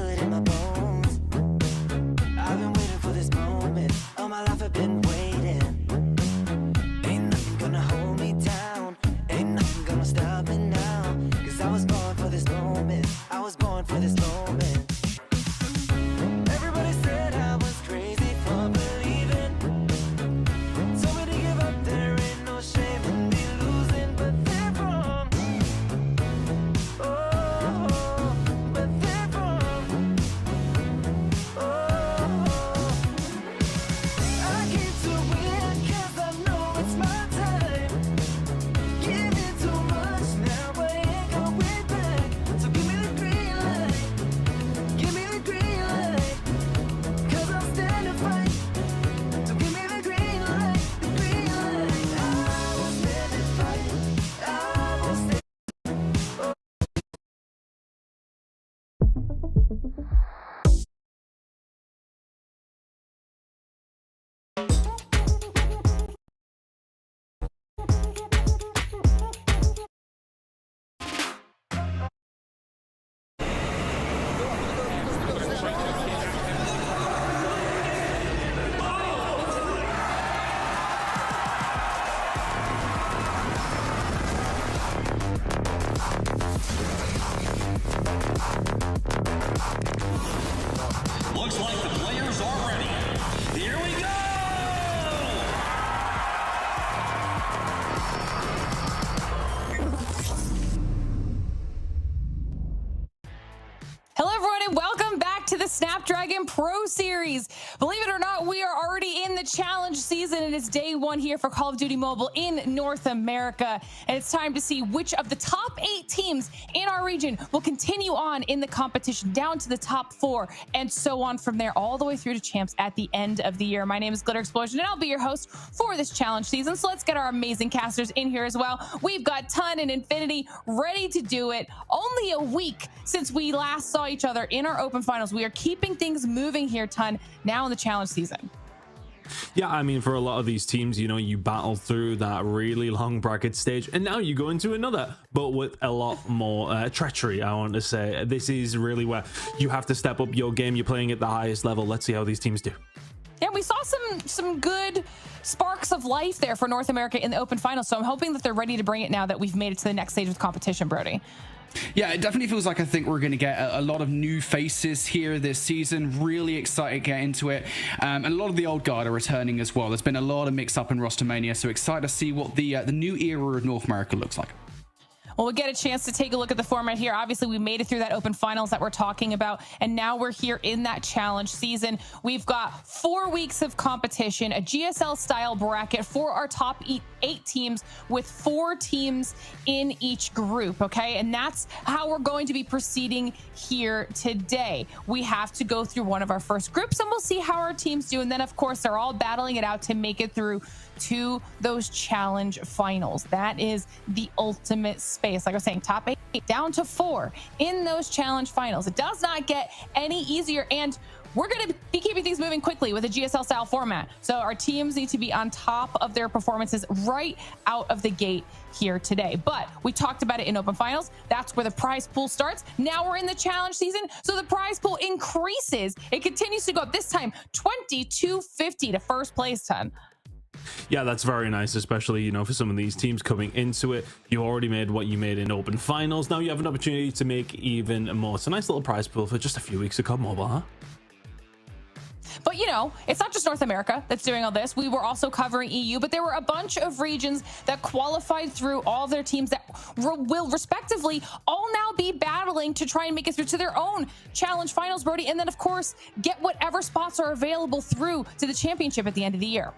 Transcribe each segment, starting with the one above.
feel it in my bones. I've been waiting for this moment. All my life I've been waiting. Ain't nothing gonna hold me down. Ain't nothing gonna stop me now. 'Cause I was born for this moment. I was born for this moment. Everybody said I was crazy for believing. Told me to give up, there ain't no shame in me losing. But they're wrong. Oh, but they're wrong. Oh, I keep to win 'cause I know it's my time. Giving too much now, I ain't going back. So give me the green light. Give me the green light. 'Cause I'll stand and fight. So give me the green light. The green light. I will stand and fight. I will stand. Looks like the players are ready. Here we go! Hello, everyone, and welcome back to the Snapdragon Pro Series. Believe it or not, we are already in the challenge season, and it's day one here for Call of Duty Mobile in North America. And it's time to see which of the top 8 teams in our region will continue on in the competition down to the top 4 and so on from there all the way through to champs at the end of the year. My name is Glitter Explosion, and I'll be your host for this challenge season. So let's get our amazing casters in here as well. We've got Ton and Infinity ready to do it. Only a week since we last saw each other in our open finals. We are keeping things moving here, Ton, now in the challenge season. Yeah, I mean, for a lot of these teams, you know, you battle through that really long bracket stage, and now you go into another, but with a lot more treachery, I want to say. This is really where you have to step up your game. You're playing at the highest level. Let's see how these teams do. Yeah, we saw some good sparks of life there for North America in the open finals, so I'm hoping that they're ready to bring it now that we've made it to the next stage of the competition, Brody. Yeah, it definitely feels like I think we're going to get a lot of new faces here this season. Really excited to get into it. And a lot of the old guard are returning as well. There's been a lot of mix up in roster mania, so excited to see what the new era of North America looks like. Well, we'll get a chance to take a look at the format here. Obviously, we made it through that open finals that we're talking about, and now we're here in that challenge season. We've got 4 weeks of competition, a GSL style bracket for our top 8 teams with 4 teams in each group, okay? And that's how we're going to be proceeding here today. We have to go through one of our first groups, and we'll see how our teams do. And then, of course, they're all battling it out to make it through to those challenge finals. That is the ultimate space. Like I was saying, top 8 down to 4 in those challenge finals. It does not get any easier, and we're going to be keeping things moving quickly with a GSL style format. So our teams need to be on top of their performances right out of the gate here today. But we talked about it in open finals. That's where the prize pool starts. Now we're in the challenge season, so the prize pool increases. It continues to go up, this time $2,250 to first place, Ton. Yeah, that's very nice, especially, you know, for some of these teams coming into it. You already made what you made in open finals. Now you have an opportunity to make even more. It's a nice little prize pool for just a few weeks of COD Mobile, huh? But, you know, it's not just North America that's doing all this. We were also covering EU, but there were a bunch of regions that qualified through all of their teams that will respectively all now be battling to try and make it through to their own challenge finals, Brody. And then, of course, get whatever spots are available through to the championship at the end of the year.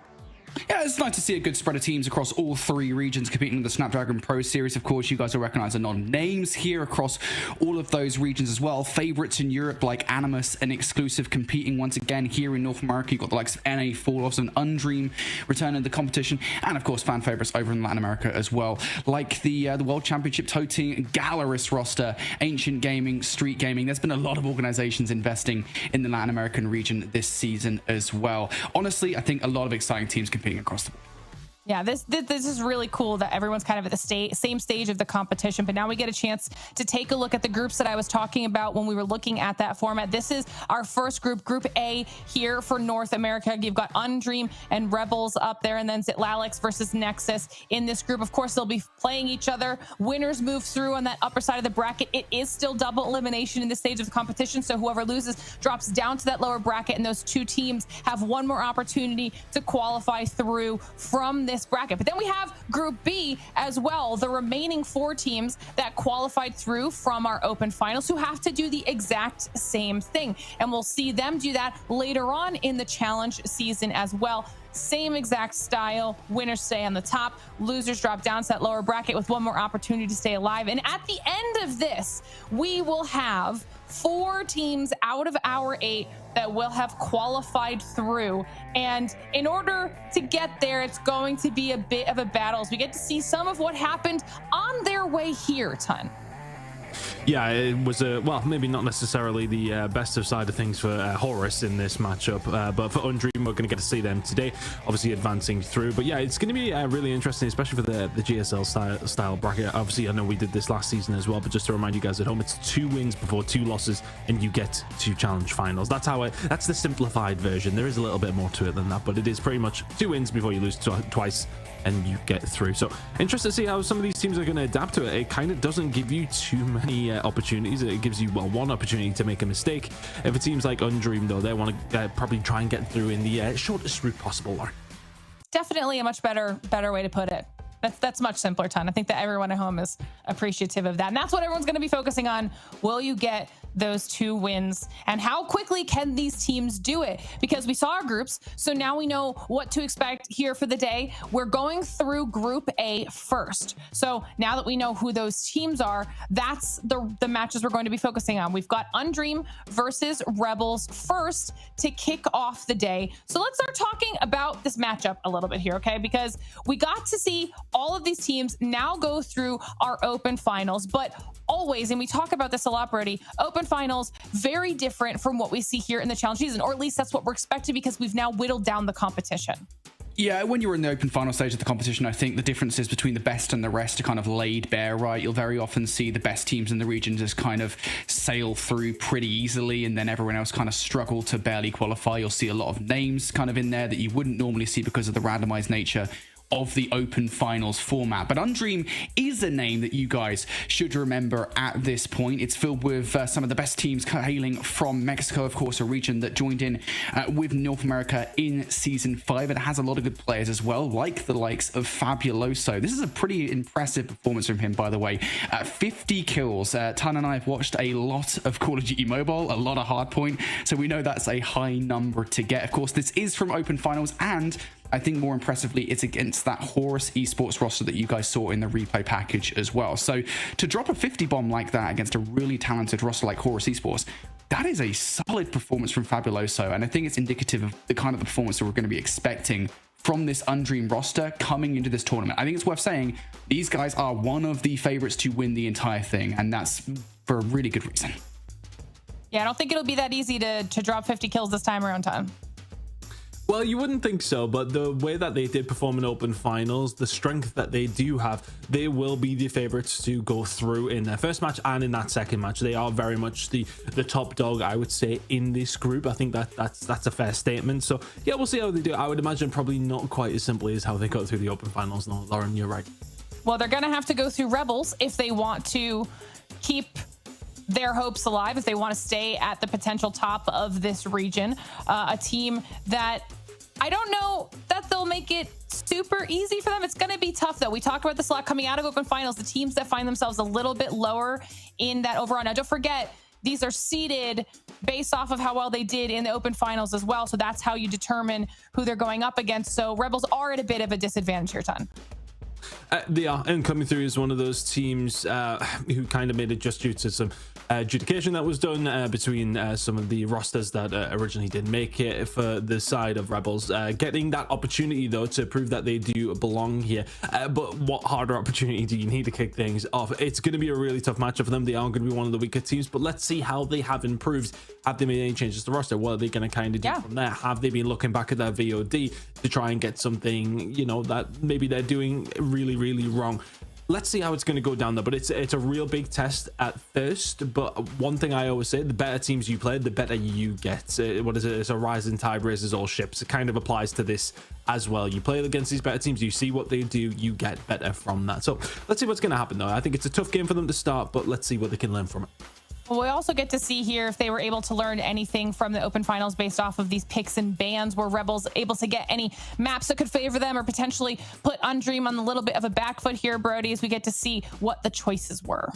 Yeah, it's nice to see a good spread of teams across all 3 regions competing in the Snapdragon Pro Series. Of course, you guys will recognize a lot of names here across all of those regions as well. Favorites in Europe like Animus and Exclusive competing once again here in North America. You've got the likes of NA, Falloffs, and Undream returning to the competition. And of course, fan favorites over in Latin America as well, like the World Championship toting Galaris roster, Ancient Gaming, Street Gaming. There's been a lot of organizations investing in the Latin American region this season as well. Honestly, I think a lot of exciting teams competing across the board. Yeah, this is really cool that everyone's kind of at the same stage of the competition. But now we get a chance to take a look at the groups that I was talking about when we were looking at that format. This is our first group, Group A here for North America. You've got Undream and Rebels up there, and then Zitlalix versus Nexus in this group. Of course, they'll be playing each other. Winners move through on that upper side of the bracket. It is still double elimination in this stage of the competition, so whoever loses drops down to that lower bracket, and those two teams have one more opportunity to qualify through from this bracket. But then we have Group B as well, the remaining 4 teams that qualified through from our open finals who have to do the exact same thing. And we'll see them do that later on in the challenge season as well. Same exact style. Winners stay on the top, losers drop down to that lower bracket with one more opportunity to stay alive. And at the end of this, we will have 4 teams out of our 8 that will have qualified through. And in order to get there, it's going to be a bit of a battle as we get to see some of what happened on their way here, Ton. Yeah, it was well, maybe not necessarily the best of side of things for Horus in this matchup, but for Undream, we're going to get to see them today, obviously advancing through. But yeah, it's going to be really interesting, especially for the GSL style bracket. Obviously, I know we did this last season as well, but just to remind you guys at home, it's 2 wins before 2 losses, and you get to challenge finals. That's how that's the simplified version. There is a little bit more to it than that, but it is pretty much 2 wins before you lose twice, and you get through. So interested to see how some of these teams are going to adapt to it. It kind of doesn't give you too many opportunities. It gives you, well, one opportunity to make a mistake. If it seems like Undream, though, they want to probably try and get through in the shortest route possible. Definitely a much better way to put it. That's much simpler, Ton. I think that everyone at home is appreciative of that. And that's what everyone's going to be focusing on. Will you get those 2 wins? And how quickly can these teams do it? Because we saw our groups, so now we know what to expect here for the day. We're going through Group A first. So now that we know who those teams are, that's the matches we're going to be focusing on. We've got Undream versus Rebels first to kick off the day. So let's start talking about this matchup a little bit here, okay? Because we got to see all of these teams now go through our open finals, but always, and we talk about this a lot, Brody, open finals, very different from what we see here in the challenge season, or at least that's what we're expecting because we've now whittled down the competition. Yeah, when you're in the open final stage of the competition, I think the differences between the best and the rest are kind of laid bare, right? You'll very often see the best teams in the region just kind of sail through pretty easily, and then everyone else kind of struggle to barely qualify. You'll see a lot of names kind of in there that you wouldn't normally see because of the randomized nature of the open finals format. But Undream is a name that you guys should remember at this point. It's filled with some of the best teams hailing from Mexico, of course, a region that joined in with North America in season 5. It has a lot of good players as well, like the likes of Fabuloso. This is a pretty impressive performance from him, by the way. 50 kills. Tan and I have watched a lot of Call of Duty Mobile, a lot of Hardpoint, so we know that's a high number to get. Of course, this is from open finals, and I think more impressively, it's against that Horus esports roster that you guys saw in the replay package as well. So to drop a 50 bomb like that against a really talented roster like Horus esports, that is a solid performance from Fabuloso. And I think it's indicative of the kind of performance that we're going to be expecting from this Undream roster coming into this tournament. I think it's worth saying these guys are one of the favorites to win the entire thing, and that's for a really good reason. Yeah, I don't think it'll be that easy to drop 50 kills this time around, Tom. Well, you wouldn't think so, but the way that they did perform in open finals, the strength that they do have, they will be the favorites to go through in their first match and in that second match. They are very much the top dog, I would say, in this group. I think that's a fair statement. So yeah, we'll see how they do. I would imagine probably not quite as simply as how they got through the open finals. No, Lauren, you're right. Well, they're going to have to go through Rebels if they want to keep their hopes alive, if they want to stay at the potential top of this region. A team that I don't know that they'll make it super easy for them. It's going to be tough, though. We talk about this a lot coming out of open finals, the teams that find themselves a little bit lower in that overall. Now, don't forget, these are seeded based off of how well they did in the open finals as well. So that's how you determine who they're going up against. So Rebels are at a bit of a disadvantage here, Ton. They are, and coming through is one of those teams who kind of made it just due to some adjudication that was done between some of the rosters that originally did make it for the side of Rebels, getting that opportunity though to prove that they do belong here. But what harder opportunity do you need to kick things off? It's going to be a really tough matchup for them. They are going to be one of the weaker teams, but let's see how they have improved Have they made any changes to the roster? What are they going to kind of do from there? Have they been looking back at their VOD to try and get something, you know, that maybe they're doing really, really wrong? Let's see how it's going to go down there, but it's a real big test at first. But one thing I always say, the better teams you play, the better you get. What is it? It's a rising tide raises all ships. It kind of applies to this as well. You play against these better teams, you see what they do, you get better from that. So let's see what's going to happen though. I think it's a tough game for them to start, but let's see what they can learn from it. Well, we also get to see here if they were able to learn anything from the open finals based off of these picks and bans. Were Rebels able to get any maps that could favor them or potentially put Undream on a little bit of a back foot here, Brody, as we get to see what the choices were?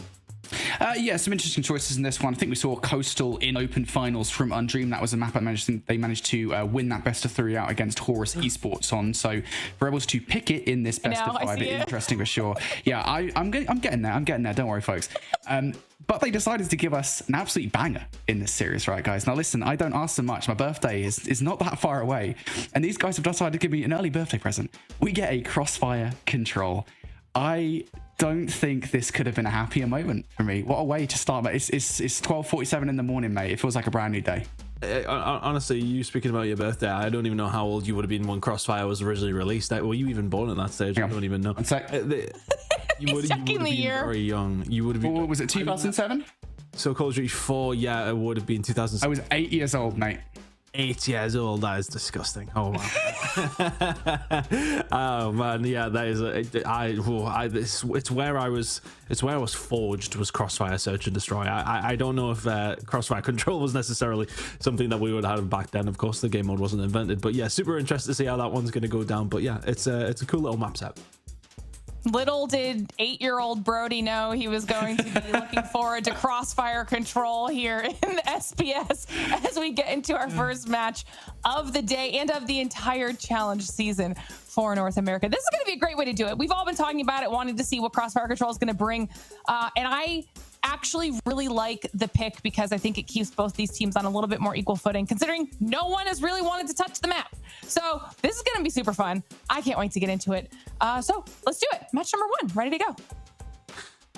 Yeah, some interesting choices in this one. I think we saw Coastal in open finals from Undream. That was a map they managed to win that best of 3 out against Horus Esports on. So for Rebels to pick it in this best of 5, interesting for sure. Yeah, I'm getting there. I'm getting there. Don't worry, folks. But they decided to give us an absolute banger in this series, right, guys? Now, listen, I don't ask so much. My birthday is not that far away. And these guys have decided to give me an early birthday present. We get a Crossfire control. I don't think this could have been a happier moment for me. What a way to start, mate. It's 12:47 in the morning, mate. It feels like a brand new day. Honestly, you speaking about your birthday, I don't even know how old you would have been when Crossfire was originally released. Were you even born at that stage? I don't even know. You would have been very young. You would have been. What was it, 2007? So Call of Duty 4, yeah, it would have been 2007. I was 8 years old, mate. 8 years old. That is disgusting. Oh wow. Oh man, yeah, that is. It's where I was. It's where I was forged. Was Crossfire Search and Destroy. I don't know if Crossfire Control was necessarily something that we would have back then. Of course, the game mode wasn't invented, but yeah, super interested to see how that one's going to go down. But yeah, it's a cool little map set. Little did 8-year-old Brody know he was going to be looking forward to Crossfire Control here in the SPS as we get into our first match of the day and of the entire challenge season for North America. This is going to be a great way to do it. We've all been talking about it, wanting to see what Crossfire Control is going to bring. And I actually really like the pick because I think it keeps both these teams on a little bit more equal footing, considering no one has really wanted to touch the map. So this is going to be super fun. I can't wait to get into it. So let's do it. Match number 1, ready to go.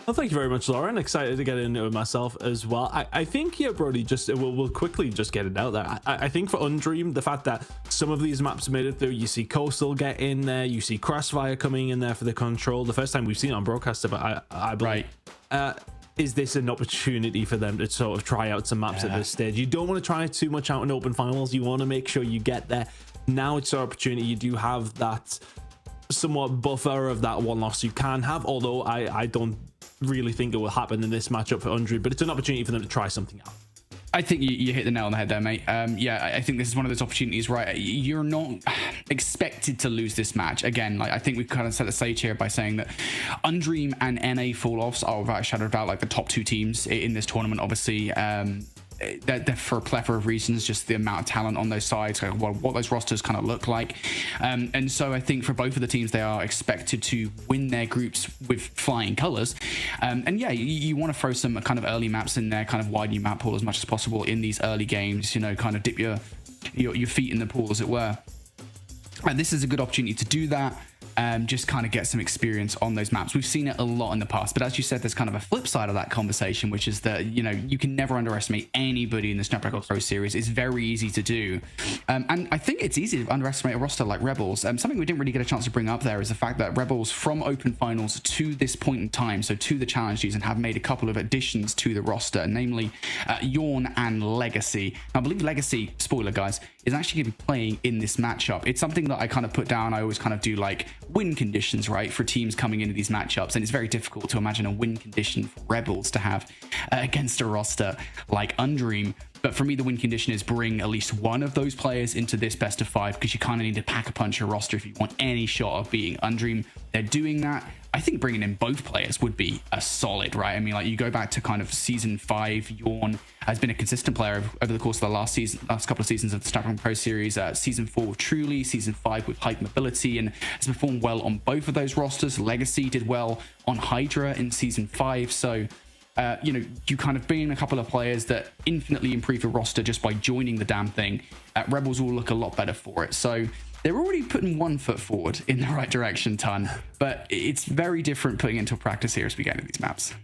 Well, thank you very much, Lauren. Excited to get into it myself as well. I think, yeah, Brody, we'll quickly just get it out there. I think for Undream, the fact that some of these maps made it through, you see Coastal get in there, you see Crossfire coming in there for the control. The first time we've seen it on broadcaster, but I believe. Right. Is this an opportunity for them to sort of try out some maps at this stage? You don't want to try too much out in open finals. You want to make sure you get there. Now it's an opportunity. You do have that somewhat buffer of that one loss you can have, although I don't really think it will happen in this matchup for Undream, but it's an opportunity for them to try something out. I think you hit the nail on the head there, mate. Yeah, I think this is one of those opportunities, right? You're not expected to lose this match. Again, like I think we've kind of set the stage here by saying that Undream and NA Fall-Offs are without a shadow of doubt like the top 2 teams in this tournament, obviously. They're for a plethora of reasons, just the amount of talent on those sides, like what those rosters kind of look like. And so I think for both of the teams, they are expected to win their groups with flying colors. And yeah, you want to throw some kind of early maps in there, kind of widen your map pool as much as possible in these early games, you know, kind of dip your feet in the pool, as it were. And this is a good opportunity to do that. Just kind of get some experience on those maps. We've seen it a lot in the past, but as you said, there's kind of a flip side of that conversation, which is that, you know, you can never underestimate anybody in the Snapdragon Pro Series. It's very easy to do. And I think it's easy to underestimate a roster like Rebels. Something we didn't really get a chance to bring up there is the fact that Rebels from open finals to this point in time, so to the challenge season, have made a couple of additions to the roster, namely Yawn and Legacy. Now, I believe Legacy, spoiler guys, is actually going to be playing in this matchup. It's something that I kind of put down. I always kind of do like win conditions, right, for teams coming into these matchups, and it's very difficult to imagine a win condition for Rebels to have against a roster like Undream. But for me, the win condition is bring at least one of those players into this best of 5, because you kind of need to pack a punch your roster if you want any shot of beating Undream. They're doing that. I think bringing in both players would be a solid, right? I mean, like you go back to kind of season 5, Yawn has been a consistent player over the course of the last couple of seasons of the Snapdragon Pro Series. Season 4 with Truly, season 5 with Hype Mobility, and has performed well on both of those rosters. Legacy did well on Hydra in season 5. So, you know, you kind of bring in a couple of players that infinitely improve your roster just by joining the damn thing. Rebels will look a lot better for it. So they're already putting one foot forward in the right direction, Ton, but it's very different putting into practice here as we get into these maps.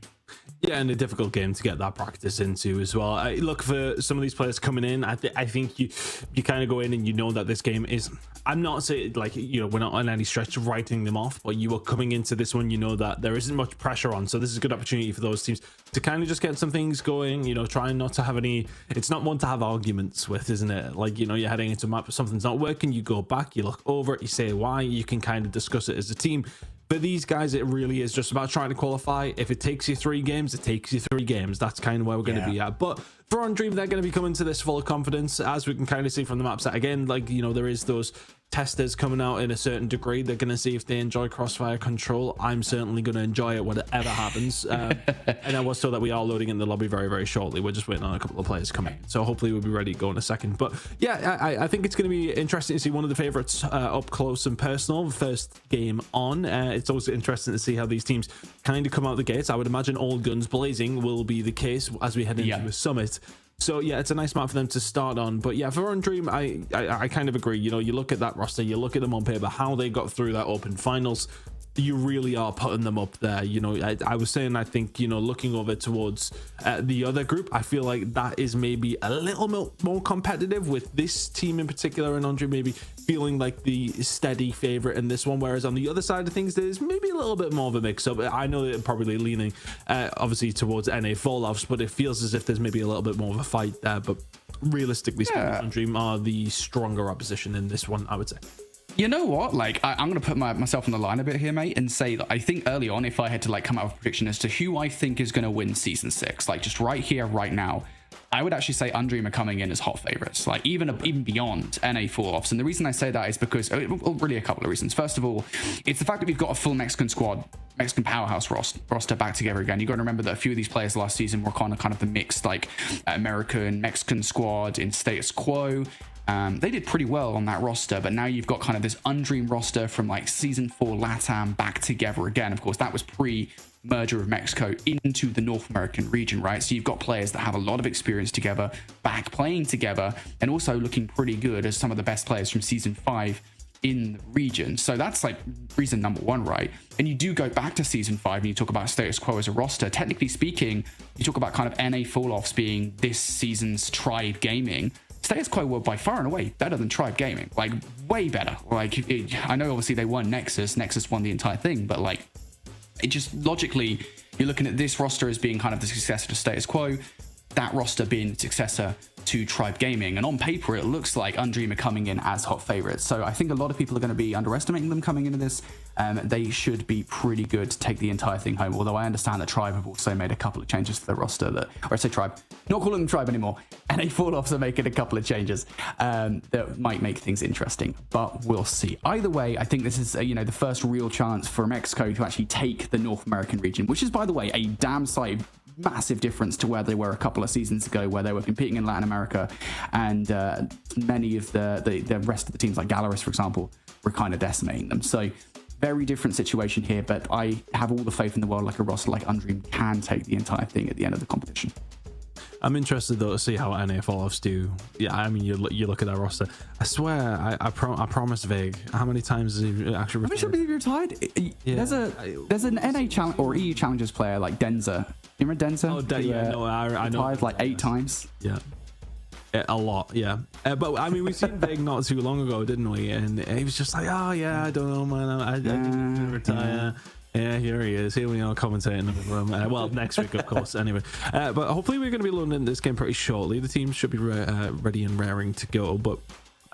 Yeah, and a difficult game to get that practice into as well. I look for some of these players coming in. I think you kind of go in and you know that this game is. I'm not saying like we're not on any stretch of writing them off, but you are coming into this one. You know that there isn't much pressure on, so this is a good opportunity for those teams to kind of just get some things going. Trying not to have any. It's not one to have arguments with, isn't it? Like you're heading into a map, something's not working. You go back, you look over it, you say why. You can kind of discuss it as a team. For these guys, it really is just about trying to qualify. If it takes you 3 games, it takes you 3 games. That's kind of where we're going to be at. But for On Dream, they're going to be coming to this full of confidence, as we can kind of see from the map set. Again, there is those testers coming out in a certain degree. They're going to see if they enjoy crossfire control. I'm certainly going to enjoy it, whatever happens. And I was told that we are loading in the lobby very, very shortly. We're just waiting on a couple of players coming in. So hopefully we'll be ready to go in a second. But yeah, I think it's going to be interesting to see one of the favorites up close and personal. First game on. It's always interesting to see how these teams kind of come out the gates. I would imagine all guns blazing will be the case as we head into the summit. So yeah, it's a nice map for them to start on. But yeah, for On Dream, I kind of agree. You look at that roster, you look at them on paper, how they got through that open finals. You really are putting them up there. I was saying, I think, looking over towards the other group, I feel like that is maybe a little more competitive with this team in particular, and Andre maybe feeling like the steady favorite in this one, whereas on the other side of things, there's maybe a little bit more of a mix-up. I know they're probably leaning obviously towards NA fall-offs, but it feels as if there's maybe a little bit more of a fight there. But realistically speaking, On Dream are the stronger opposition in this one, I would say. You know what? I'm going to put myself on the line a bit here, mate, and say that I think early on, if I had to come out with a prediction as to who I think is going to win Season 6, just right here, right now, I would actually say Undream are coming in as hot favorites, even beyond NA fall-offs. And the reason I say that is because, really a couple of reasons. First of all, it's the fact that we've got a full Mexican squad, Mexican powerhouse roster back together again. You got to remember that a few of these players last season were kind of the mixed, American, Mexican squad in status quo. They did pretty well on that roster, but now you've got kind of this Undream roster from Season 4 LATAM back together again. Of course, that was pre-merger of Mexico into the North American region, right? So you've got players that have a lot of experience together, back playing together, and also looking pretty good as some of the best players from Season 5 in the region. So that's reason number 1, right? And you do go back to Season 5 and you talk about status quo as a roster. Technically speaking, you talk about kind of NA fall-offs being this season's Tribe Gaming. Status Quo were by far and away better than Tribe Gaming, way better. I know obviously they won Nexus won the entire thing, but it just logically, you're looking at this roster as being kind of the successor to Status Quo, that roster being the successor to Tribe Gaming. And on paper, it looks like Undream are coming in as hot favorites. So I think a lot of people are going to be underestimating them coming into this. They should be pretty good to take the entire thing home. Although I understand that Tribe have also made a couple of changes to their roster or I say Tribe, not calling them Tribe anymore. And NA fall-offs are making a couple of changes that might make things interesting, but we'll see. Either way, I think this is the first real chance for Mexico to actually take the North American region, which is, by the way, a damn sight massive difference to where they were a couple of seasons ago, where they were competing in Latin America, and many of the rest of the teams, like Galaris, for example, were kind of decimating them. So very different situation here, but I have all the faith in the world a roster like Undream can take the entire thing at the end of the competition. I'm interested though to see how NA fall-offs do. Yeah, I mean, you look at that roster. I swear, I promised Vig. How many times has he actually retired? How many times have you retired? Yeah. There's an NA challenge or EU Challengers player like Denza. You remember Denza? Oh, yeah, no, I know. Retired 8 times. Yeah. A lot, yeah. But I mean, we seen Vig not too long ago, didn't we? And he was just oh yeah, I don't know, man. I didn't retire. Yeah, here he is. Here we are commentating in the room. Well, next week, of course. Anyway, but hopefully we're going to be loading this game pretty shortly. The teams should be ready and raring to go. But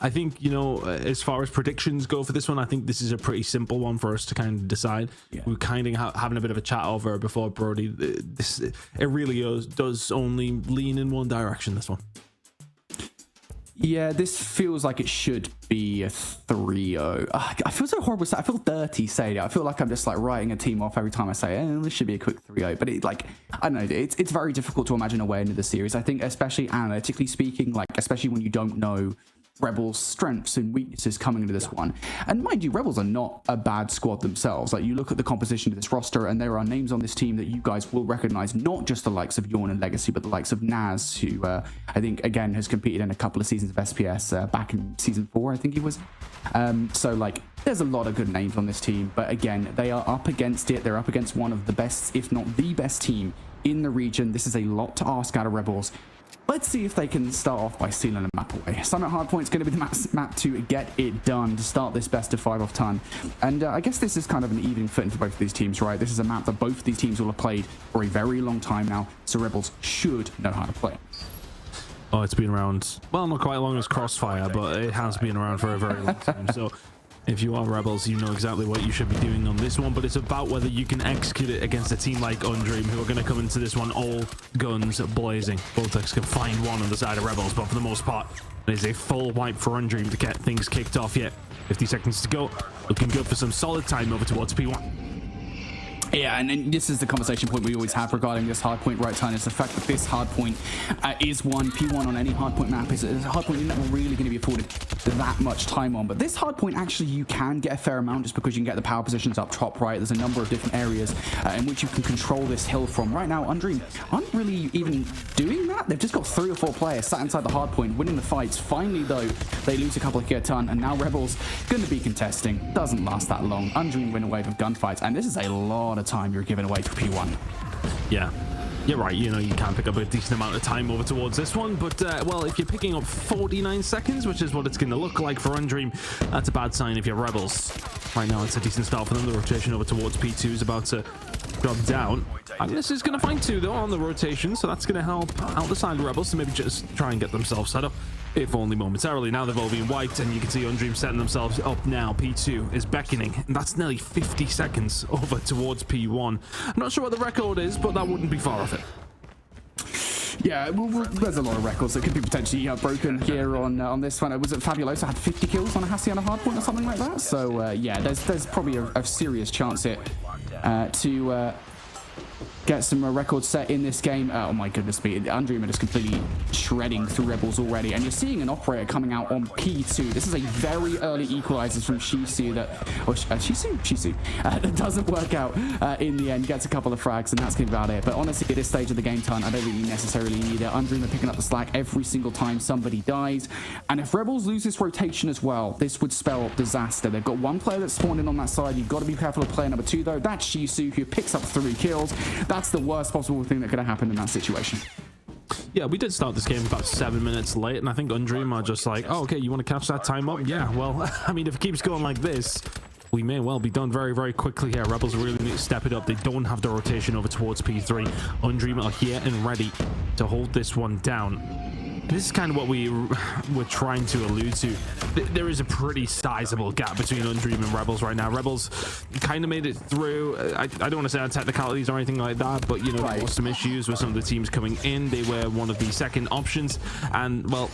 I think, as far as predictions go for this one, I think this is a pretty simple one for us to kind of decide. Yeah. We're kind of having a bit of a chat over before, Brody. It really does only lean in one direction, this one. Yeah, this feels like it should be a 3-0. I feel so horrible. I feel dirty saying it. I feel like I'm just writing a team off every time I say, this should be a quick 3-0. But I don't know. It's very difficult to imagine a way into the series. I think, especially analytically speaking, especially when you don't know Rebels' strengths and weaknesses coming into this one. And mind you, Rebels are not a bad squad themselves. You look at the composition of this roster, and there are names on this team that you guys will recognize, not just the likes of Yorn and Legacy, but the likes of Naz, who I think, again, has competed in a couple of seasons of SPS back in Season 4, I think he was. So, there's a lot of good names on this team. But again, they are up against it. They're up against one of the best, if not the best team in the region. This is a lot to ask out of Rebels. Let's see if they can start off by sealing the map away. Summit Hardpoint is going to be the map to get it done, to start this best of 5 off ton. And I guess this is kind of an even footing for both of these teams, right? This is a map that both of these teams will have played for a very long time now, so Rebels should know how to play. Oh, it's been around, well, not quite as long as Crossfire, but it has been around for a very long time. So if you are Rebels, you know exactly what you should be doing on this one, but it's about whether you can execute it against a team like Undream, who are going to come into this one all guns blazing. Voltex can find one on the side of Rebels, but for the most part, it is a full wipe for Undream to get things kicked off yet. 50 seconds to go. Looking good for some solid time over towards P1. Yeah, and this is the conversation point we always have regarding this hardpoint right turn, is the fact that this hardpoint is P1 on any hardpoint map is a hardpoint you're not really going to be afforded that much time on. But this hardpoint, actually, you can get a fair amount just because you can get the power positions up top, right? There's a number of different areas in which you can control this hill from. Right now, Undream aren't really even doing that. They've just got 3 or 4 players sat inside the hardpoint, winning the fights. Finally, though, they lose a couple of kiloton, and now Rebels going to be contesting. Doesn't last that long. Undream win a wave of gunfights, and this is a lot of time you're giving away for P1. Yeah, you're right. You know, you can pick up a decent amount of time over towards this one, but well, if you're picking up 49 seconds, which is what it's going to look like for Undream, that's a bad sign if you're Rebels. Right now, it's a decent start for them. The rotation over towards P2 is about to drop down. And this is going to find 2 though on the rotation, so that's going to help out the side of Rebels to maybe just try and get themselves set up, if only momentarily. Now they've all been wiped, and you can see Undream setting themselves up now. P2 is beckoning, and that's nearly 50 seconds over towards P1. I'm not sure what the record is, but that wouldn't be far off it. Yeah, well, there's a lot of records that could be potentially broken here on this one. Was it Fabuloso had 50 kills on a Hacienda hardpoint or something like that? So yeah, there's probably a serious chance here to get some records set in this game. Oh my goodness me, Undream are just completely shredding through Rebels already, and you're seeing an operator coming out on P2. This is a very early equalizer from Shisu that doesn't work out in the end. Gets a couple of frags, and that's going to be about it. But honestly, at this stage of the game turn, I don't really necessarily need it. Undream are picking up the slack every single time somebody dies, and if Rebels lose this rotation as well, this would spell disaster. They've got 1 player that's spawned in on that side. You've got to be careful of player number 2 though. That's Shisu, who picks up 3 kills. That's the worst possible thing that could have happened in that situation. Yeah, we did start this game about 7 minutes late, and I think Undream are just like, oh, okay, you want to catch that time up? Yeah, well, I mean, if it keeps going like this, we may well be done very, very quickly here. Rebels really need to step it up. They don't have the rotation over towards P3. Undream are here and ready to hold this one down. This is kind of what we were trying to allude to. There is a pretty sizable gap between Undream and Rebels right now. Rebels kind of made it through. I don't want to say on technicalities or anything like that, but, you know, there was some issues with some of the teams coming in. They were one of the second options, and, well,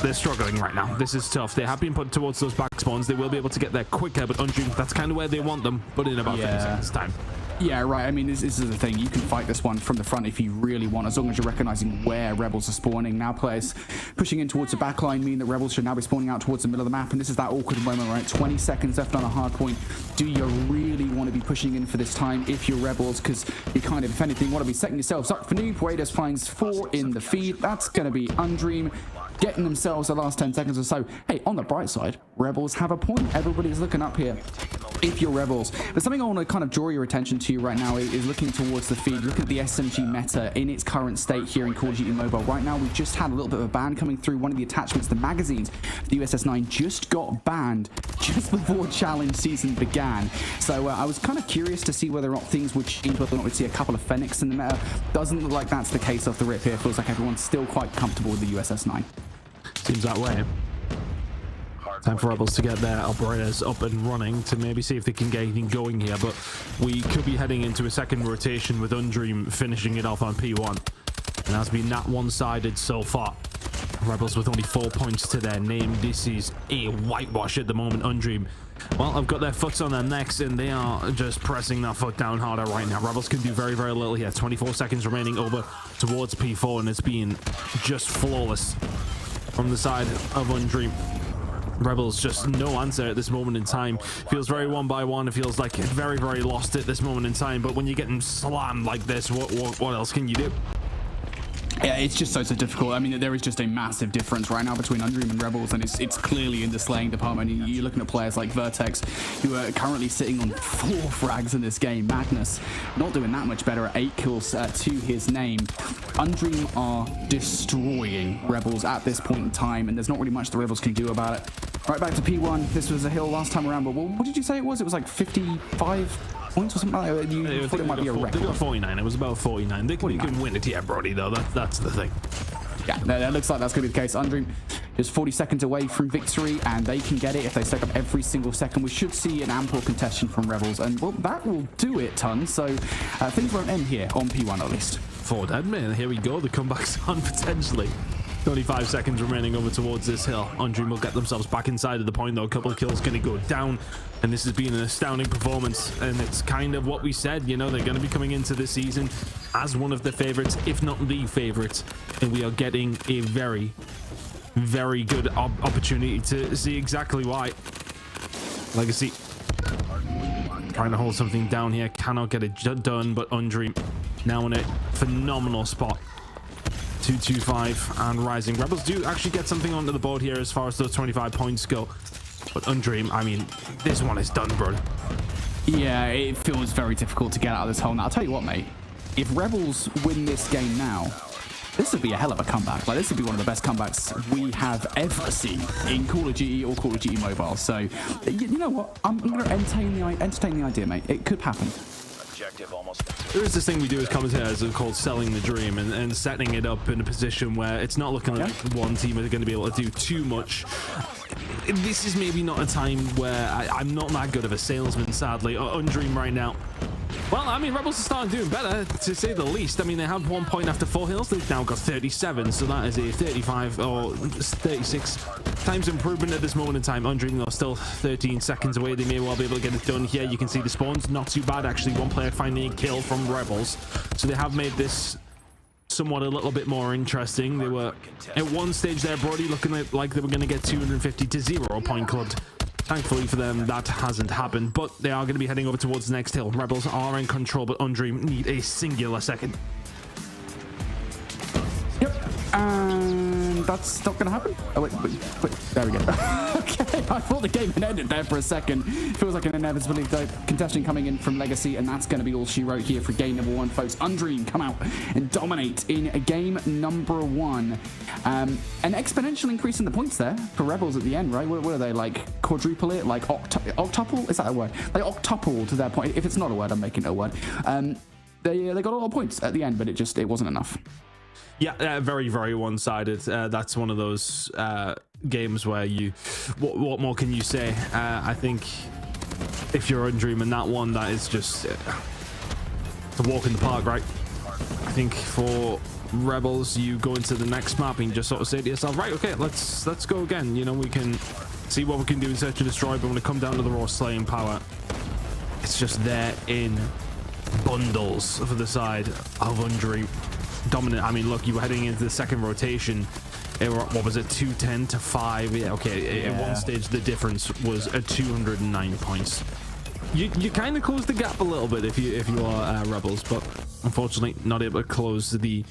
they're struggling right now. This is tough. They have been put towards those back spawns. They will be able to get there quicker, but Undream, that's kind of where they want them, but in about 50 seconds time. Yeah, right. I mean, this is the thing. You can fight this one from the front if you really want, as long as you're recognizing where Rebels are spawning. Now players pushing in towards the back line mean that Rebels should now be spawning out towards the middle of the map, and this is that awkward moment, right? 20 seconds left on a hard point. Do you really want to be pushing in for this time if you're Rebels? Because you kind of, if anything, want to be setting yourselves up for noob. Raiders finds 4 in the feed. That's going to be Undream getting themselves the last 10 seconds or so. Hey, on the bright side, Rebels have a point. Everybody's looking up here if you're Rebels. But something I want to kind of draw your attention to right now is looking towards the feed. Look at the SMG meta in its current state here in Call of Duty Mobile. Right now, we've just had a little bit of a ban coming through. One of the attachments, the magazines, the USS9 just got banned just before challenge season began. So I was kind of curious to see whether or not things would change, whether or not we'd see a couple of Fenix in the meta. Doesn't look like that's the case off the rip here. Feels like everyone's still quite comfortable with the USS9. Seems that way. Time for Rebels to get their operators up and running to maybe see if they can get anything going here, but we could be heading into a second rotation with Undream finishing it off on P1. And that's been that one-sided so far. Rebels with only 4 points to their name. This is a whitewash at the moment. Undream, well, I've got their foot on their necks, and they are just pressing that foot down harder right now. Rebels can do very, very little here. 24 seconds remaining over towards P4, and it's been just flawless from the side of Undream. Rebels just no answer at this moment in time. Feels very one by one. It feels like very, very lost at this moment in time. But when you're getting slammed like this, what else can you do? Yeah, it's just so difficult. I mean, there is just a massive difference right now between Undream and Rebels, and it's clearly in the slaying department. You're looking at players like Vertex, who are currently sitting on 4 frags in this game. Magnus not doing that much better at 8 kills to his name. Undream are destroying Rebels at this point in time, and there's not really much the Rebels can do about it. Right back to P1. This was a hill last time around, but what did you say it was? It was like 55 points or something like that. You thought it might be a record. They got 49. It was about 49. They couldn't win it yet, Brody, though. That's the thing. Yeah, that looks like that's going to be the case. Undream is 40 seconds away from victory, and they can get it if they stack up every single second. We should see an ample contention from Rebels, and well, that will do it, Ton. So things won't end here on P1 at least. 4 dead, man. Here we go. The comeback's on potentially. 25 seconds remaining over towards this hill. Undream will get themselves back inside of the point, though. A couple of kills going to go down, and this has been an astounding performance, and it's kind of what we said. You know, they're going to be coming into this season as one of the favorites, if not the favorite, and we are getting a very, very good opportunity to see exactly why. Legacy trying to hold something down here, cannot get it done, but Undream now in a phenomenal spot. 225 and rising. Rebels do actually get something onto the board here as far as those 25 points go, but Undream, I mean, this one is done, bro. Yeah, it feels very difficult to get out of this hole. Now, I'll tell you what, mate, if Rebels win this game now, this would be a hell of a comeback. Like, this would be one of the best comebacks we have ever seen in Call of Duty or Call of Duty Mobile. So, you know what? I'm going to entertain the idea, mate. It could happen. There is this thing we do as commentators called selling the dream, and setting it up in a position where it's not looking like one team is going to be able to do too much. This is maybe not a time where I'm not that good of a salesman, sadly. Undream right now. Well, I mean, Rebels are starting doing better, to say the least. I mean, they had 1 point after 4 hills. They've now got 37, so that is a 35 or 36 times improvement at this moment in time. Undream, though, still 13 seconds away. They may well be able to get it done here. You can see the spawns. Not too bad, actually. One player finding a kill from Rebels. So they have made this somewhat a little bit more interesting. They were at one stage there, Brody, looking like they were going to get 250 to 0 point clubbed. Thankfully for them, that hasn't happened, but they are going to be heading over towards the next hill. Rebels are in control, but Undream need a singular second. Yep, and that's not going to happen. Oh, wait, there we go. Okay, I thought the game had ended there for a second. Feels like an inevitability, though. Contestant coming in from Legacy, and that's going to be all she wrote here for game number 1, folks. Undream come out and dominate in game number 1. An exponential increase in the points there for Rebels at the end, right? What are they, like quadruple it? Like octuple? Is that a word? They octuple to their point. If it's not a word, I'm making it a word. They got a lot of points at the end, but it wasn't enough. Yeah, very, very one-sided. That's one of those games where what more can you say? I think if you're Undream in that one, that is just a walk in the park, right? I think for Rebels, you go into the next map and just sort of say to yourself, right, okay, let's go again. You know, we can see what we can do in Search and Destroy, but when it comes down to the raw slaying power, it's just there in bundles for the side of Undream. Dominant. I mean, look, you were heading into the second rotation. What was it, 210 to 5? Yeah, okay. At one stage, the difference was at 209 points. You kind of close the gap a little bit if you are Rebels, but unfortunately, not able to close the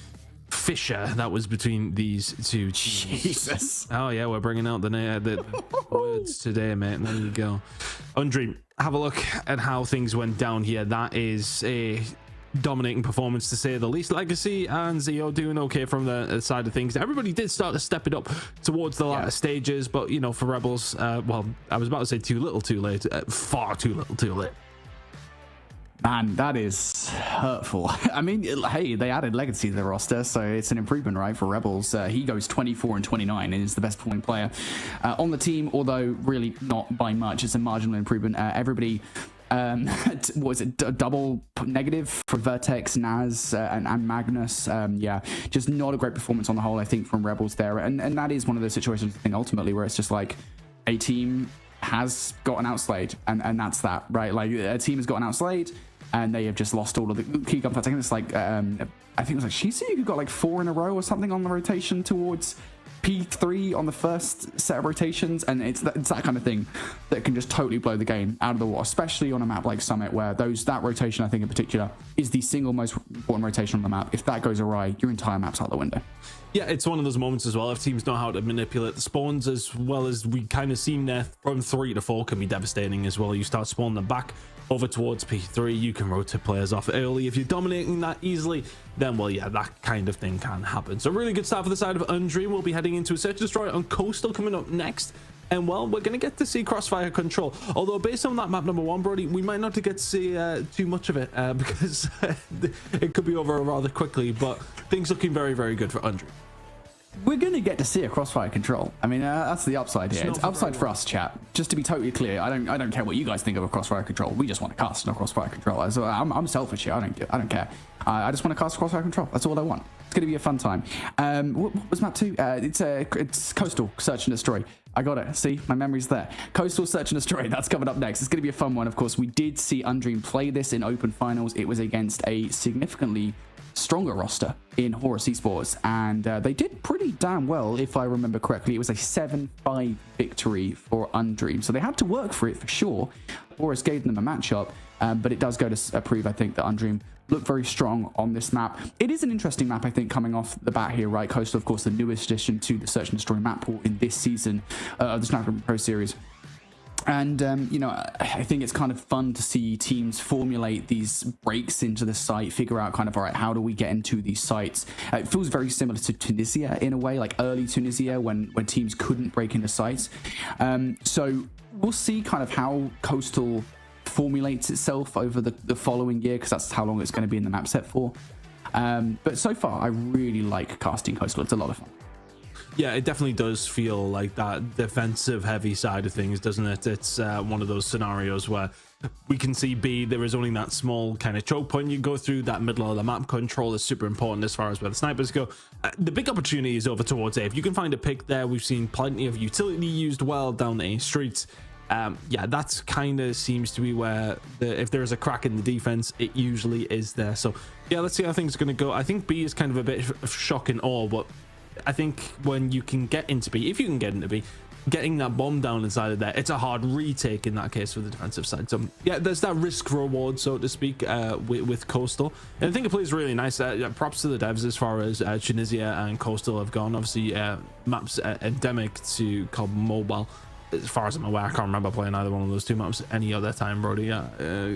fissure that was between these two teams. Jesus. Oh yeah, we're bringing out the words today, mate. There you go. Undream, have a look at how things went down here. That is a dominating performance, to say the least. Legacy and Zeo doing okay from the side of things. Everybody did start to step it up towards the latter stages, but you know, for Rebels, well, I was about to say too little too late. Far too little too late. Man, that is hurtful. I mean, hey, they added Legacy to the roster, so it's an improvement, right, for Rebels. He goes 24 and 29 and is the best performing player on the team, although really not by much. It's a marginal improvement. Everybody, what was it, double negative for Vertex, Naz, and Magnus. Yeah, just not a great performance on the whole, I think, from Rebels there. And that is one of those situations, I think, ultimately, where it's just like a team has gotten outslayed, and that's that, right? Like, a team has gotten outslayed, and they have just lost all of the key gunfights. I think it's like, I think it was like Shizu who got like 4 in a row or something on the rotation towards P3 on the first set of rotations, and it's that kind of thing that can just totally blow the game out of the water, especially on a map like Summit, where that rotation, I think in particular, is the single most important rotation on the map. If that goes awry, your entire map's out the window. Yeah, it's one of those moments as well. If teams know how to manipulate the spawns, as well as we kind of seen there, from 3 to 4 can be devastating as well. You start spawning them back over towards P3, you can rotate players off early. If you're dominating that easily, then, well, yeah, that kind of thing can happen. So really good start for the side of Undream. We'll be heading into a Search and Destroy on Coastal coming up next. And, well, we're going to get to see crossfire control. Although, based on that map number 1, Brody, we might not get to see too much of it because it could be over rather quickly. But things looking very, very good for Undream. We're going to get to see a crossfire control. I mean, that's the upside here. It's upside for us, chat. Just to be totally clear, I don't care what you guys think of a crossfire control. We just want to cast a crossfire control. So I'm selfish here. I don't care. I just want to cast a crossfire control. That's all I want. It's going to be a fun time. What was map 2? It's Coastal Search and Destroy. I got it. See, my memory's there. Coastal Search and Destroy. That's coming up next. It's going to be a fun one. Of course, we did see Undream play this in open finals. It was against a significantly stronger roster in Horus Esports, and they did pretty damn well, if I remember correctly. It was a 7-5 victory for Undream, so they had to work for it for sure. Horus gave them a matchup, but it does go to prove, I think, that Undream look very strong on this map. It is an interesting map, I think, coming off the bat here, right? Coastal, of course, the newest addition to the Search and Destroy map pool in this season of the Snapdragon Pro Series. And, you know, I think it's kind of fun to see teams formulate these breaks into the site, figure out kind of, all right, how do we get into these sites? It feels very similar to Tunisia in a way, like early Tunisia when teams couldn't break into sites. So we'll see kind of how Coastal formulates itself over the following year, because that's how long it's going to be in the map set for. But so far, I really like casting Coastal. It's a lot of fun. Yeah, it definitely does feel like that defensive heavy side of things, doesn't it? It's one of those scenarios where we can see B, there is only that small kind of choke point you go through. That middle of the map control is super important as far as where the snipers go. The big opportunity is over towards A. If you can find a pick there, we've seen plenty of utility used well down A streets. Yeah, that's kind of seems to be where if there is a crack in the defense, it usually is there. So yeah, let's see how things are going to go. I think B is kind of a bit of shock and awe, but I think when you can get into B, if you can get into B, getting that bomb down inside of there, it's a hard retake in that case for the defensive side. So yeah, there's that risk reward, so to speak, with Coastal. And I think it plays really nice. Props to the devs as far as Tunisia and Coastal have gone. Obviously, maps endemic to COD Mobile. As far as I'm aware, I can't remember playing either one of those two maps any other time, Brody. Yeah,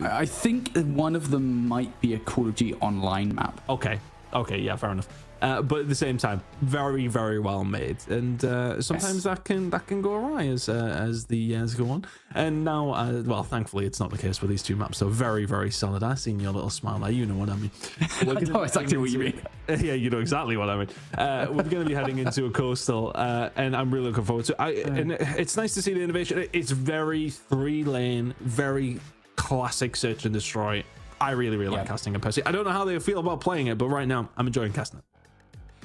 I think one of them might be a Call of Duty online map. Okay, yeah, fair enough. But at the same time, very, very well made, and sometimes that can go awry as the years go on. And now, well, thankfully, it's not the case with these two maps. So very, very solid. I seen your little smile there. You know what I mean. I know exactly what you mean. Yeah, you know exactly what I mean. We're going to be heading into a Coastal, and I'm really looking forward to it. And it's nice to see the innovation. It's very 3-lane, very classic Search and Destroy. I really, really like casting it, Percy. I don't know how they feel about playing it, but right now, I'm enjoying casting it.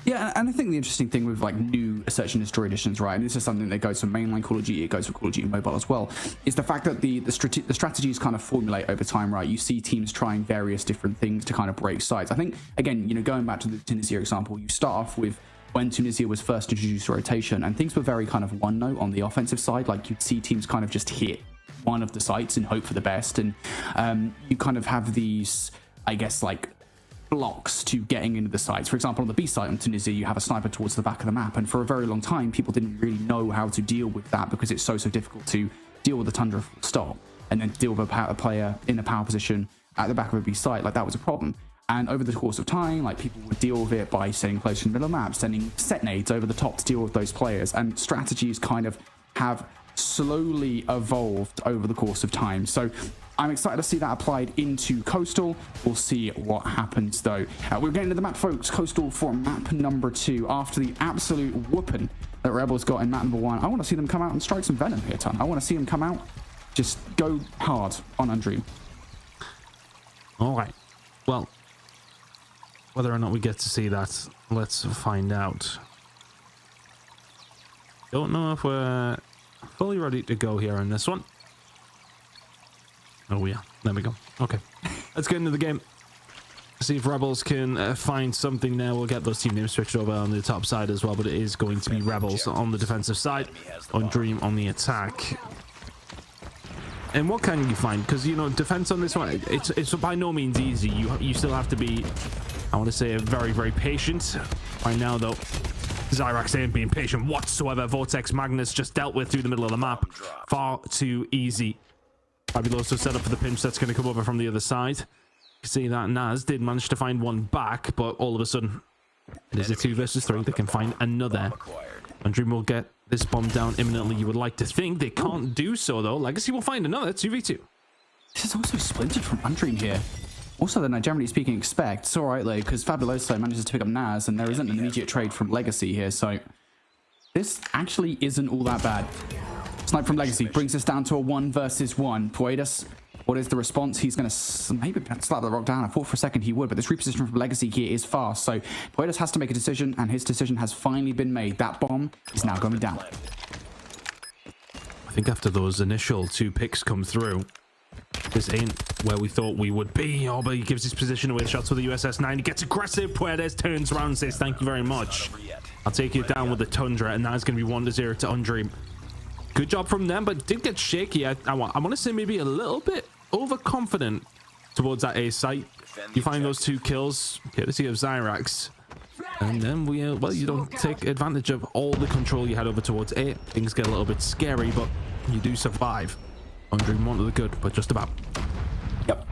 Yeah, and I think the interesting thing with like new Search and Destroy editions, right, and this is something that goes for mainline Call of Duty, it goes for Call of Duty Mobile as well, is the fact that the strategies kind of formulate over time, right? You see teams trying various different things to kind of break sides. I think, again, you know, going back to the Tunisia example, you start off with when Tunisia was first introduced to rotation, and things were very kind of one note on the offensive side. Like you'd see teams kind of just hit one of the sites and hope for the best, and you kind of have these, I guess, like blocks to getting into the sites. For example, on the B site on Tunisia, you have a sniper towards the back of the map, and for a very long time people didn't really know how to deal with that because it's so difficult to deal with the tundra full stop and then deal with a player in a power position at the back of a B site. Like that was a problem, and over the course of time, like people would deal with it by staying close to the middle of the map, sending set nades over the top to deal with those players, and strategies kind of have slowly evolved over the course of time. So I'm excited to see that applied into Coastal. We'll see what happens though. We're getting to the map, folks. Coastal for map number 2. After the absolute whooping that Rebels got in map number 1, I want to see them come out and strike some venom here, Ton. I want to see them come out, just go hard on Undream. All right. Well, whether or not we get to see that, let's find out. Don't know if we're fully ready to go here on this one. Oh yeah, there we go. Okay, let's get into the game. See if Rebels can find something there. We'll get those team names switched over on the top side as well, but it is going to be Rebels on the defensive side, on Dream on the attack. And what can you find? Because, you know, defense on this one, it's by no means easy. You still have to be, I want to say, very, very patient. Right now, though, Zyrax ain't being patient whatsoever. Vortex Magnus just dealt with through the middle of the map. Far too easy. Fabuloso set up for the pinch that's going to come over from the other side. You see that Naz did manage to find one back, but all of a sudden, it is a 2 versus 3. They can find another. And Dream will get this bomb down imminently. You would like to think they can't do so, though. Legacy will find another 2v2. This is also splintered from Undream here. Also, than I generally speaking expect. It's all right, though, because Fabuloso manages to pick up Naz, and there isn't an immediate trade from Legacy here, so this actually isn't all that bad. Snipe from Legacy brings us down to a 1 versus 1. Poetus, what is the response? He's going to maybe slap the rock down. I thought for a second he would, but this reposition from Legacy here is fast, so Poetus has to make a decision, and his decision has finally been made. That bomb is now going down. I think after those initial 2 picks come through, this ain't where we thought we would be. Oh, but he gives his position away. Shots with the USS-9. He gets aggressive. Puertes turns around and says, thank you very much. I'll take you down with the Tundra, and that's going to be 1-0 to Undream. Good job from them, but did get shaky. I want to say maybe a little bit overconfident towards that A site. You find those 2 kills, courtesy of Zyrax. And then well, you don't take advantage of all the control you had over towards A. Things get a little bit scary, but you do survive. Undream wanted the good, but just about. Yep.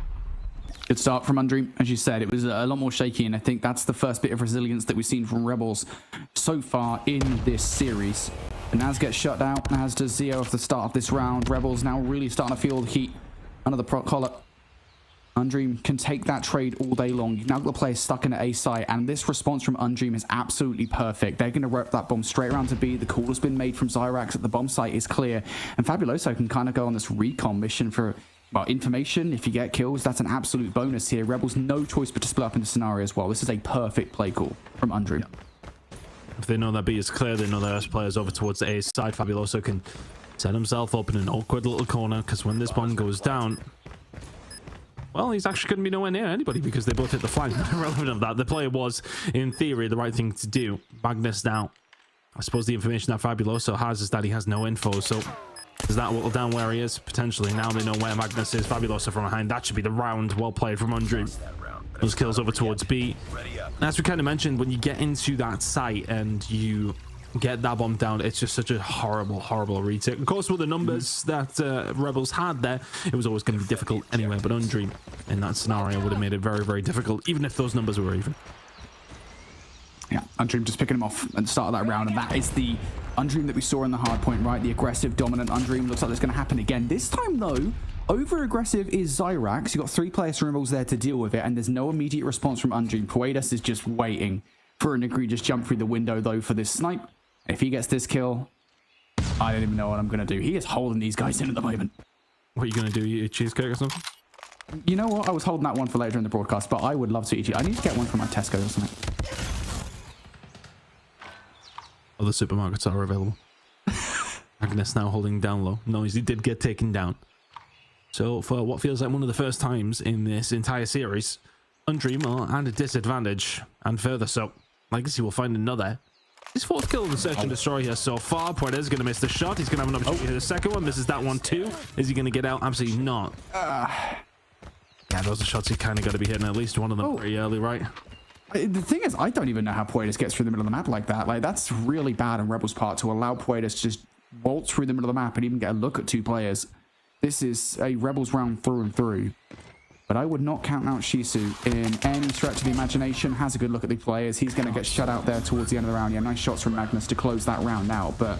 Good start from Undream. As you said, it was a lot more shaky, and I think that's the first bit of resilience that we've seen from Rebels so far in this series. And Naz gets shut out, as does Zio at the start of this round. Rebels now really starting to feel the heat under the prot collar. Undream can take that trade all day long. You've now got the players stuck in an A site, and this response from Undream is absolutely perfect. They're going to rope that bomb straight around to B. The call has been made from Zyrax that the bomb site is clear, and Fabuloso can kind of go on this recon mission for, well, information. If you get kills, that's an absolute bonus here. Rebels no choice but to split up in the scenario as well. This is a perfect play call from Undream. If they know that B is clear, they know their players over towards the A side. Fabuloso can set himself up in an awkward little corner, because when this bomb goes down, well, he's actually going to be nowhere near anybody because they both hit the flag. Irrelevant of that, the play was, in theory, the right thing to do. Magnus now, I suppose the information that Fabuloso has is that he has no info, so does that whittle down where he is? Potentially. Now they know where Magnus is. Fabuloso from behind. That should be the round. Well played from Undream. Those kills over towards B. As we kind of mentioned, when you get into that site and you get that bomb down, it's just such a horrible retake. Of course, with the numbers that Rebels had there, it was always going to be difficult anyway, but Undream in that scenario would have made it very difficult, even if those numbers were even. Yeah, Undream just picking him off at the start of that round, and that is the Undream that we saw in the hard point, right? The aggressive, dominant Undream. Looks like that's going to happen again. This time, though, over-aggressive is Zyrax. You've got 3 players from Rebels there to deal with it, and there's no immediate response from Undream. Puedas is just waiting for an egregious jump through the window, though, for this snipe. If he gets this kill, I don't even know what I'm going to do. He is holding these guys in at the moment. What are you going to do? Eat a cheesecake or something? You know what? I was holding that one for later in the broadcast, but I would love to eat it. I need to get one from my Tesco or something. Other supermarkets are available. Magnus now holding down low. Noisy did get taken down. So for what feels like one of the first times in this entire series, Undream are at a disadvantage, and further so. Legacy will find another. His 4th kill of the search and destroy here so far. Puertes is going to miss the shot. He's going to have an opportunity to hit the second one. Misses that one too. Is he going to get out? Absolutely not. Yeah, those are shots he kind of got to be hitting at least one of them pretty early, right? The thing is, I don't even know how Puedes gets through the middle of the map like that. Like, that's really bad on Rebels' part to allow Puedes to just waltz through the middle of the map and even get a look at 2 players. This is a Rebels round through and through. But I would not count out Shisu in any stretch of the imagination. Has a good look at the players. He's going to get shut out there towards the end of the round. Yeah, nice shots from Magnus to close that round out. But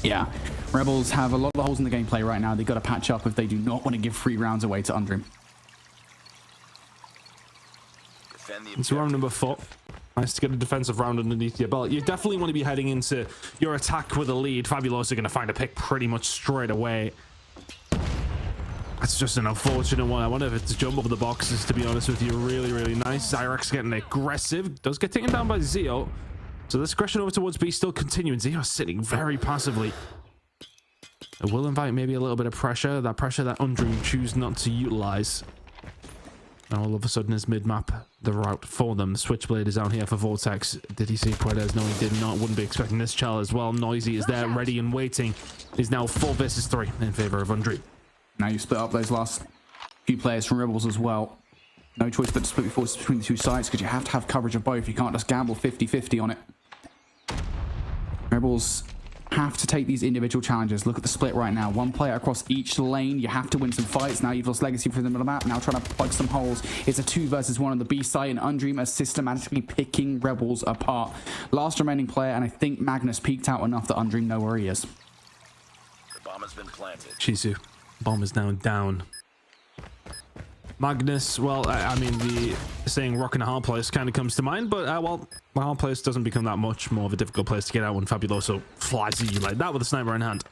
yeah, Rebels have a lot of holes in the gameplay right now. They've got to patch up if they do not want to give 3 rounds away to Undream. It's round number 4. Nice to get a defensive round underneath your belt. You definitely want to be heading into your attack with a lead. Fabuloso going to find a pick pretty much straight away. That's just an unfortunate one. I wonder if it's a jump over the boxes, to be honest with you. Really nice. Zyrax getting aggressive. Does get taken down by Zio. So this aggression over towards B still continuing. Zio sitting very passively. It will invite maybe a little bit of pressure. That pressure that Undream choose not to utilize. Now all of a sudden is mid-map the route for them. Switchblade is out here for Vortex. Did he see Puedes? No, he did not. Wouldn't be expecting this chal as well. Noisy is there, ready and waiting. He's now 4 versus 3 in favor of Undream. Now you split up those last few players from Rebels as well. No choice but to split your forces between the two sides because you have to have coverage of both. You can't just gamble 50-50 on it. Rebels have to take these individual challenges. Look at the split right now. 1 player across each lane. You have to win some fights. Now you've lost Legacy from the middle of the map. Now trying to plug some holes. It's a 2 versus 1 on the B side, and Undream are systematically picking Rebels apart. Last remaining player, and I think Magnus peeked out enough that Undream know where he is. The bomb has been planted. Shizu. Bomb is now down. Magnus, well, I mean, the saying rock and a hard place kind of comes to mind, but, well, the hard place doesn't become that much more of a difficult place to get out when Fabuloso flies at you like that with a sniper in hand.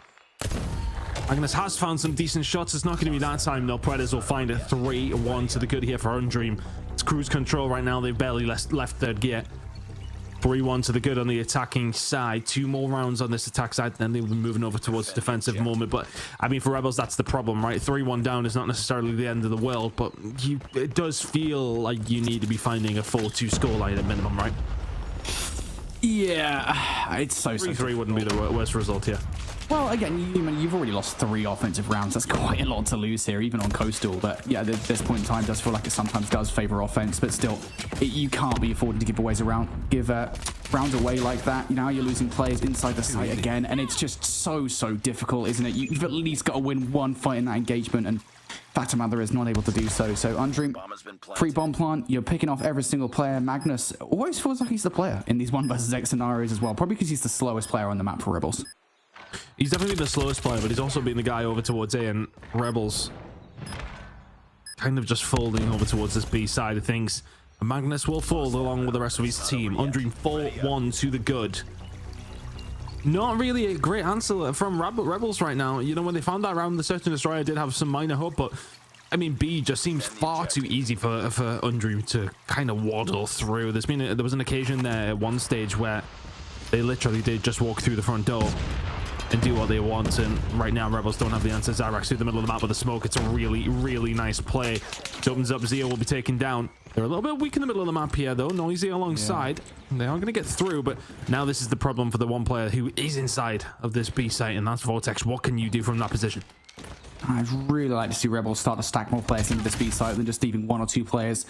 Magnus has found some decent shots. It's not going to be that time, though. Puedes will find a 3-1 to the good here for Undream. It's cruise control right now. They've barely left third gear. 3-1 to the good on the attacking side. 2 more rounds on this attack side, then they'll be moving over towards defensive moment. But I mean, for Rebels, that's the problem, right? 3-1 down is not necessarily the end of the world, but it does feel like you need to be finding a 4-2 scoreline at minimum, right? Yeah, it's so 3-3 wouldn't be the worst result here. Well, again, you've already lost 3 offensive rounds. That's quite a lot to lose here, even on Coastal. But yeah, at this point in time, it does feel like it sometimes does favor offense. But still, you can't be affording to give rounds away like that. You know, you're losing players inside the site again, and it's just so difficult, isn't it? You've at least got to win 1 fight in that engagement, and fact of the matter is not able to do so. So Undream, free bomb plant, you're picking off every single player. Magnus always feels like he's the player in these 1 versus X scenarios as well, probably because he's the slowest player on the map for Rebels. He's definitely the slowest player, but he's also been the guy over towards A, and Rebels kind of just folding over towards this B side of things. And Magnus will fold along with the rest of his team. Undream 4-1 to the good. Not really a great answer from Rebels right now. You know, when they found that round, the Search and Destroyer did have some minor hope, but I mean, B just seems far too easy for Undream to kind of waddle through. There was an occasion there at one stage where they literally did just walk through the front door and do what they want, and right now Rebels don't have the answer. Zyrax through the middle of the map with a smoke. It's a really nice play. It opens up. Zio will be taken down. They're a little bit weak in the middle of the map here, though. Noisy alongside. Yeah. They are going to get through, but now this is the problem for the 1 player who is inside of this B site, and that's Vortex. What can you do from that position? I'd really like to see Rebels start to stack more players into this B site than just leaving 1 or 2 players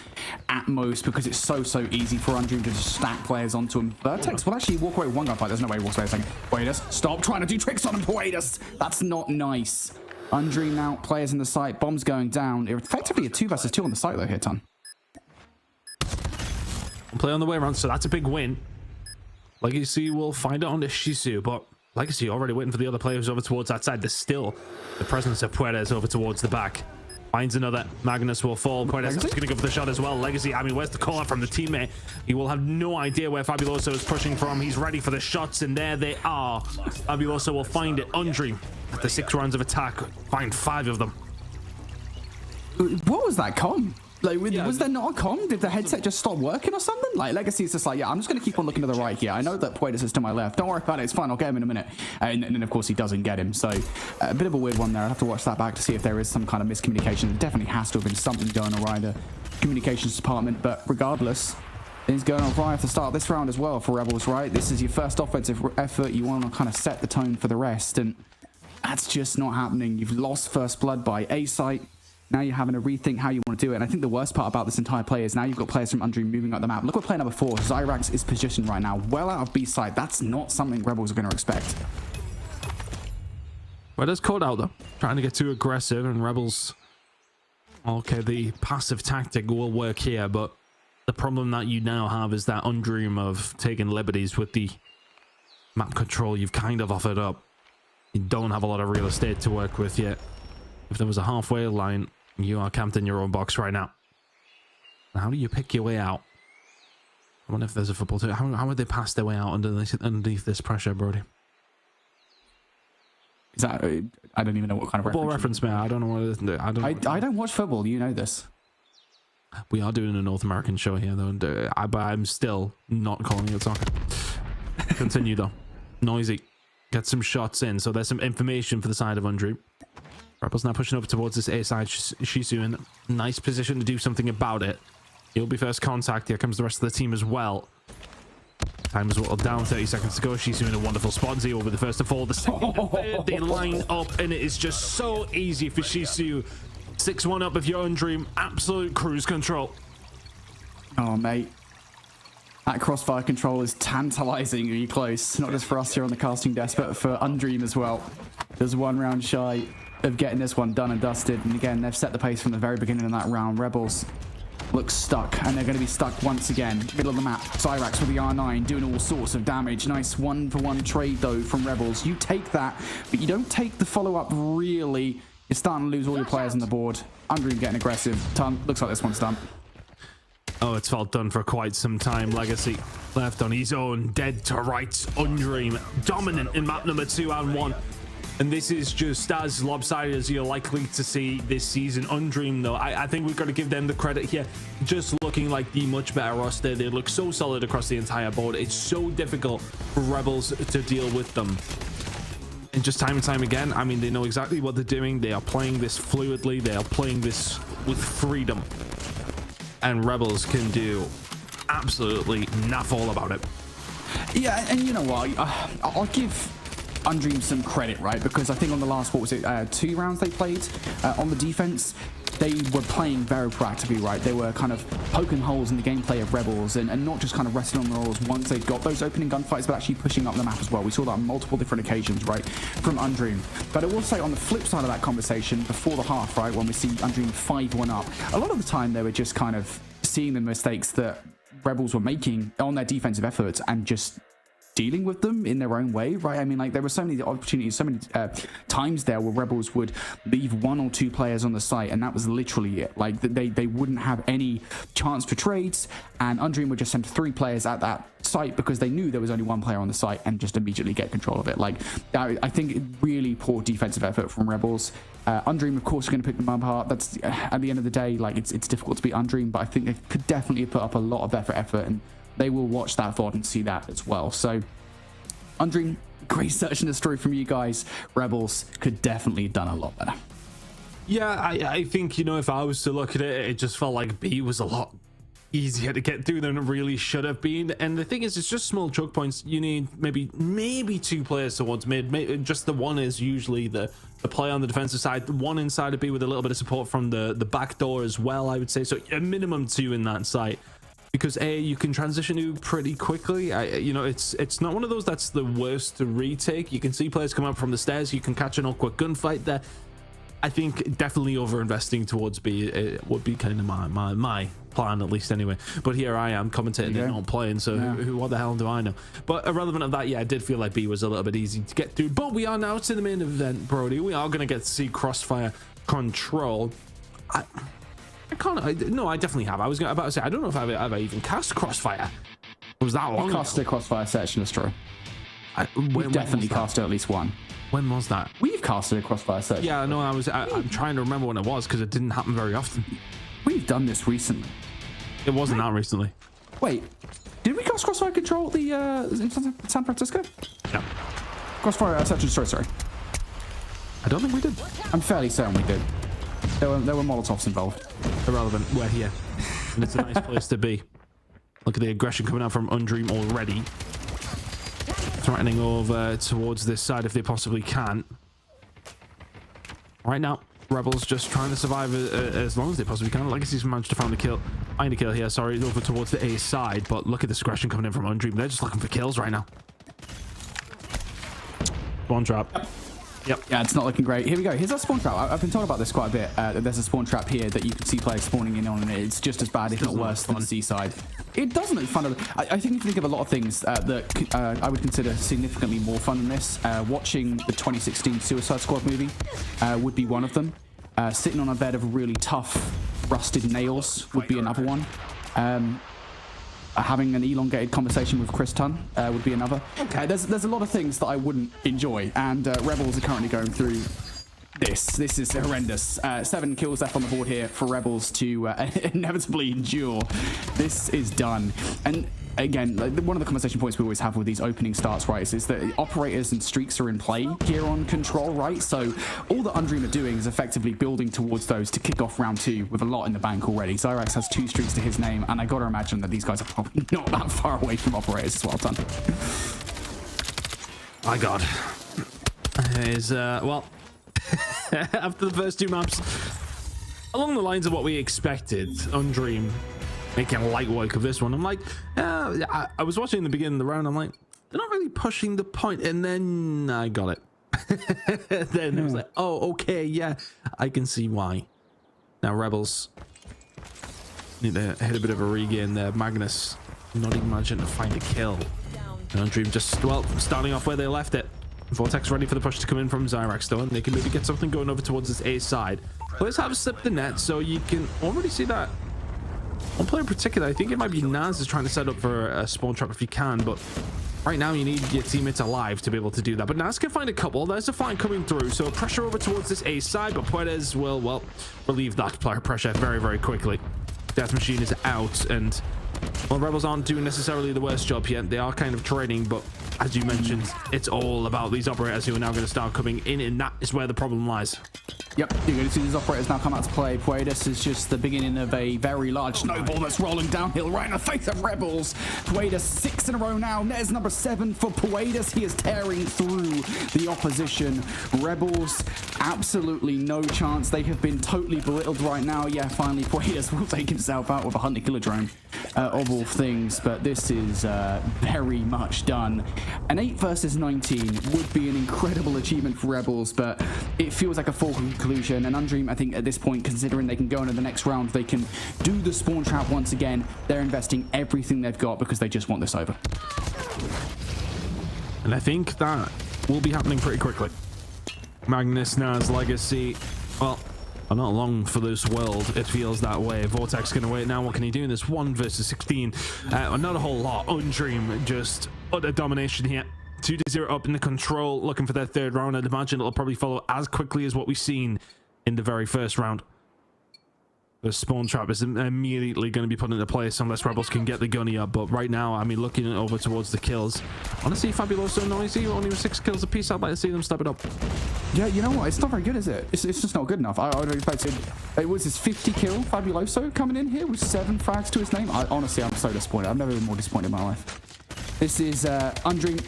at most, because it's so easy for Undream to just stack players onto him. Vertex will actually walk away with 1 gunfight. There's no way he walks away saying, Puedes, stop trying to do tricks on him, Puedes. That's not nice. Undream now, players in the site, bombs going down. Effectively a 2 versus 2 on the site though here, Ton. Play on the way around, so that's a big win. Legacy will find it on the Shizu, but Legacy already waiting for the other players over towards that side. There's still the presence of Puedes over towards the back. Finds another. Magnus will fall. Puedes is going to go for the shot as well. Legacy, I mean, where's the call out from the teammate? He will have no idea where Fabuloso is pushing from. He's ready for the shots, and there they are. Fabuloso will find it. Undream, after 6 rounds of attack, find 5 of them. What was that comm? Like, was there not a comm? Did the headset just stop working or something? Like, Legacy is just like, yeah, I'm just going to keep on looking to the right here. I know that Puedes is to my left. Don't worry about it. It's fine. I'll get him in a minute. And then, of course, he doesn't get him. So, a bit of a weird one there. I'll have to watch that back to see if there is some kind of miscommunication. There definitely has to have been something going awry in the communications department. But regardless, it's going on right at the start of this round as well for Rebels, right? This is your first offensive effort. You want to kind of set the tone for the rest. And that's just not happening. You've lost first blood by A site. Now you're having to rethink how you want to do it. And I think the worst part about this entire play is now you've got players from Undream moving up the map. Look at player number 4. Zyrax is positioned right now well out of B side. That's not something Rebels are going to expect. Well, that's caught out, though. Trying to get too aggressive, and Rebels... Okay, the passive tactic will work here, but the problem that you now have is that Undream of taking liberties with the map control you've kind of offered up. You don't have a lot of real estate to work with yet. If there was a halfway line, you are camped in your own box right now. How do you pick your way out? I wonder if there's a football too. How would they pass their way out underneath this pressure, Brody? Is that? I don't even know what kind of football reference, man. I don't know what it is. I don't watch football. You know this. We are doing a North American show here, though, and I'm still not calling it soccer. Continue, though. Noisy. Get some shots in. So there's some information for the side of Undream. Rebels now pushing up towards this A side. Shizu in a nice position to do something about it. He'll be first contact. Here comes the rest of the team as well. Time is whittled down, 30 seconds to go. Shizu in a wonderful spot. Zio will be the first to fall. The second and third, they line up, and it is just so easy for Shizu. 6-1 up if you're on Dream. Absolute cruise control. Oh, mate. That crossfire control is tantalizingly close. Not just for us here on the casting desk, but for Undream as well. There's one round shy of getting this one done and dusted. And again, they've set the pace from the very beginning of that round. Rebels look stuck, and they're going to be stuck once again. Middle of the map. Cyrax with the R9 doing all sorts of damage. Nice one-for-one trade, though, from Rebels. You take that, but you don't take the follow-up, really. You're starting to lose all your players on the board. Undream getting aggressive. Looks like this one's done. Oh, it's felt done for quite some time. Legacy left on his own. Dead to rights. Undream dominant in map number 2 and 1. And this is just as lopsided as you're likely to see this season. Undream, though, I think we've got to give them the credit here. Just looking like the much better roster. They look so solid across the entire board. It's so difficult for Rebels to deal with them. And just time and time again, I mean, they know exactly what they're doing. They are playing this fluidly. They are playing this with freedom. And Rebels can do absolutely naff all about it. Yeah, and you know what? I'll give Undream some credit, right? Because I think on the last, what was it, 2 rounds they played on the defense, they were playing very proactively, right? They were kind of poking holes in the gameplay of Rebels and not just kind of resting on the laurels once they've got those opening gunfights, but actually pushing up the map as well. We saw that on multiple different occasions, right, from Undream. But I will say on the flip side of that conversation, before the half, right, when we see Undream 5-1 up, a lot of the time they were just kind of seeing the mistakes that Rebels were making on their defensive efforts and just dealing with them in their own way, right? I mean, like, there were so many opportunities, so many times there where Rebels would leave 1 or 2 players on the site, and that was literally it. Like, they wouldn't have any chance for trades, and Undream would just send 3 players at that site because they knew there was only 1 player on the site and just immediately get control of it. Like, I think really poor defensive effort from Rebels. Undream, of course, are going to pick them apart. That's at the end of the day, like, it's difficult to beat Undream, but I think they could definitely put up a lot of effort, and they will watch that VOD and see that as well. So, Undream, great search and destroy from you guys. Rebels could definitely have done a lot better. Yeah, I think, you know, if I was to look at it, it just felt like B was a lot easier to get through than it really should have been. And the thing is, it's just small choke points. You need maybe 2 players towards mid. Just the one is usually the play on the defensive side. The one inside of B with a little bit of support from the back door as well, I would say. So a minimum 2 in that site. Because you can transition to pretty quickly. You know, it's not one of those that's the worst to retake. You can see players come up from the stairs. You can catch an awkward gunfight there. I think definitely over-investing towards B would be kind of my plan, at least anyway. But here I am commentating and not playing, so what the hell do I know? But irrelevant of that, yeah, I did feel like B was a little bit easy to get through. But we are now to the main event, Brody. We are going to get to see crossfire control. No, I definitely have. I was about to say, I don't know if I've ever even cast crossfire. It was that long ago. Casted crossfire search and destroy. We've definitely casted at least one. When was that? We've casted a crossfire search. Yeah, no, I'm trying to remember when it was because it didn't happen very often. We've done this recently. It wasn't that recently. Wait, did we cast crossfire control at the in San Francisco? No. Crossfire search and destroy. Sorry. I don't think we did. I'm fairly certain we did. There were Molotovs involved. Irrelevant. We're here. And it's a nice place to be. Look at the aggression coming out from Undream already. Threatening over towards this side if they possibly can. Right now, Rebels just trying to survive as long as they possibly can. Legacy's managed to find a kill here. Sorry, over towards the A side. But look at this aggression coming in from Undream. They're just looking for kills right now. Spawn trap. Yep. Yeah, it's not looking great. Here we go. Here's our spawn trap. I've been told about this quite a bit. There's a spawn trap here that you can see players spawning in on, and it's just as bad, if not worse, than the seaside. It doesn't look fun. I think if you think of a lot of things that I would consider significantly more fun than this, watching the 2016 Suicide Squad movie would be one of them. Sitting on a bed of really tough, rusted nails would be another one. Having an elongated conversation with Chris Tunn would be another. There's a lot of things that I wouldn't enjoy, and Rebels are currently going through this is horrendous. 7 kills left on the board here for Rebels to inevitably endure. This is done. And again, one of the conversation points we always have with these opening starts, right, is that operators and streaks are in play here on Control, right? So all that Undream are doing is effectively building towards those to kick off round 2 with a lot in the bank already. Zyrax has 2 streaks to his name, and I gotta imagine that these guys are probably not that far away from operators as well. Done. My God. Is well, after the first 2 maps, along the lines of what we expected, Undream making light work of this one. I'm like, I was watching the beginning of the round. I'm like, they're not really pushing the point, and then I got it. Then it was like, oh, okay, yeah, I can see why. Now Rebels need to hit a bit of a regain there. Magnus not even managing to find a kill. And Undream just, well, starting off where they left it. Vortex ready for the push to come in from Zyrax though, and they can maybe get something going over towards this A side. Players have slipped the net, so you can already see that. One player in particular, I think it might be Naz, is trying to set up for a spawn trap if you can, but right now you need your teammates alive to be able to do that. But Naz can find a couple. There's a flank coming through, so pressure over towards this A side, but Puertes will, well, relieve that pressure very, very quickly. Death Machine is out, and well, Rebels aren't doing necessarily the worst job yet. They are kind of trading, but as you mentioned, it's all about these operators who are now going to start coming in, and that is where the problem lies. Yep, you're going to see these operators now come out to play. Puedes is just the beginning of a very large snowball that's rolling downhill right in the face of Rebels. Puedes 6 in a row now. There's number 7 for Puedes. He is tearing through the opposition. Rebels, absolutely no chance. They have been totally belittled right now. Yeah, finally Puedes will take himself out with a hunter killer drone of all things, but this is very much done. An 8 versus 19 would be an incredible achievement for Rebels, but it feels like a foregone conclusion. And Undream, I think at this point, considering they can go into the next round, they can do the spawn trap once again. They're investing everything they've got because they just want this over. And I think that will be happening pretty quickly. Magnus Naz Legacy, well, not long for this world, it feels that way. Vortex gonna wait now. What can he do in this 1 versus 16? Not a whole lot. Undream just utter domination here. 2-0 up in the Control, looking for their 3rd round. I'd imagine it'll probably follow as quickly as what we've seen in the very first round. The spawn trap is immediately going to be put into place unless Rebels can get the gunny up. But right now, I mean, looking over towards the kills, honestly, Fabuloso Noisy only with 6 kills apiece. I'd like to see them step it up. Yeah, you know what? It's not very good, is it? It's just not good enough. I would have expected it was his 50 kill Fabuloso coming in here with 7 frags to his name. Honestly, I'm so disappointed. I've never been more disappointed in my life. This is Undream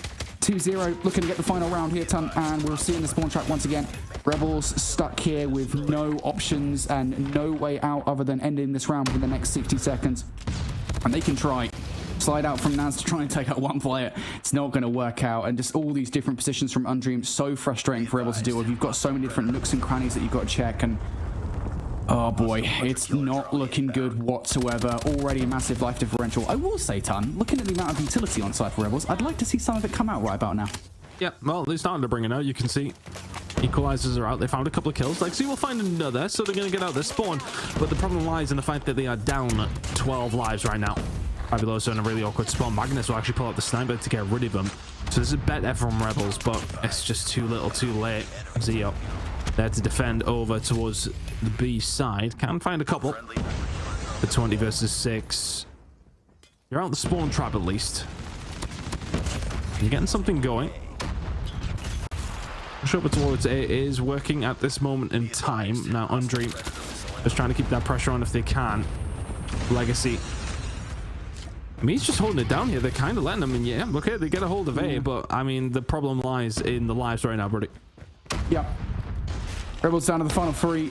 2-0, looking to get the final round here, Tun, and we'll see in the spawn trap once again. Rebels stuck here with no options and no way out other than ending this round within the next 60 seconds. And they can try. Slide out from Naz to try and take out one player. It's not going to work out. And just all these different positions from Undream, so frustrating for Rebels to deal with. You've got so many different nooks and crannies that you've got to check. And oh boy, it's not looking good whatsoever. Already a massive life differential. I will say, Tun, looking at the amount of utility on side for Rebels, I'd like to see some of it come out right about now. Yeah, well, they're starting to bring it out. You can see equalizers are out. They found a couple of kills. Lexi will find another, so they're going to get out their spawn. But the problem lies in the fact that they are down 12 lives right now. Fabuloso in a really awkward spot. Magnus will actually pull out the sniper to get rid of him. So this is better from Rebels, but it's just too little too late. Zio there to defend over towards the B side. Can find a couple. The 20 versus 6. You're out the spawn trap at least. You're getting something going. Push over towards A is working at this moment in time. Now Undream is trying to keep that pressure on if they can. Legacy. I mean, he's just holding it down here. They're kind of letting them in. Yeah, okay, they get a hold of A, but I mean, the problem lies in the lives right now, buddy. Yeah. Rebels down to the final 3.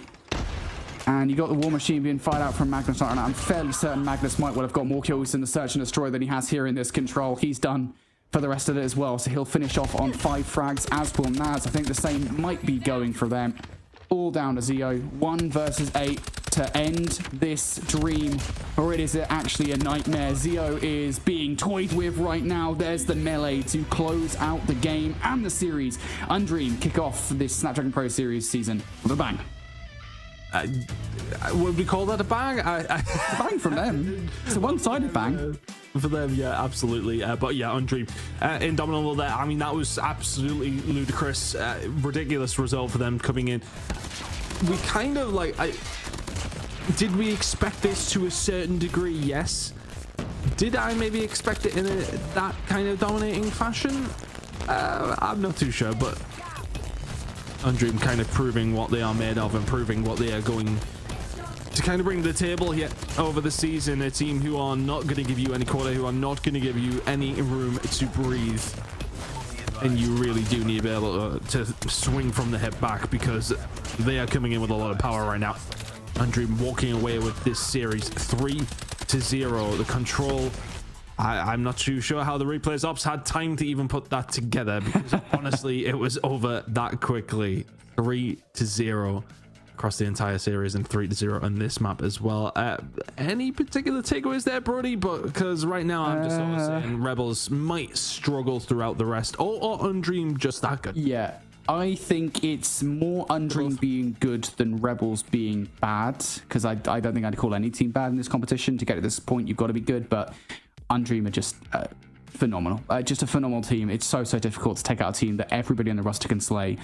And you got the War Machine being fired out from Magnus. And I'm fairly certain Magnus might well have got more kills in the Search and Destroy than he has here in this Control. He's done for the rest of it as well, so he'll finish off on 5 frags, as will Naz. I think the same might be going for them. All down to Zio. 1 versus 8 to end this dream, or it is actually a nightmare. Zio is being toyed with right now. There's the melee to close out the game and the series. Undream kick off this Snapdragon Pro Series season with a bang. would we call that a bang? Bang from them. It's a one-sided bang. For them, yeah, absolutely. But yeah, Undream, Indomitable there. I mean, that was absolutely ludicrous, ridiculous result for them coming in. We kind of like, did we expect this to a certain degree? Yes. Did I maybe expect it in that kind of dominating fashion? I'm not too sure, but Undream kind of proving what they are made of and proving what they are going to kind of bring to the table here over the season. A team who are not going to give you any quarter, who are not going to give you any room to breathe. And you really do need to be able to swing from the hip back, because they are coming in with a lot of power right now. Undream walking away with this series 3-0. The control, I'm not too sure how the replays ops had time to even put that together, because honestly it was over that quickly. 3-0 across the entire series and 3-0 on this map as well. Any particular takeaways there, Brody? But because right now I'm just sort of saying Rebels might struggle throughout the rest, or Undream just that good. Yeah, I think it's more Undream being good than Rebels being bad, because I don't think I'd call any team bad in this competition. To get to this point, you've got to be good, but Undream are just phenomenal. Just a phenomenal team. It's so difficult to take out a team that everybody on the roster can slay.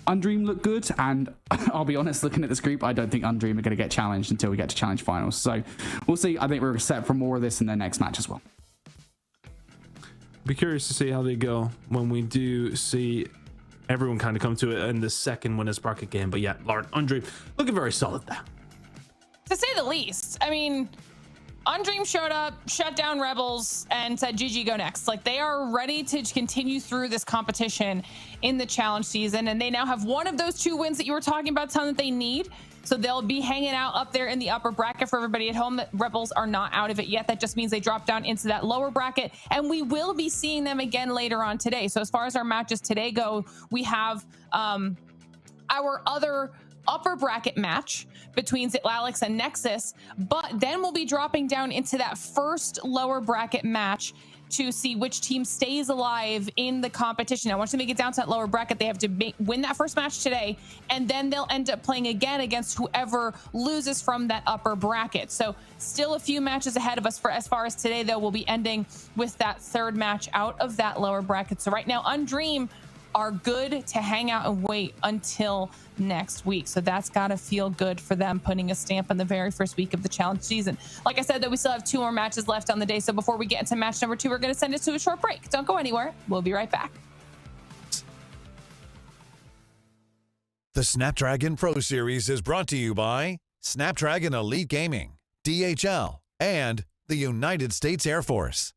Undream look good, and I'll be honest, looking at this group, I don't think Undream are going to get challenged until we get to challenge finals. So we'll see. I think we're set for more of this in their next match as well. Be curious to see how they go when we do see everyone kind of come to it in the second winners bracket game. But yeah, Lord, Undream looking very solid there, to say the least. I mean, Undream showed up, shut down Rebels, and said, GG, go next. Like, they are ready to continue through this competition in the challenge season, and they now have one of those 2 wins that you were talking about, Ton, that they need. So they'll be hanging out up there in the upper bracket for everybody at home. That Rebels are not out of it yet. That just means they drop down into that lower bracket, and we will be seeing them again later on today. So as far as our matches today go, we have our other upper bracket match between Alex and Nexus, but then we'll be dropping down into that first lower bracket match to see which team stays alive in the competition. Now, once they make it down to that lower bracket, they have to win that first match today, and then they'll end up playing again against whoever loses from that upper bracket. So still a few matches ahead of us. For as far as today, though, we'll be ending with that third match out of that lower bracket. So right now, Undream are good to hang out and wait until next week. So that's got to feel good for them, putting a stamp on the very first week of the challenge season. Like I said, though, we still have 2 more matches left on the day. So before we get into match number 2, we're going to send it to a short break. Don't go anywhere. We'll be right back. The Snapdragon Pro Series is brought to you by Snapdragon Elite Gaming, DHL, and the United States Air Force.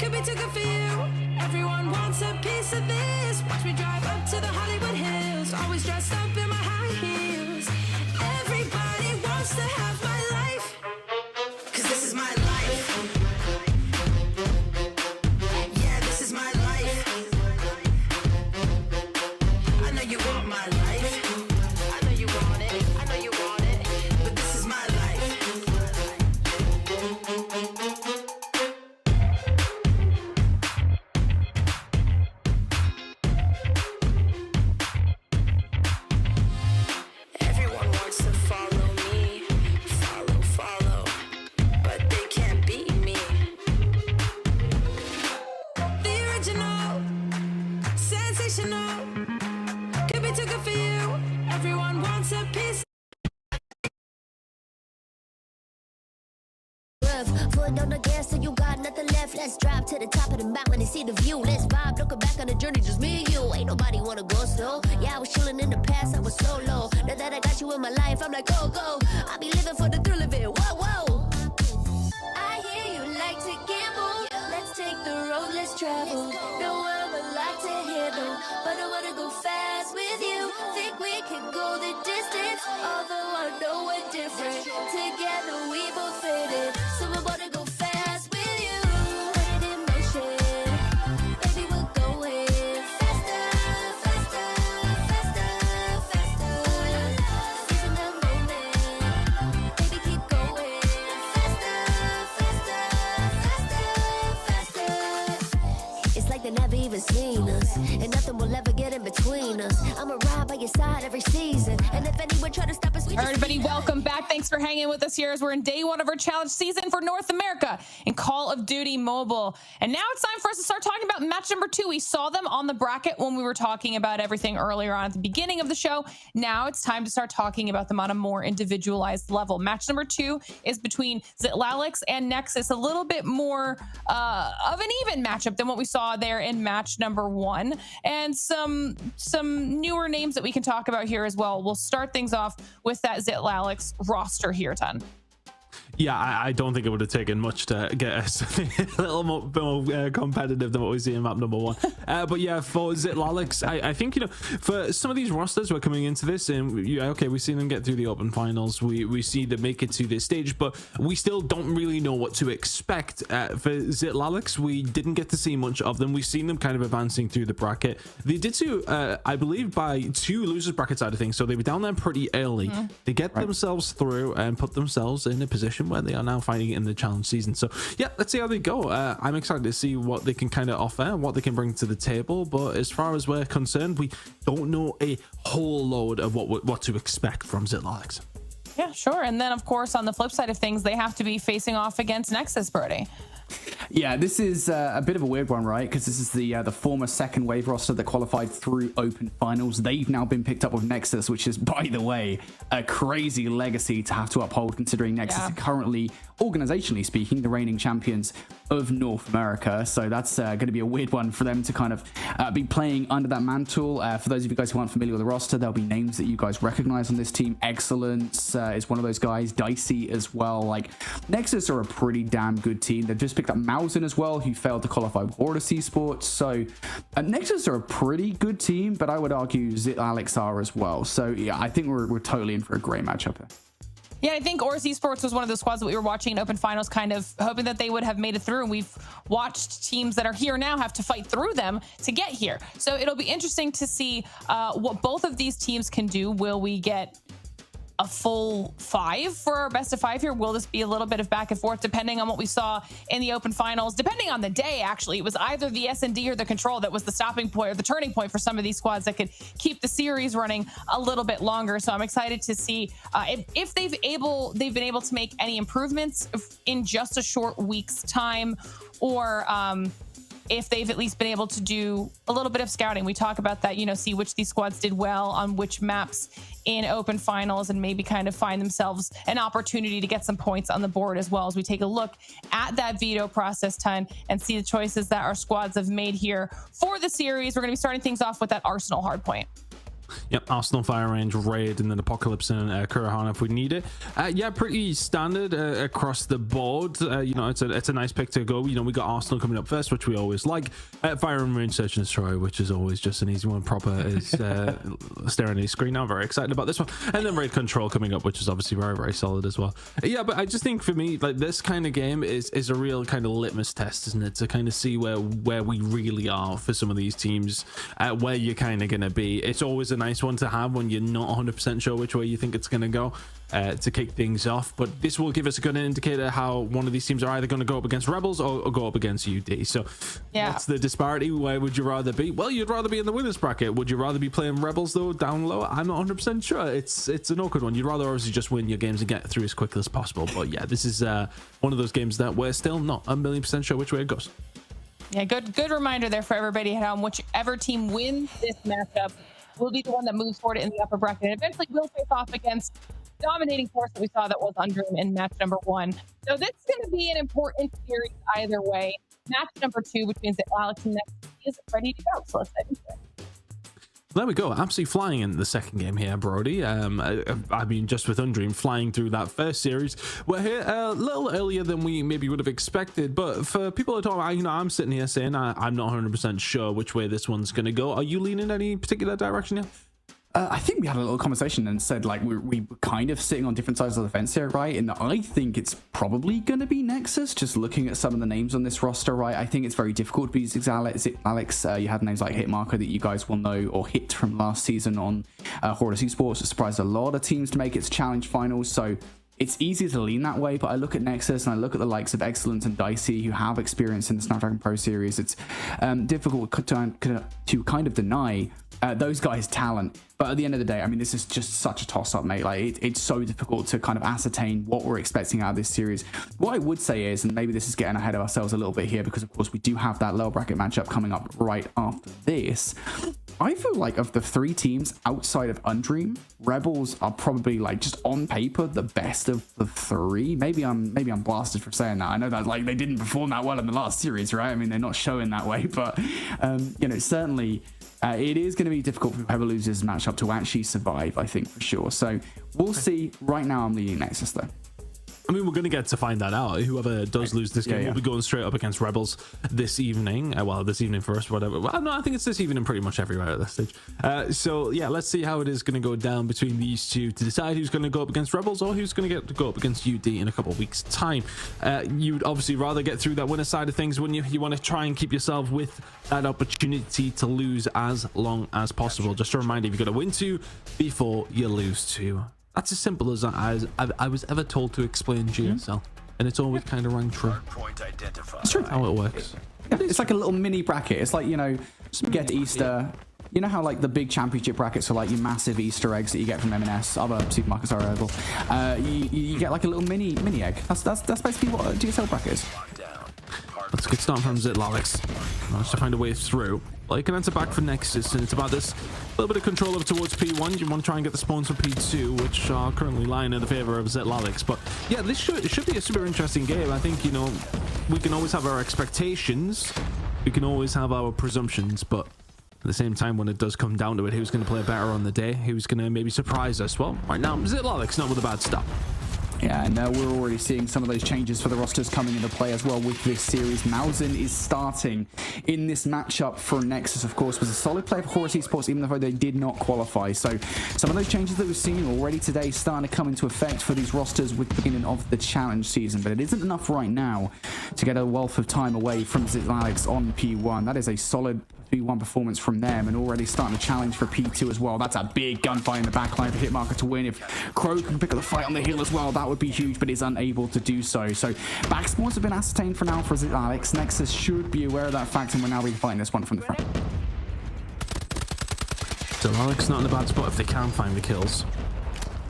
Could be too good for you. Everyone wants a piece of this. Watch me drive up to the Hollywood Hills. Always dressed up in my high heels. Everybody wants to have my life, 'cause this is my life. Yeah, this is my life. I know you want my life. I know you want it. I know you want it. But this is my life. Foot on the gas till you got nothing left. Let's drive to the top of the mountain and see the view. Let's vibe, looking back on the journey, just me and you. Ain't nobody wanna go slow. Yeah, I was chilling in the past, I was solo. Now that I got you in my life, I'm like, go, go. I be living for the thrill of it, whoa, whoa. I hear you like to gamble. Let's take the road, let's travel. Know I'm a lot to handle, but I wanna go fast with you. Think we can go the distance, although I know we're different. Together we both fit it, so I wanna go fast with you. Put it in motion, baby, we're going faster, faster, faster, faster. Seizing the moment, baby, keep going. every season. And if anyone try to stop us, we just Everybody, be welcome back. Thanks for hanging with us here as we're in day one of our challenge season for North America in Call of Duty Mobile. And now it's time for us to start talking about match number 2. We saw them on the bracket when we were talking about everything earlier on at the beginning of the show. Now it's time to start talking about them on a more individualized level. Match number 2 is between Zitlalix and Nexus, a little bit more of an even matchup than what we saw there in match number 1. And some newer names that we can talk about here as well. We'll start things off with that Zitlalix roster here, Ton. Yeah, I don't think it would have taken much to get us a little more competitive than what we see in map number 1. But yeah, for Zitlalix, I think, for some of these rosters we're coming into this, and okay, we've seen them get through the open finals. We see them make it to this stage, but we still don't really know what to expect. For Zitlalix, we didn't get to see much of them. We've seen them kind of advancing through the bracket. They did so, I believe, by 2 losers bracket side of things, so they were down there pretty early. They get themselves through and put themselves in a position where they are now fighting in the challenge season. So yeah, let's see how they go. I'm excited to see what they can kind of offer, what they can bring to the table, but as far as we're concerned, we don't know a whole load of what to expect from Zitlalix. Yeah, sure. And then of course on the flip side of things, they have to be facing off against Nexus, Brody. Yeah, this is a bit of a weird one, right? Because this is the former second wave roster that qualified through open finals. They've now been picked up with Nexus, which is, by the way, a crazy legacy to have to uphold, considering Nexus are currently, organizationally speaking, the reigning champions of North America. So that's going to be a weird one for them to kind of be playing under that mantle. For those of you guys who aren't familiar with the roster, there'll be names that you guys recognize on this team. Excellence is one of those guys. Dicey as well. Like, Nexus are a pretty damn good team. They've just picked up Mausen as well, who failed to qualify with Horus Esports. So Nexus are a pretty good team, but I would argue Zitlalix are as well. So yeah, I think we're totally in for a great matchup here. Yeah, I think Horus Esports was one of those squads that we were watching in open finals, kind of hoping that they would have made it through. And we've watched teams that are here now have to fight through them to get here. So it'll be interesting to see what both of these teams can do. Will we get a full 5 for our best of 5 here? Will this be a little bit of back and forth depending on what we saw in the open finals? Depending on the day, actually, it was either the S&D or the control that was the stopping point or the turning point for some of these squads that could keep the series running a little bit longer. So I'm excited to see if they've been able to make any improvements in just a short week's time, or if they've at least been able to do a little bit of scouting. We talk about that, see which these squads did well on which maps in open finals, and maybe kind of find themselves an opportunity to get some points on the board, as well as we take a look at that veto process time and see the choices that our squads have made here for the series. We're going to be starting things off with that Arsenal hardpoint. Yep, Arsenal, Fire Range, Raid, and then Apocalypse and Kurahana if we need it. Yeah, pretty standard across the board. It's a nice pick to go. We got Arsenal coming up first, which we always like. Fire and Range, Search and Destroy, which is always just an easy one. Proper is staring at his screen now. I'm very excited about this one. And then Raid Control coming up, which is obviously very, very solid as well. Yeah, but I just think for me, like, this kind of game is a real kind of litmus test, isn't it? To kind of see where we really are for some of these teams, where you're kind of going to be. It's always a nice one to have when you're not 100% sure which way you think it's going to go, to kick things off. But this will give us a good indicator how one of these teams are either going to go up against Rebels or go up against UD. So yeah, what's the disparity? Where would you rather be? Well, you'd rather be in the winners bracket. Would you rather be playing Rebels though down low? I'm not 100% sure. It's an awkward one. You'd rather obviously just win your games and get through as quickly as possible. But yeah, this is one of those games that we're still not 1,000,000% sure which way it goes. Yeah, good reminder there for everybody at home. Whichever team wins this matchup will be the one that moves forward in the upper bracket, and eventually will face off against dominating force that we saw that was Undream in match number 1. So this is going to be an important series either way. Match number 2, which means that Alex and Nexus is ready to go. So let's dive into it. There we go, absolutely flying in the second game here, Brody. I mean, just with Undream flying through that first series, we're here a little earlier than we maybe would have expected. But for people at home, I'm sitting here saying I'm not 100% sure which way this one's going to go. Are you leaning any particular direction here? I think we had a little conversation and said, like, we were kind of sitting on different sides of the fence here, right? And I think it's probably going to be Nexus, just looking at some of the names on this roster, right? I think it's very difficult to be Zitlalix. You have names like Hitmarker that you guys will know, or Hit from last season on Horus Esports. It surprised a lot of teams to make its challenge finals, so it's easy to lean that way. But I look at Nexus and I look at the likes of Excellence and Dicey, who have experience in the Snapdragon Pro Series. It's difficult to kind of deny those guys' talent. But at the end of the day, I mean, this is just such a toss-up, mate. Like, it's so difficult to kind of ascertain what we're expecting out of this series. What I would say is, and maybe this is getting ahead of ourselves a little bit here, because of course we do have that lower bracket matchup coming up right after this. I feel like of the 3 teams outside of Undream, Rebels are probably, like, just on paper the best of the 3. Maybe I'm blasted for saying that. I know that, like, they didn't perform that well in the last series, right? I mean, they're not showing that way, but you know, certainly it is going to be difficult for whoever loses this matchup to actually survive, I think, for sure. So we'll see. Right now, I'm leading Nexus, though. I mean, we're going to get to find that out. Whoever does lose this game will be going straight up against Rebels this evening. Well, this evening first, whatever. Well, no, I think it's this evening pretty much everywhere at this stage. So, yeah, let's see how it is going to go down between these two to decide who's going to go up against Rebels or who's going to get to go up against UD in a couple of weeks' time. You'd obviously rather get through that winner side of things, wouldn't you? You want to try and keep yourself with that opportunity to lose as long as possible. Just a reminder, you've got to win 2 before you lose 2. That's as simple as I was ever told to explain GSL, and it's always kind of rang true. It's true How it works. It's like a little mini bracket. It's like, you know, get Easter. You know how, like, the big championship brackets are like your massive Easter eggs that you get from M&S, other supermarkets are available. You get like a little mini egg. That's basically what a GSL bracket is. Let's get started from Zitlalix. Managed to find a way through. Well, you can enter back for Nexus, and it's about this little bit of control over towards P1. You want to try and get the spawns for P2, which are currently lying in the favor of Zitlalix. But yeah, this should be a super interesting game. I think, you know, we can always have our expectations. We can always have our presumptions, but at the same time, when it does come down to it, who's going to play better on the day? Who's going to maybe surprise us? Well, right now, Zitlalix not with a bad start. Yeah, and we're already seeing some of those changes for the rosters coming into play as well with this series. Malzin is starting in this matchup for Nexus, of course, was a solid player for Horus Esports, even though they did not qualify. So some of those changes that we've seen already today starting to come into effect for these rosters with the beginning of the challenge season. But it isn't enough right now to get a wealth of time away from Zitlalix on P1. That is a solid P1 performance from them, and already starting to challenge for P2 as well. That's a big gunfight in the backline for Hitmarker to win. If Crow can pick up the fight on the hill as well, that would be huge, but is unable to do so. So back spawns have been ascertained for now for Zitlalix. Nexus should be aware of that fact, and we're now refighting this one from the front. Zitlalix not in a bad spot if they can find the kills.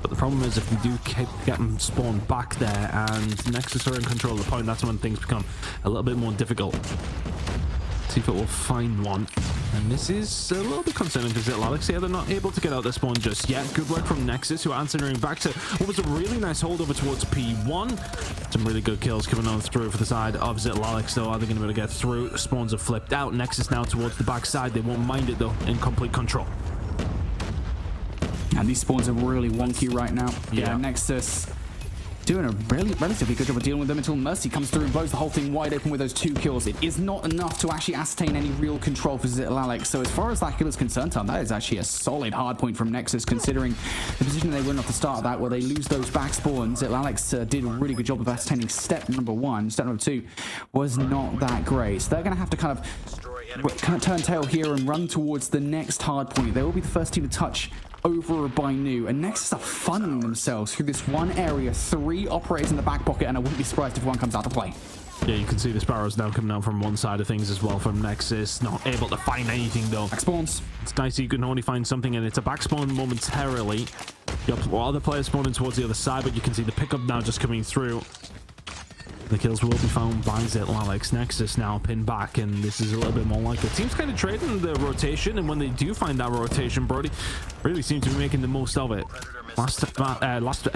But the problem is if we do keep getting spawned back there and Nexus are in control of the point, that's when things become a little bit more difficult. See if it will find one. And this is a little bit concerning for Zitlalix. Yeah, they're not able to get out their spawn just yet. Good work from Nexus, who are answering back to what was a really nice hold over towards P1. Some really good kills coming on through for the side of Zitlalix, though. Are they going to be able to get through? Spawns have flipped out. Nexus now towards the back side. They won't mind it, though, in complete control. And these spawns are really wonky right now. Yeah, Nexus doing a relatively good job of dealing with them until Mercy comes through and blows the whole thing wide open with those 2 kills. It is not enough to actually ascertain any real control for Zitlalix. So as far as that kill is concerned, Tom, that is actually a solid hard point from Nexus, considering the position they were in at the start of that, where they lose those back spawns. Zitlalix did a really good job of ascertaining step number 1. Step number 2 was not that great. So they're going to have to kind of turn tail here and run towards the next hard point. They will be the first team to touch over by New, and Nexus are funneling themselves through this one area. 3 operators in the back pocket, and I wouldn't be surprised if one comes out to play. Yeah, you can see the Sparrows now coming out from one side of things as well from Nexus. Not able to find anything, though. Back spawns. It's nice that you can only find something, and it's a back spawn momentarily. You have other players spawning towards the other side, but you can see the pickup now just coming through. The kills will be found by Zitlalix. Nexus now pinned back, and this is a little bit more likely. Teams kind of trading the rotation, and when they do find that rotation, Brody really seems to be making the most of it. Last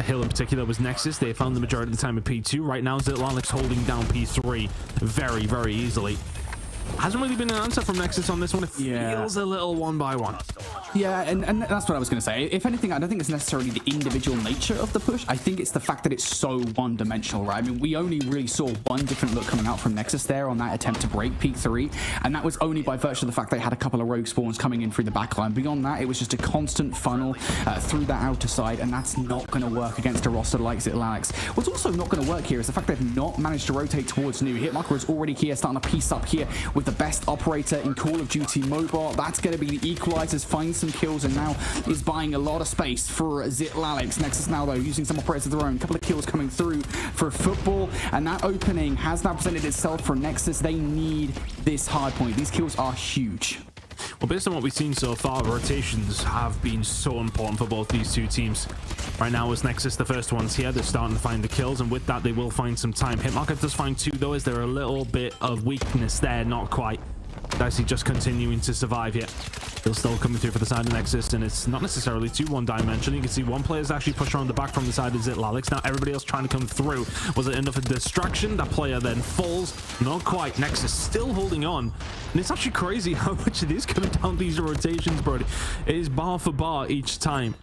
hill in particular was Nexus. They found the majority of the time in P2. Right now, Zitlalix holding down P3 very, very easily. Hasn't really been an answer from Nexus on this one. It feels a little one by one. Yeah, and that's what I was going to say. If anything, I don't think it's necessarily the individual nature of the push. I think it's the fact that it's so one-dimensional, right? I mean, we only really saw one different look coming out from Nexus there on that attempt to break P3, and that was only by virtue of the fact they had a couple of rogue spawns coming in through the backline. Beyond that, it was just a constant funnel through that outer side, and that's not going to work against a roster like Zitlalix. What's also not going to work here is the fact they've not managed to rotate towards New. Hitmarker is already here, starting to piece up here with the best operator in Call of Duty Mobile. That's going to be the equalizers, find some kills, and now is buying a lot of space for Zitlalix. Nexus now, though, using some operators of their own. A couple of kills coming through for football, and that opening has now presented itself for Nexus. They need this hard point. These kills are huge. Well, based on what we've seen so far, rotations have been so important for both these two teams. Right now, as Nexus the first ones here, they're starting to find the kills, and with that, they will find some time. Hitmarker does find 2, though. Is there a little bit of weakness there? Not quite. Dicey just continuing to survive here. He'll still coming through for the side of Nexus, and it's not necessarily too one-dimensional. You can see one player's actually pushed around the back from the side of Zitlalix. Now everybody else trying to come through. Was it enough of a distraction? That player then falls. Not quite. Nexus still holding on. And it's actually crazy how much it is coming down these rotations, Brody. It is bar for bar each time.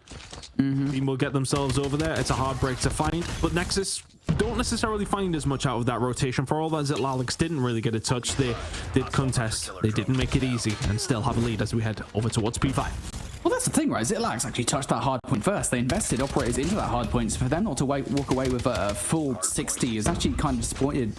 Team will get themselves over there. It's a hard break to find, but Nexus don't necessarily find as much out of that rotation. For all that, Zitlalix didn't really get a touch. They did contest. They didn't make it easy and still have a lead as we head over towards P5. Well, that's the thing, right? Zitlalix actually touched that hard point first. They invested operators into that hard point, so for them not to walk away with a full 60 is actually kind of disappointed.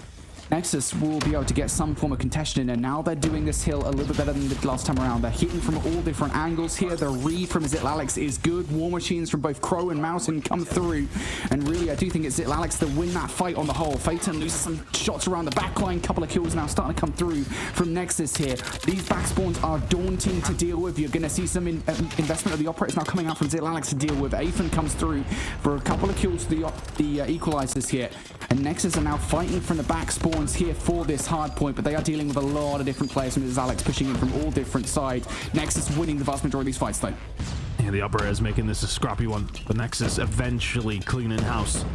Nexus will be able to get some form of contention in, and now they're doing this hill a little bit better than the last time around. They're hitting from all different angles here. The read from Zitlalix is good. War machines from both Crow and Mountain come through, and really I do think it's Zitlalix that win that fight on the whole. Phaeton loses some shots around the backline. Couple of kills now starting to come through from Nexus here. These back spawns are daunting to deal with. You're going to see some investment of the operators now coming out from Zitlalix to deal with. Aethan comes through for a couple of kills to the equalizers here, and Nexus are now fighting from the back spawns here for this hard point, but they are dealing with a lot of different players from Zitlalix pushing in from all different sides. Nexus winning the vast majority of these fights though. Yeah, the operator is making this a scrappy one, but Nexus eventually cleaning house.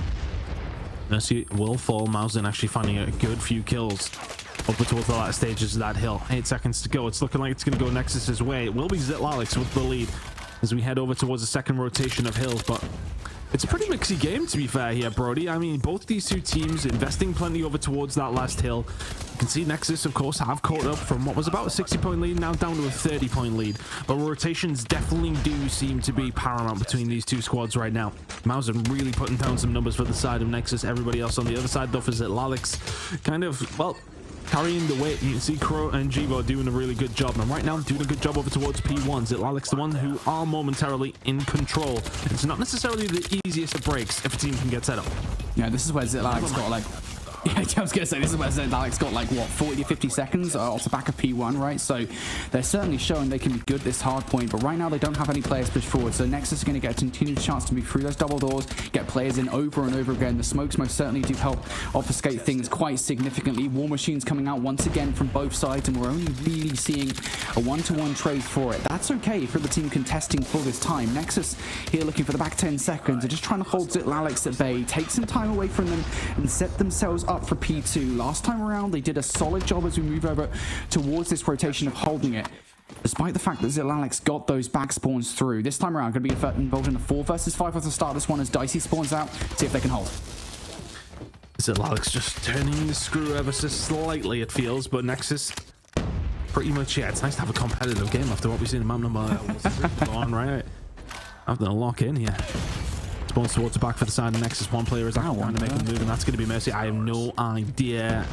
Mercy will fall. Mausen actually finding a good few kills over towards the latter stages of that hill. 8 seconds to go. It's looking like it's going to go Nexus's way. It will be Zitlalix with the lead as we head over towards the second rotation of hills, but it's a pretty mixy game, to be fair here, Brody. I mean, both these two teams investing plenty over towards that last hill. You can see Nexus, of course, have caught up from what was about a 60-point lead, now down to a 30-point lead. But rotations definitely do seem to be paramount between these two squads right now. Mauser really putting down some numbers for the side of Nexus. Everybody else on the other side, though, for Zitlalix, kind of, well, carrying the weight. You can see Crow and Jivo doing a really good job, and right now doing a good job over towards P1. Zitlalix, the one who are momentarily in control. It's not necessarily the easiest of breaks if a team can get set up. Yeah, this is where Zitlalix got like... Yeah, I was going to say, this is where Zitlalix got like, what, 40 to 50 seconds off the back of P1, right? So they're certainly showing they can be good this hard point, but right now they don't have any players pushed forward, so Nexus is going to get a continued chance to move through those double doors, get players in over and over again. The smokes most certainly do help obfuscate things quite significantly. War machines coming out once again from both sides, and we're only really seeing a one-to-one trade for it. That's okay for the team contesting for this time. Nexus here looking for the back 10 seconds, and just trying to hold Zitlalix at bay, take some time away from them, and set themselves up for P2. Last time around, they did a solid job as we move over towards this rotation of holding it. Despite the fact that Zitlalix got those back spawns through, this time around, going to be involved in a 4 versus 5 at the start of this one as Dicey spawns out. See if they can hold. Zitlalix just turning the screw ever so slightly, it feels, but Nexus pretty much, yeah, it's nice to have a competitive game after what we've seen in map number on, right? Having a lock in here. Spawns towards the back for the side of Nexus. One player is actually trying to make a move, and that's going to be Mercy. I have no idea,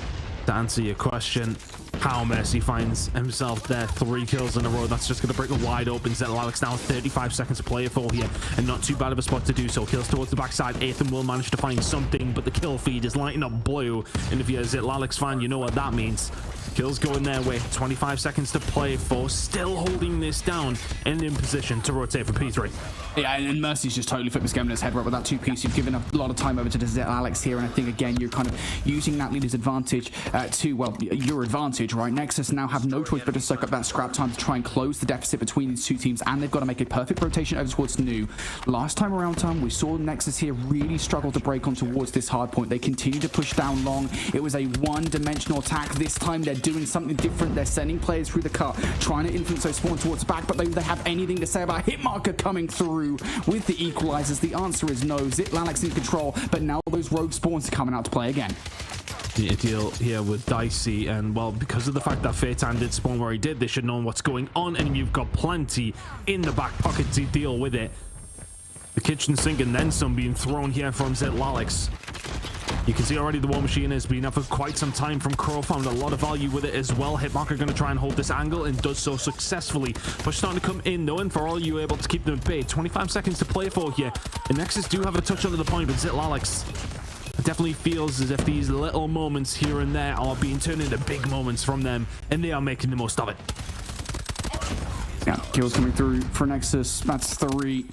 to answer your question, how Mercy finds himself there. 3 kills in a row. That's just going to break a wide open Zitlalix now. 35 seconds to play it for here, and not too bad of a spot to do so. Kills towards the backside. Aethan will manage to find something, but the kill feed is lighting up blue. And if you're a Zitlalix fan, you know what that means. Kills going their way. 25 seconds to play for. Still holding this down and in position to rotate for P3. Yeah, and Mercy's just totally flipped this game in his head right with that 2-piece. You've given a lot of time over to the Zitlalix here, and I think, again, you're kind of using that leader's advantage to, well, your advantage, right? Nexus now have no choice but to soak up that scrap time to try and close the deficit between these two teams, and they've got to make a perfect rotation over towards New. Last time around, Tom, we saw Nexus here really struggle to break on towards this hard point. They continue to push down long. It was a one-dimensional attack. This time, they're doing something different. They're sending players through the cut, trying to influence those spawns towards the back, but they have anything to say about Hitmarker coming through with the equalizers? The answer is no. Zitlalix in control, but now those rogue spawns are coming out to play again. The deal here with Dicey, and well, because of the fact that Phaeton did spawn where he did, they should know what's going on, and you've got plenty in the back pocket to deal with it. The kitchen sink and then some being thrown here from Zitlalix. You can see already the War Machine has been up for quite some time from Crow, found a lot of value with it as well. Hitmarker going to try and hold this angle and does so successfully. Push starting to come in though, and for all you able to keep them at bay. 25 seconds to play for here. And Nexus do have a touch under the point, but Zitlalix definitely feels as if these little moments here and there are being turned into big moments from them, and they are making the most of it. kills coming through for Nexus. That's 3.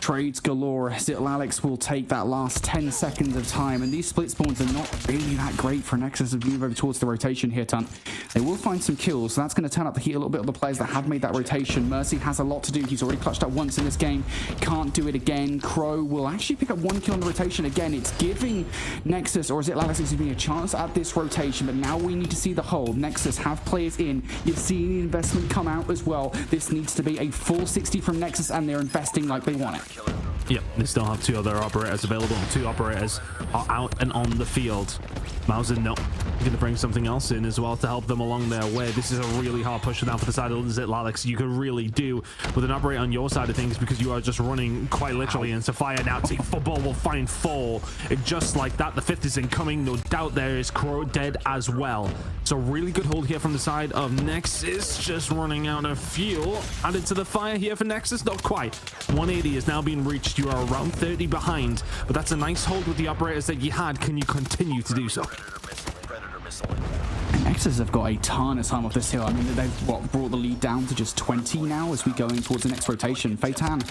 Trades galore. Alex will take that last 10 seconds of time, and these split spawns are not really that great for Nexus to move over towards the rotation here, Tunt. They will find some kills, so that's going to turn up the heat a little bit of the players that have made that rotation. Mercy has a lot to do. He's already clutched up once in this game. Can't do it again. Crow will actually pick up 1 kill on the rotation again. It's giving Nexus, or is it Alex, giving a chance at this rotation, but now we need to see the hold. Nexus have players in. You're seeing the investment come out as well. This needs to be a full 60 from Nexus, and they're investing like they want it. Yep, they still have 2 other operators available. 2 operators are out and on the field. Mauser, no, going to bring something else in as well to help them along their way. This is a really hard push down for the side of Alex. You could really do with an operator on your side of things, because you are just running quite literally into fire now. Team Football will find 4. Just like that, the 5th is incoming. No doubt there is Crow dead as well. So really good hold here from the side of Nexus. Just running out of fuel. Added to the fire here for Nexus. Not quite. 180 is now being reached. You are around 30 behind, but that's a nice hold with the operators that you had. Can you continue to do so? Nexus have got a ton of time off this hill. I mean, they've brought the lead down to just 20 now as we go in towards the next rotation. Feitan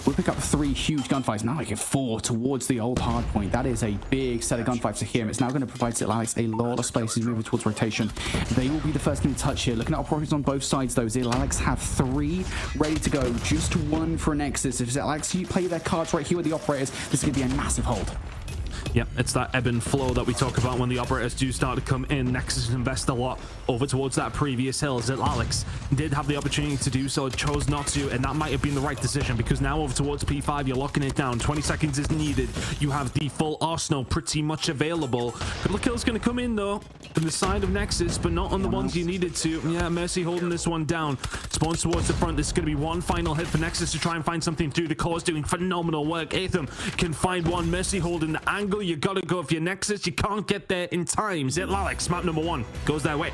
will pick up 3 huge gunfights. Now I get 4 towards the old hard point. That is a big set of gunfights for him. It's now going to provide Alex a lot of space as we move towards rotation. They will be the first game to touch here. Looking at operations on both sides, though, Alex have 3 ready to go. Just 1 for Nexus. If Alex, you play their cards right here with the operators, this is going to be a massive hold. Yep, it's that ebb and flow that we talk about when the operators do start to come in. Nexus invest a lot over towards that previous hill. Alex did have the opportunity to do so, chose not to, and that might have been the right decision, because now over towards P5, you're locking it down. 20 seconds is needed. You have the full arsenal pretty much available. Couple of kills going to come in, though, from the side of Nexus, but not on the ones you needed to. Yeah, Mercy holding this one down. Spawns towards the front. This is going to be one final hit for Nexus to try and find something through. The core is doing phenomenal work. Aetham can find one. Mercy holding the angle. You gotta go if you're Nexus. You can't get there in time. Alex, map number 1 goes their way.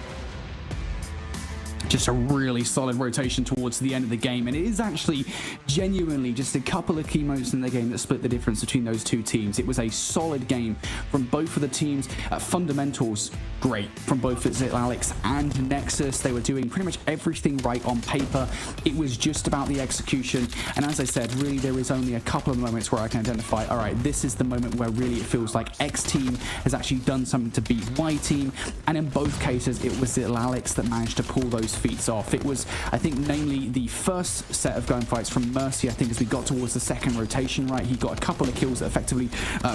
Just a really solid rotation towards the end of the game, and it is actually genuinely just a couple of key moments in the game that split the difference between those 2 teams. It was a solid game from both of the teams. Fundamentals great from both Alex and Nexus. They were doing pretty much everything right on paper. It was just about the execution, and as I said, really there is only a couple of moments where I can identify, all right, this is the moment where really it feels like X team has actually done something to beat Y team, and in both cases it was Alex that managed to pull those feats off. It was, I think, namely the first set of gunfights from Mercy. I think as we got towards the second rotation, right, he got a couple of kills that effectively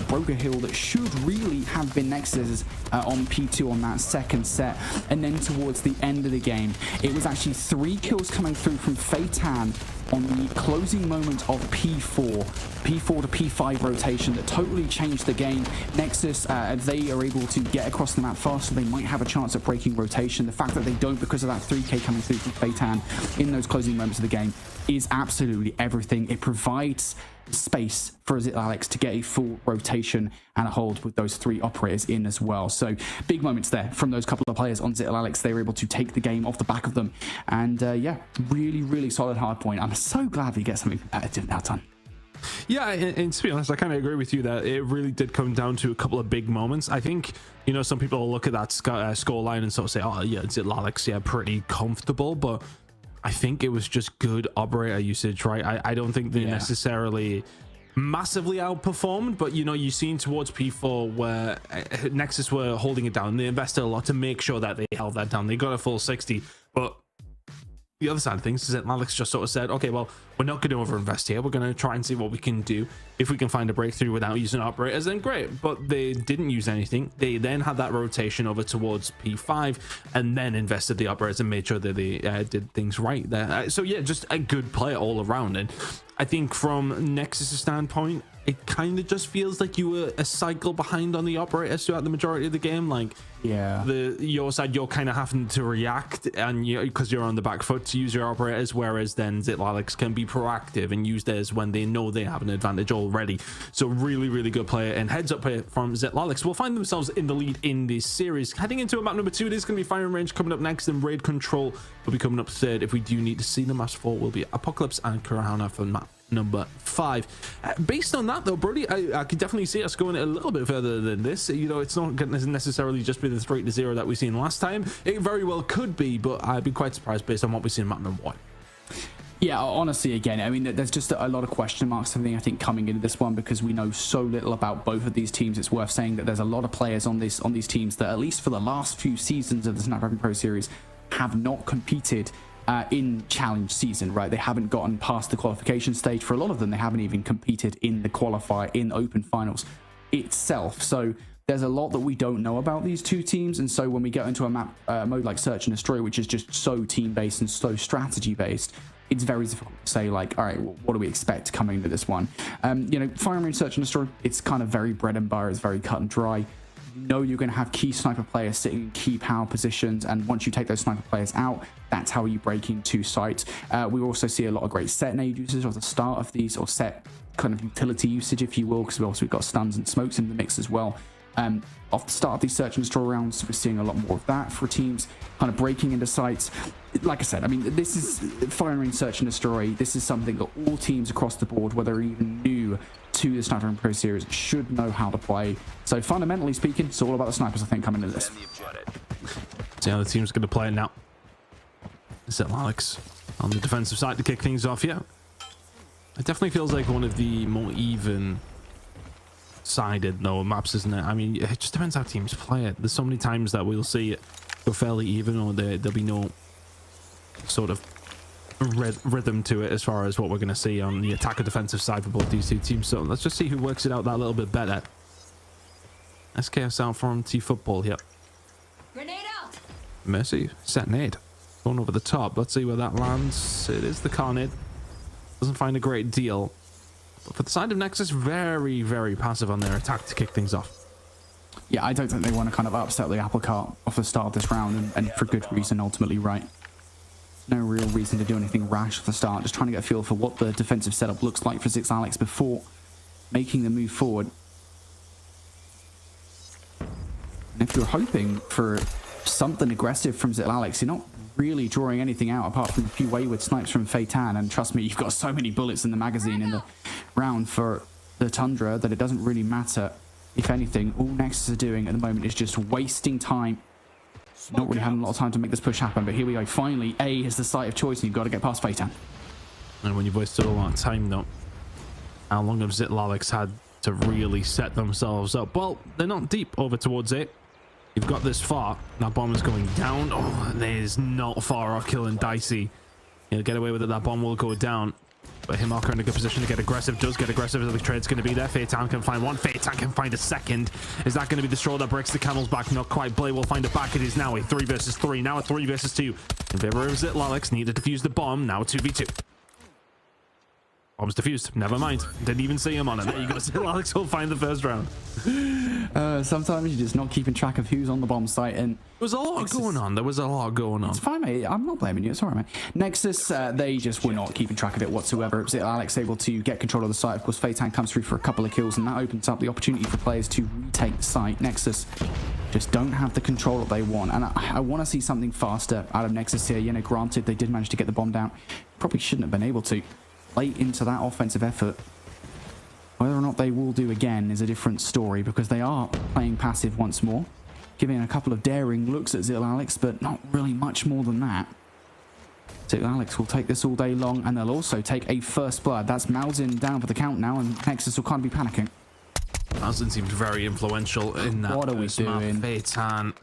broke a hill that should really have been Nexus's on P2 on that second set. And then towards the end of the game, it was actually 3 kills coming through from Feitan on the closing moment of P4 to P5 rotation that totally changed the game. Nexus, they are able to get across the map faster. They might have a chance at breaking rotation. The fact that they don't because of that 3K coming through from Feitan in those closing moments of the game is absolutely everything. It provides space for Alex to get a full rotation and a hold with those 3 operators in as well. So big moments there from those couple of players on Alex. They were able to take the game off the back of them, and yeah, really solid hard point. I'm so glad we get something competitive now, Ton. Yeah, and to be honest, I kind of agree with you that it really did come down to a couple of big moments. I think, you know, some people will look at that score line and sort of say, oh yeah, Alex, yeah, pretty comfortable, but I think it was just good operator usage, right? I don't think they necessarily massively outperformed, but you know, you've seen towards P4 where Nexus were holding it down. They invested a lot to make sure that they held that down. They got a full 60, but the other side of things is that Alex just sort of said, okay, well, we're not going to overinvest here. We're going to try and see what we can do. If we can find a breakthrough without using operators, then great. But they didn't use anything. They then had that rotation over towards P5 and then invested the operators and made sure that they did things right there. So yeah, just a good play all around. And I think from Nexus' standpoint, it kind of just feels like you were a cycle behind on the operators throughout the majority of the game. Like, yeah, your side, you're kind of having to react, and because you're on the back foot to use your operators, whereas then Alex can be proactive and use theirs when they know they have an advantage already. So really good player, and heads up here from Alex will find themselves in the lead in this series. Heading into map number 2, it is going to be firing range coming up next, and raid control will be coming up third. If we do need to see the maps 4 will be Apocalypse and Kurahana for map number 5. Based on that though, Brody, I could definitely see us going a little bit further than this. You know, it's not going to necessarily just be the 3-0 that we've seen last time. It very well could be, but I'd be quite surprised based on what we've seen in map number 1. Yeah, honestly, again, I mean, there's just a lot of question marks, I think, coming into this one because we know so little about both of these teams. It's worth saying that there's a lot of players on these teams that, at least for the last few seasons of the Snapdragon Pro Series, have not competed in challenge season, right? They haven't gotten past the qualification stage. For a lot of them, they haven't even competed in the qualifier, in open finals itself. So there's a lot that we don't know about these two teams, and so when we get into a map mode like Search and Destroy, which is just so team-based and so strategy-based, it's very difficult to say, like, all right, well, what do we expect coming to this one? You know, Fire and Range Search and Destroy, it's kind of very bread and butter, it's very cut and dry. You know you're going to have key sniper players sitting in key power positions, and once you take those sniper players out, that's how you break into sites. We also see a lot of great set nade usage at the start of these, or set kind of utility usage, if you will, because we've got stuns and smokes in the mix as well. Off the start of these Search and Destroy rounds, we're seeing a lot more of that for teams kind of breaking into sites. Like I said, I mean, this is Fire and Range Search and Destroy. This is something that all teams across the board, whether even new to the Snapdragon Pro Series, should know how to play. So fundamentally speaking, it's all about the snipers, I think, coming into this. See how the team's going to play it now. Is it Alex on the defensive side to kick things off? Yeah, it definitely feels like one of the more even sided maps, isn't it? I mean, it just depends how teams play it. There's so many times that we'll see it go fairly even, or there'll be no sort of rhythm to it as far as what we're going to see on the attack or defensive side for both these two teams. So let's just see who works it out that little bit better. SKS out from T-Football here. Grenade out! Mercy, set nade. Going over the top. Let's see where that lands. It is the Carnid. Doesn't find a great deal. But for the side of Nexus, very, very passive on their attack to kick things off. Yeah, I don't think they want to kind of upset the apple cart off the start of this round, and for good reason, ultimately, right? No real reason to do anything rash at the start, just trying to get a feel for what the defensive setup looks like for Zix Alex before making the move forward. And if you're hoping for something aggressive from Zix Alex, you're not really drawing anything out apart from a few wayward snipes from Feitan, and trust me, you've got so many bullets in the magazine in the round for the Tundra that it doesn't really matter. If anything, all Nexus are doing at the moment is just wasting time. Not really having a lot of time to make this push happen, but here we go. Finally, A is the site of choice, and you've got to get past Feitan. And when you've wasted a lot of time, though, how long have Zix Alex had to really set themselves up? Well, they're not deep over towards it. You've got this far. That bomb is going down. Oh, and it is not far off killing Dicey. He'll get away with it. That bomb will go down. But Himarker in a good position to get aggressive. Does get aggressive as the trade's going to be there. Feitan can find one. Feitan can find a second. Is that going to be the straw that breaks the camel's back? Not quite. Blade will find it back. It is now a 3 versus 3. Now a 3 versus 2. In favor of Zix Alex. Need to defuse the bomb. Now a 2v2. Bomb's defused. Never mind. Didn't even see him on it. There you go. Zix Alex will find the first round. Sometimes you're just not keeping track of who's on the bomb site, and there was a lot going on. There was a lot going on. It's fine, mate. I'm not blaming you. It's all right, mate. Nexus, they just were not keeping track of it whatsoever. Zix Alex able to get control of the site. Of course, Feitan comes through for a couple of kills, and that opens up the opportunity for players to retake the site. Nexus just don't have the control that they want, and I want to see something faster out of Nexus here. You know, granted, they did manage to get the bomb down. Probably shouldn't have been able to. Late into that offensive effort. Whether or not they will do again is a different story, because they are playing passive once more, giving a couple of daring looks at Zix Alex, but not really much more than that. Zix Alex will take this all day long, and they'll also take a first blood. That's Malzin down for the count now, and Nexus will kind of be panicking. Malzin seems very influential in that. What are we doing? Feitan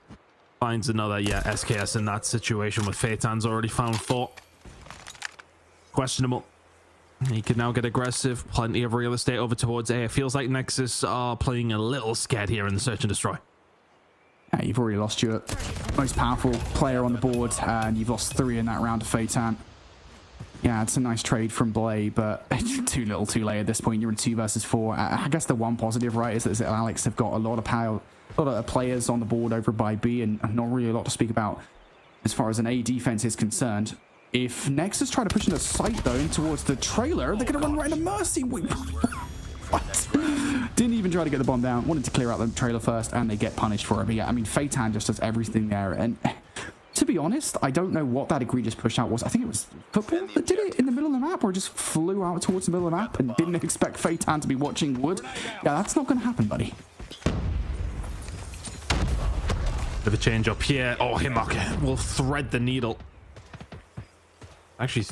finds another, SKS in that situation, with Feitan's already found 4. Questionable. He can now get aggressive. Plenty of real estate over towards A. It feels like Nexus are playing a little scared here in the Search and Destroy. Yeah, you've already lost your most powerful player on the board, and you've lost 3 in that round to Feitan. Yeah, it's a nice trade from Blade, but too little too late at this point. You're in 2 versus 4. I guess the one positive, right, is that Zix Alex have got a lot of power, a lot of players on the board over by B, and not really a lot to speak about as far as an A defense is concerned. If Nexus try to push into sight, though, in towards the trailer, they're going to run right into Mercy. Wait, what? Didn't even try to get the bomb down. Wanted to clear out the trailer first, and they get punished for it. But yeah, I mean, Feitan just does everything there. And to be honest, I don't know what that egregious push out was. I think it was Football that did it in the middle of the map, or just flew out towards the middle of the map and didn't expect Feitan to be watching wood. Yeah, that's not going to happen, buddy. Bit of a change up here. Oh, Himarker will thread the needle. Actually,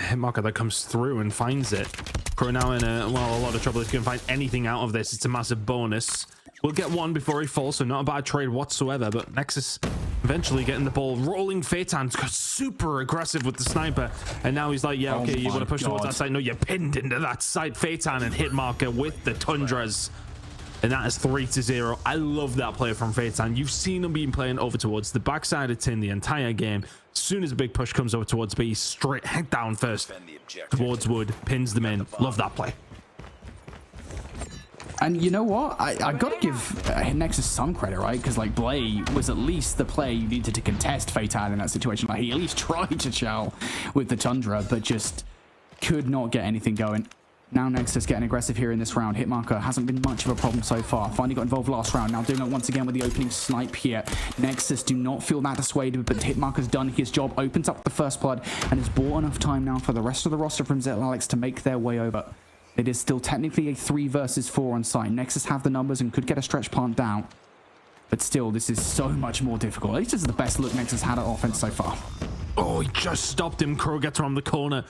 Hitmarker that comes through and finds it. Crow now in a lot of trouble. If he can find anything out of this, it's a massive bonus. We'll get one before he falls, so not a bad trade whatsoever. But Nexus eventually getting the ball rolling. Phaeton's got super aggressive with the sniper, and now he's like, yeah, okay, you want to push towards that side? No, you're pinned into that side. Phaeton and Hitmarker with the tundras, and that is 3-0. I love that play from Phaeton. You've seen him being playing over towards the backside of tin the entire game. As soon as a big push comes over towards B, straight head down first towards wood, pins them in. Love that play. And you know what? I got to give Nexus some credit, right? Because, like, Blay was at least the player you needed to contest Phaeton in that situation. Like, he at least tried to chow with the Tundra, but just could not get anything going. Now Nexus getting aggressive here in this round. Hitmarker hasn't been much of a problem so far. Finally got involved last round. Now doing it once again with the opening snipe here. Nexus do not feel that dissuaded, but Hitmarker's done his job. Opens up the first blood and has bought enough time now for the rest of the roster from Alex to make their way over. It is still technically a 3 versus 4 on site. Nexus have the numbers and could get a stretch plant down. But still, this is so much more difficult. At least this is the best look Nexus had at offense so far. Oh, he just stopped him. Crow gets around the corner.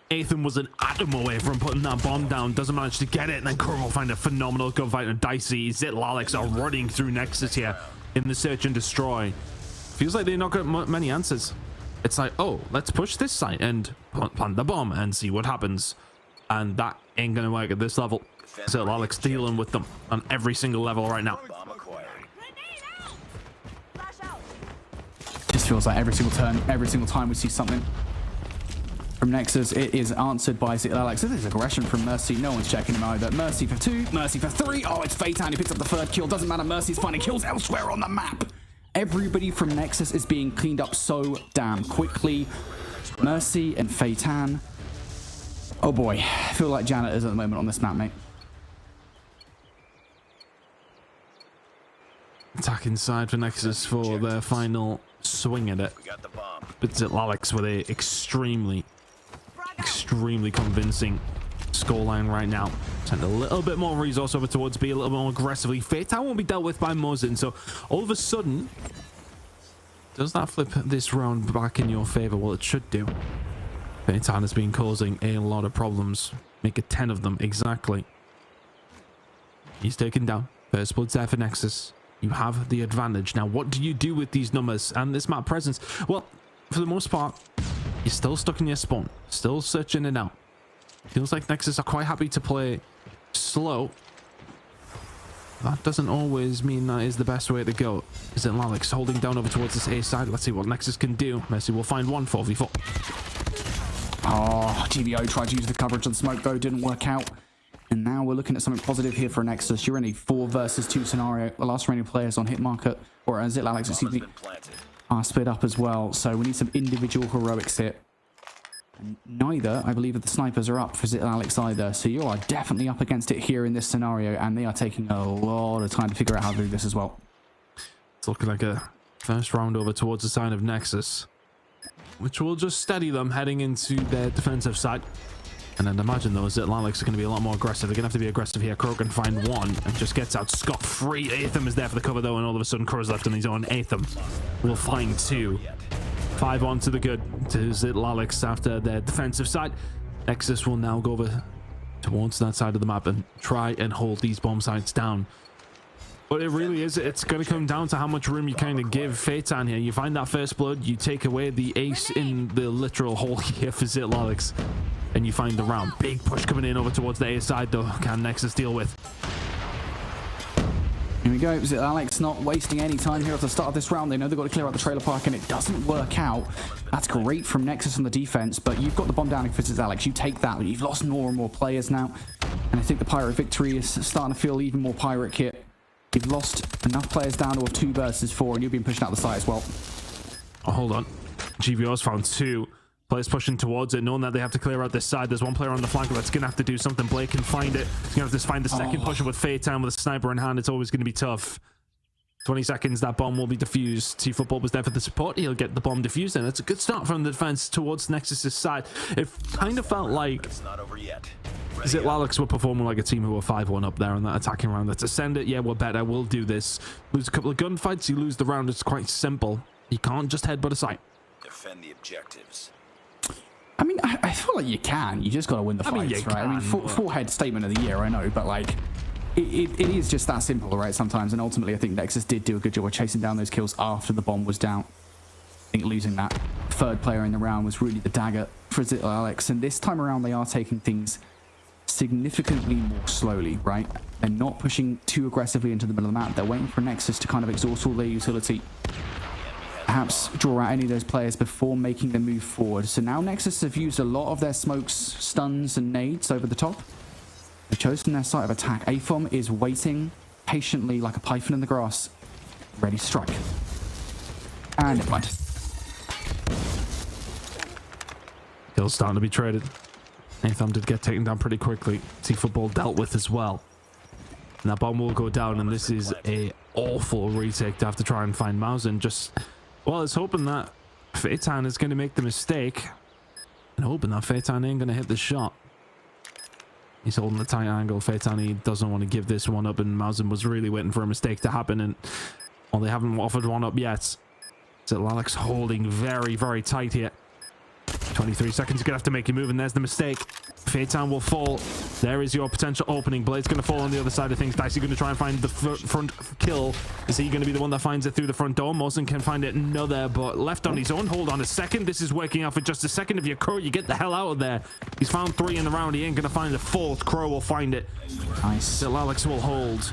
Ethan was an atom away from putting that bomb down. Doesn't manage to get it. And then Crow will find a phenomenal gunfight. And Dicey, Alex are running through Nexus here in the search and destroy. Feels like they're not got many answers. It's like, oh, let's push this site and plant the bomb and see what happens. And that ain't gonna work at this level. Alex dealing with them on every single level right now. Just feels like every single turn, every single time we see something from Nexus, it is answered by Alex. This is aggression from Mercy. No one's checking him either. Mercy for 2, Mercy for 3. Oh, it's Phaeton. He picks up the 3rd kill. Doesn't matter. Mercy's finding kills elsewhere on the map. Everybody from Nexus is being cleaned up so damn quickly. Mercy and Phaeton. Oh boy, I feel like Janet is at the moment on this map, mate. Attack inside for Nexus for their final swing at it. But Alex with a extremely convincing scoreline right now. Send a little bit more resource over towards B, a little bit more aggressively. Phaeton won't be dealt with by Muzzin, so all of a sudden, does that flip this round back in your favor? Well, it should do. Phaeton has been causing a lot of problems. Make it 10 of them, exactly. He's taken down. First blood's there for Nexus. You have the advantage. Now, what do you do with these numbers and this map presence? Well, for the most part, you're still stuck in your spawn. Still searching it out. Feels like Nexus are quite happy to play slow. That doesn't always mean that is the best way to go. Is it Alex holding down over towards this A side? Let's see what Nexus can do. Mercy will find one 4v4. Oh, GBO tried to use the coverage on smoke though, didn't work out. And now we're looking at something positive here for Nexus. You're in a 4 versus 2 scenario. The last remaining players on Hitmarker, or Alex, excuse me, are split up as well. So we need some individual heroics here. And neither, I believe, of the snipers are up for Alex either. So you are definitely up against it here in this scenario. And they are taking a lot of time to figure out how to do this as well. It's looking like a first round over towards the side of Nexus, which will just steady them heading into their defensive side. And I'd imagine those Alex are going to be a lot more aggressive. They're going to have to be aggressive here. Crow can find one and just gets out scot-free. Atham is there for the cover though, and all of a sudden Crow's left on his own. Atham will find 2. 5 on to the good to Alex after their defensive side. Nexus will now go over towards that side of the map and try and hold these bomb sites down. But it really is, it's going to come down to how much room you kind of give Phaeton here. You find that first blood, you take away the ace in the literal hole here for Alex, and you find the round. Big push coming in over towards the A side though. Can Nexus deal with? Here we go. Alex not wasting any time here at the start of this round. They know they've got to clear out the trailer park and it doesn't work out. That's great from Nexus on the defense, but you've got the bomb down if it's Alex. You take that, but you've lost more and more players now. And I think the Pirate victory is starting to feel even more Pirate kit. You've lost enough players down to a 2 versus 4 and you've been pushing out the side as well. Oh, hold on. GVO's found 2. Players pushing towards it, knowing that they have to clear out this side. There's one player on the flank that's going to have to do something. Blake can find it. He's going to have to find the second pusher with Phaeton with a sniper in hand. It's always going to be tough. 20 seconds, that bomb will be defused. T-Football was there for the support. He'll get the bomb defused, and it's a good start from the defense towards Nexus's side. It kind of felt like Alex were performing like a team who were 5-1 up there on that attacking round. Let's ascend it. Yeah, we're better. We'll do this. Lose a couple of gunfights, you lose the round. It's quite simple. You can't just headbutt a site. Defend the objectives. I mean, I feel like you can. You just got to win the fights, mean, you right? I mean, can, four-head statement of the year, I know, but like, it is just that simple, right? Sometimes, and ultimately, I think Nexus did do a good job of chasing down those kills after the bomb was down. I think losing that third player in the round was really the dagger for Alex, and this time around, they are taking things significantly more slowly, right? They're not pushing too aggressively into the middle of the map. They're waiting for Nexus to kind of exhaust all their utility, perhaps draw out any of those players before making the move forward. So now Nexus have used a lot of their smokes, stuns, and nades over the top. They've chosen their site of attack. AFOM is waiting patiently like a python in the grass, ready to strike. And never mind. Kills starting to be traded. Nathan did get taken down pretty quickly. T-Football dealt with as well. And that bomb will go down, and this is a awful retake to have to try and find Mouse. And just, well, it's hoping that Phaeton is going to make the mistake, and hoping that Phaeton ain't going to hit the shot. He's holding the tight angle. Phaeton, he doesn't want to give this one up, and Mausen was really waiting for a mistake to happen, and well, they haven't offered one up yet. So Alex holding very, very tight here. 23 seconds, you're gonna have to make your move, and there's the mistake. Phaeton will fall. There is your potential opening. Blade's gonna fall on the other side of things. Dicey gonna try and find the front kill. Is he gonna be the one that finds it through the front door? Mosen can find it, another, but left on his own. Hold on a second. This is working out for just a second. If you're Crow, you get the hell out of there. He's found 3 in the round. He ain't gonna find the 4th. Crow will find it. Nice. Still Alex will hold.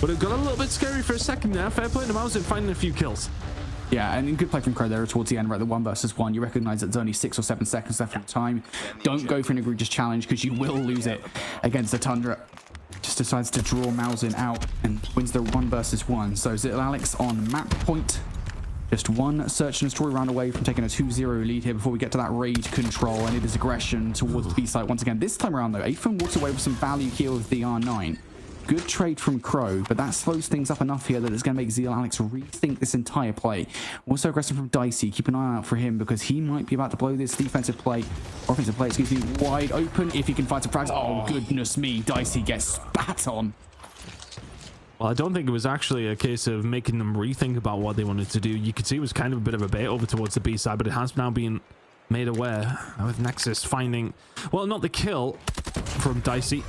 But it got a little bit scary for a second there. Fair play to Mosen finding a few kills. Yeah, and good play from Crow there towards the end, right? The 1 versus 1. You recognize that there's only 6 or 7 seconds left of time. Don't go for an egregious challenge because you will lose it against the Tundra. Just decides to draw Malzin out and wins the 1 versus 1. So Zittle Alex on map point. Just one search and destroy round away from taking a 2-0 lead here before we get to that raid control, and it is aggression towards the B site once again. This time around though, Apham walks away with some value here with the R9. Good trade from Crow, but that slows things up enough here that it's going to make Zeal Alex rethink this entire play. Also aggressive from Dicey. Keep an eye out for him because he might be about to blow this defensive play, or offensive play, excuse me, wide open if he can find some frags. Oh, goodness me. Dicey gets spat on. Well, I don't think it was actually a case of making them rethink about what they wanted to do. You could see it was kind of a bit of a bait over towards the B side, but it has now been made aware with Nexus finding, well, not the kill from Dicey,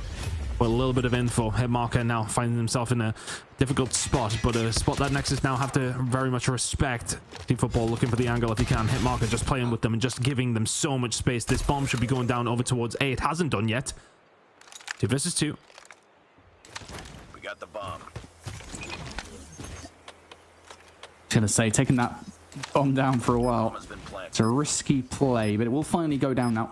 but a little bit of info. Hitmarker now finding himself in a difficult spot, but a spot that Nexus now have to very much respect. Team Football looking for the angle if he can. Hitmarker just playing with them and just giving them so much space. This bomb should be going down over towards A. It hasn't done yet. 2 versus 2. We got the bomb. I was going to say, taking that bomb down for a while. Bomb has been planted. It's a risky play, but it will finally go down now.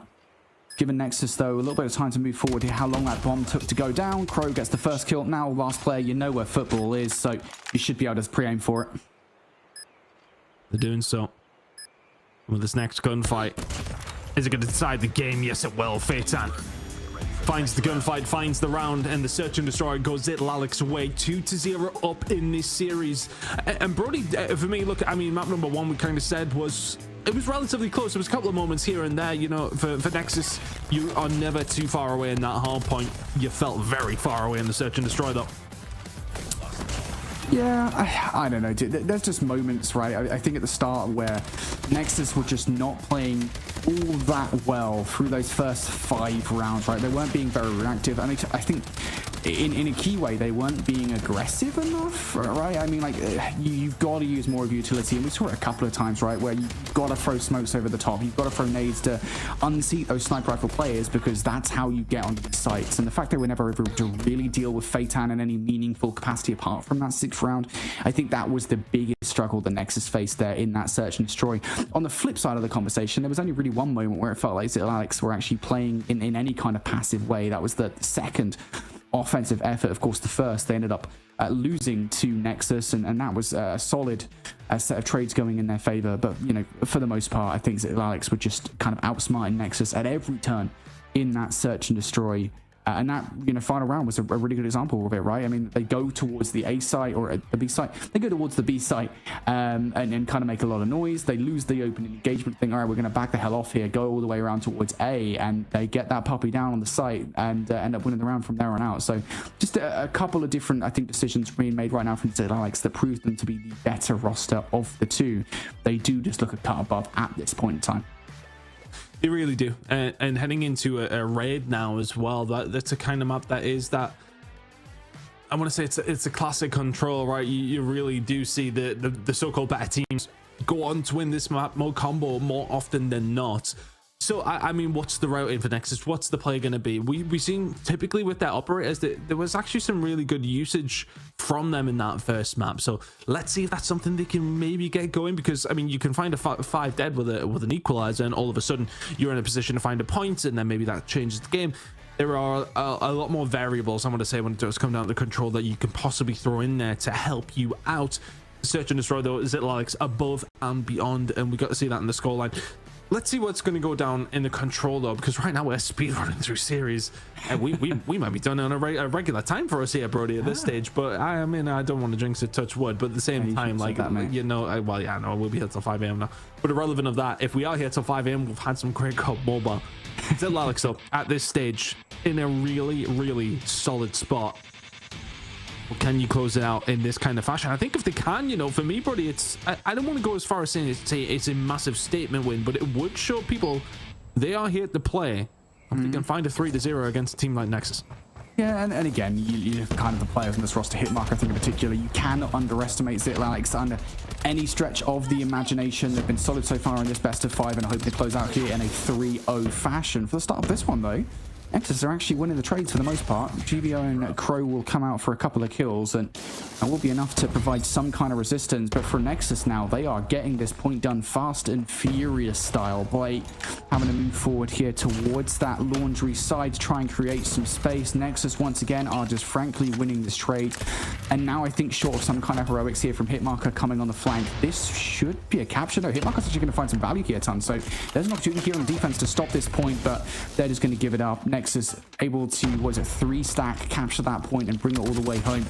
Given Nexus, though, a little bit of time to move forward here. How long that bomb took to go down. Crow gets the first kill. Now, last player, you know where football is, so you should be able to pre-aim for it. They're doing so. With this next gunfight, is it going to decide the game? Yes, it will. Phaeton finds the gunfight, finds the round, and the search and destroy goes Zittle Alex away. 2-0 up in this series. And Brody, for me, look, I mean, map number 1, we kind of said was... It was relatively close. There was a couple of moments here and there, you know, for Nexus, you are never too far away in that hard point. You felt very far away in the search and destroy, though. Yeah, I don't know, dude. There's just moments, right? I think at the start where Nexus were just not playing all that well through those first 5 rounds, right? They weren't being very reactive. And I think in a key way, they weren't being aggressive enough, right? I mean, like, you've got to use more of utility. And we saw it a couple of times, right? Where you've got to throw smokes over the top. You've got to throw nades to unseat those sniper rifle players because that's how you get onto the sites. And the fact they were never able to really deal with Phaeton in any meaningful capacity apart from that 6th round, I think that was the biggest struggle the Nexus faced there in that search and destroy. On the flip side of the conversation, there was only really one moment where it felt like Zittle Alex were actually playing in any kind of passive way. That was the second offensive effort. Of course, the first, they ended up losing to Nexus, and that was a solid set of trades going in their favor. But, you know, for the most part, I think Zittle Alex were just kind of outsmarting Nexus at every turn in that search and destroy. And that, you know, final round was a really good example of it, right? I mean, they go towards the A site or the B site. They go towards the B site and kind of make a lot of noise. They lose the open engagement thing. All right, we're going to back the hell off here, go all the way around towards A, and they get that puppy down on the site and end up winning the round from there on out. So just a couple of different, I think, decisions being made right now from Zittle Alex that proves them to be the better roster of the two. They do just look a cut above at this point in time. They really do. And heading into a raid now as well, that's a kind of map that is that, I want to say it's a classic control, right? You really do see the so-called better teams go on to win this map more combo more often than not. So I mean, what's the route in for Nexus? What's the play going to be? We've seen typically with their operators that there was actually some really good usage from them in that first map. So let's see if that's something they can maybe get going, because I mean, you can find a 5 dead with an equalizer, and all of a sudden you're in a position to find a point, and then maybe that changes the game. There are a lot more variables, I want to say, when it does come down to the control that you can possibly throw in there to help you out. Search and destroy, though, is it like above and beyond, and we got to see that in the scoreline. Let's see what's going to go down in the control, though, because right now we're speedrunning through series, and we might be done on a regular time for us here, Brody, at this stage. But I mean, I don't want to jinx it, touch wood, but at the same time, like, you know, well, yeah, no, we'll be here till 5 a.m. now. But irrelevant of that, if we are here till 5 a.m., we've had some great COD Mobile. Still, Alex, though, at this stage, in a really, really solid spot. Can you close it out in this kind of fashion? I think if they can, you know, for me, Brody, it's I don't want to go as far as saying it's a massive statement win, but it would show people they are here to play. If they can find a 3-0 against a team like Nexus. Yeah, and again, you kind of the players in this roster, Hitmarker, I think in particular, you cannot underestimate Zittel Alex under any stretch of the imagination. They've been solid so far in this best of 5, and I hope they close out here in a 3-0 fashion. For the start of this one, though, Nexus are actually winning the trades for the most part. GBO and Crow will come out for a couple of kills, and that will be enough to provide some kind of resistance. But for Nexus now, they are getting this point done fast and furious style by having to move forward here towards that laundry side to try and create some space. Nexus, once again, are just frankly winning this trade. And now I think short of some kind of heroics here from Hitmarker coming on the flank, this should be a capture. No, Hitmarker's actually going to find some value here, Ton. So there's an opportunity here on defense to stop this point, but they're just going to give it up. Nexus able to, 3-stack, capture that point and bring it all the way home.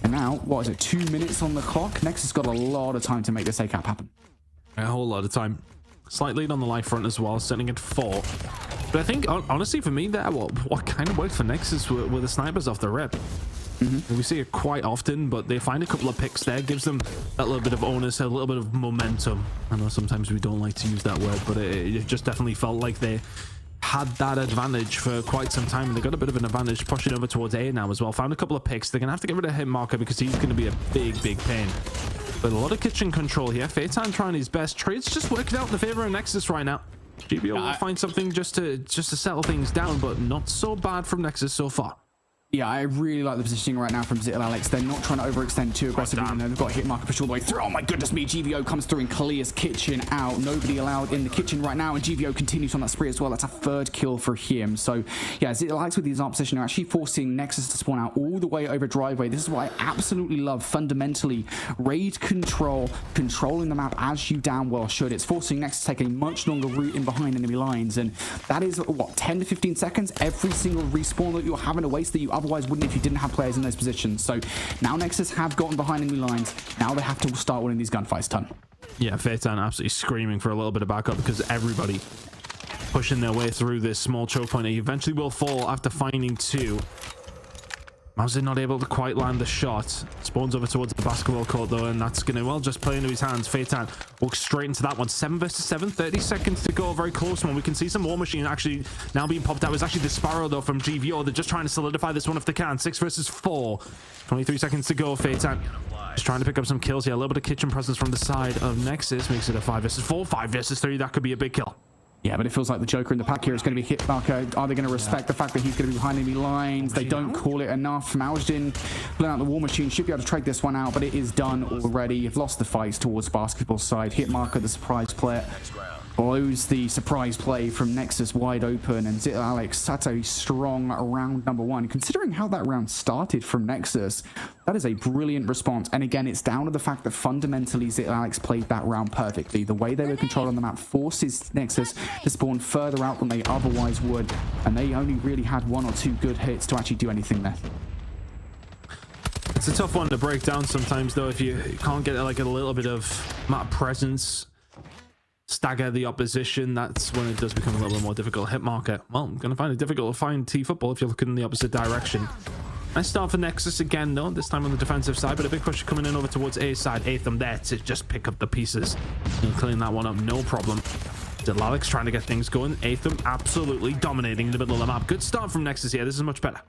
And now, 2 minutes on the clock? Nexus got a lot of time to make this ACAP happen. A whole lot of time. Slight lead on the life front as well, sitting at 4. But I think, honestly, for me, that what kind of worked for Nexus were the snipers off the rip. We see it quite often, but they find a couple of picks there, gives them that little bit of onus, a little bit of momentum. I know sometimes we don't like to use that word, but it just definitely felt like they had that advantage for quite some time, and they got a bit of an advantage pushing over towards A now as well. Found a couple of picks. They're gonna have to get rid of Hitmarker because he's gonna be a big pain. But a lot of kitchen control here. Phaeton trying his best. Trades just working out in the favor of Nexus right now. GBO will find something just to settle things down, but not so bad from Nexus so far. Yeah, I really like the positioning right now from Zittel Alex. They're not trying to overextend too aggressively. And they've got Hitmarker pushed all the way through. Oh my goodness me, GVO comes through and clears Kitchen out. Nobody allowed in the kitchen right now, and GVO continues on that spree as well. That's a 3rd kill for him. So yeah, Zittel Alex with his arm position are actually forcing Nexus to spawn out all the way over driveway. This is what I absolutely love fundamentally. Raid control, controlling the map as you damn well should. It's forcing Nexus to take a much longer route in behind enemy lines, and that is what, 10 to 15 seconds every single respawn that you're having to waste that you otherwise wouldn't if you didn't have players in those positions. So now Nexus have gotten behind enemy lines. Now they have to start winning these gunfights, Ton. Yeah, Phaeton absolutely screaming for a little bit of backup because everybody pushing their way through this small choke point. He eventually will fall after finding 2. Mauser not able to quite land the shot. Spawns over towards the basketball court though, and that's gonna, well, just play into his hands. Phaeton walks straight into that one. 7 versus 7, 30 seconds to go. Very close one. We can see some War Machine actually now being popped out. It's actually the Sparrow though from GVO. They're just trying to solidify this one if they can. 6 versus 4. 23 seconds to go. Phaeton just trying to pick up some kills here. A little bit of kitchen presence from the side of Nexus. Makes it a 5 versus 4. 5 versus 3. That could be a big kill. Yeah, but it feels like the Joker in the pack here is going to be Hitmarker. Are they going to respect the fact that he's going to be behind enemy lines? They don't call it enough. Mausdin pulling out the War Machine. Should be able to trade this one out, but it is done already. You've lost the fights towards basketball side. Hitmarker, the surprise player, blows the surprise play from Nexus wide open, and Zittel Alex had a strong round number 1. Considering how that round started from Nexus, that is a brilliant response. And again, it's down to the fact that fundamentally Zittel Alex played that round perfectly. The way they were controlling the map forces Nexus to spawn further out than they otherwise would, and they only really had 1 or 2 good hits to actually do anything there. It's a tough one to break down sometimes though, if you can't get like a little bit of map presence, stagger the opposition. That's when it does become a little bit more difficult. Hitmarker, well, I'm gonna find it difficult to find T-football if you're looking in the opposite direction. Nice start for Nexus again though, this time on the defensive side, but a big push coming in over towards A side. Atham there to just pick up the pieces and clean that one up, no problem. Alex trying to get things going. Atham absolutely dominating the middle of the map. Good start from Nexus here. This is much better.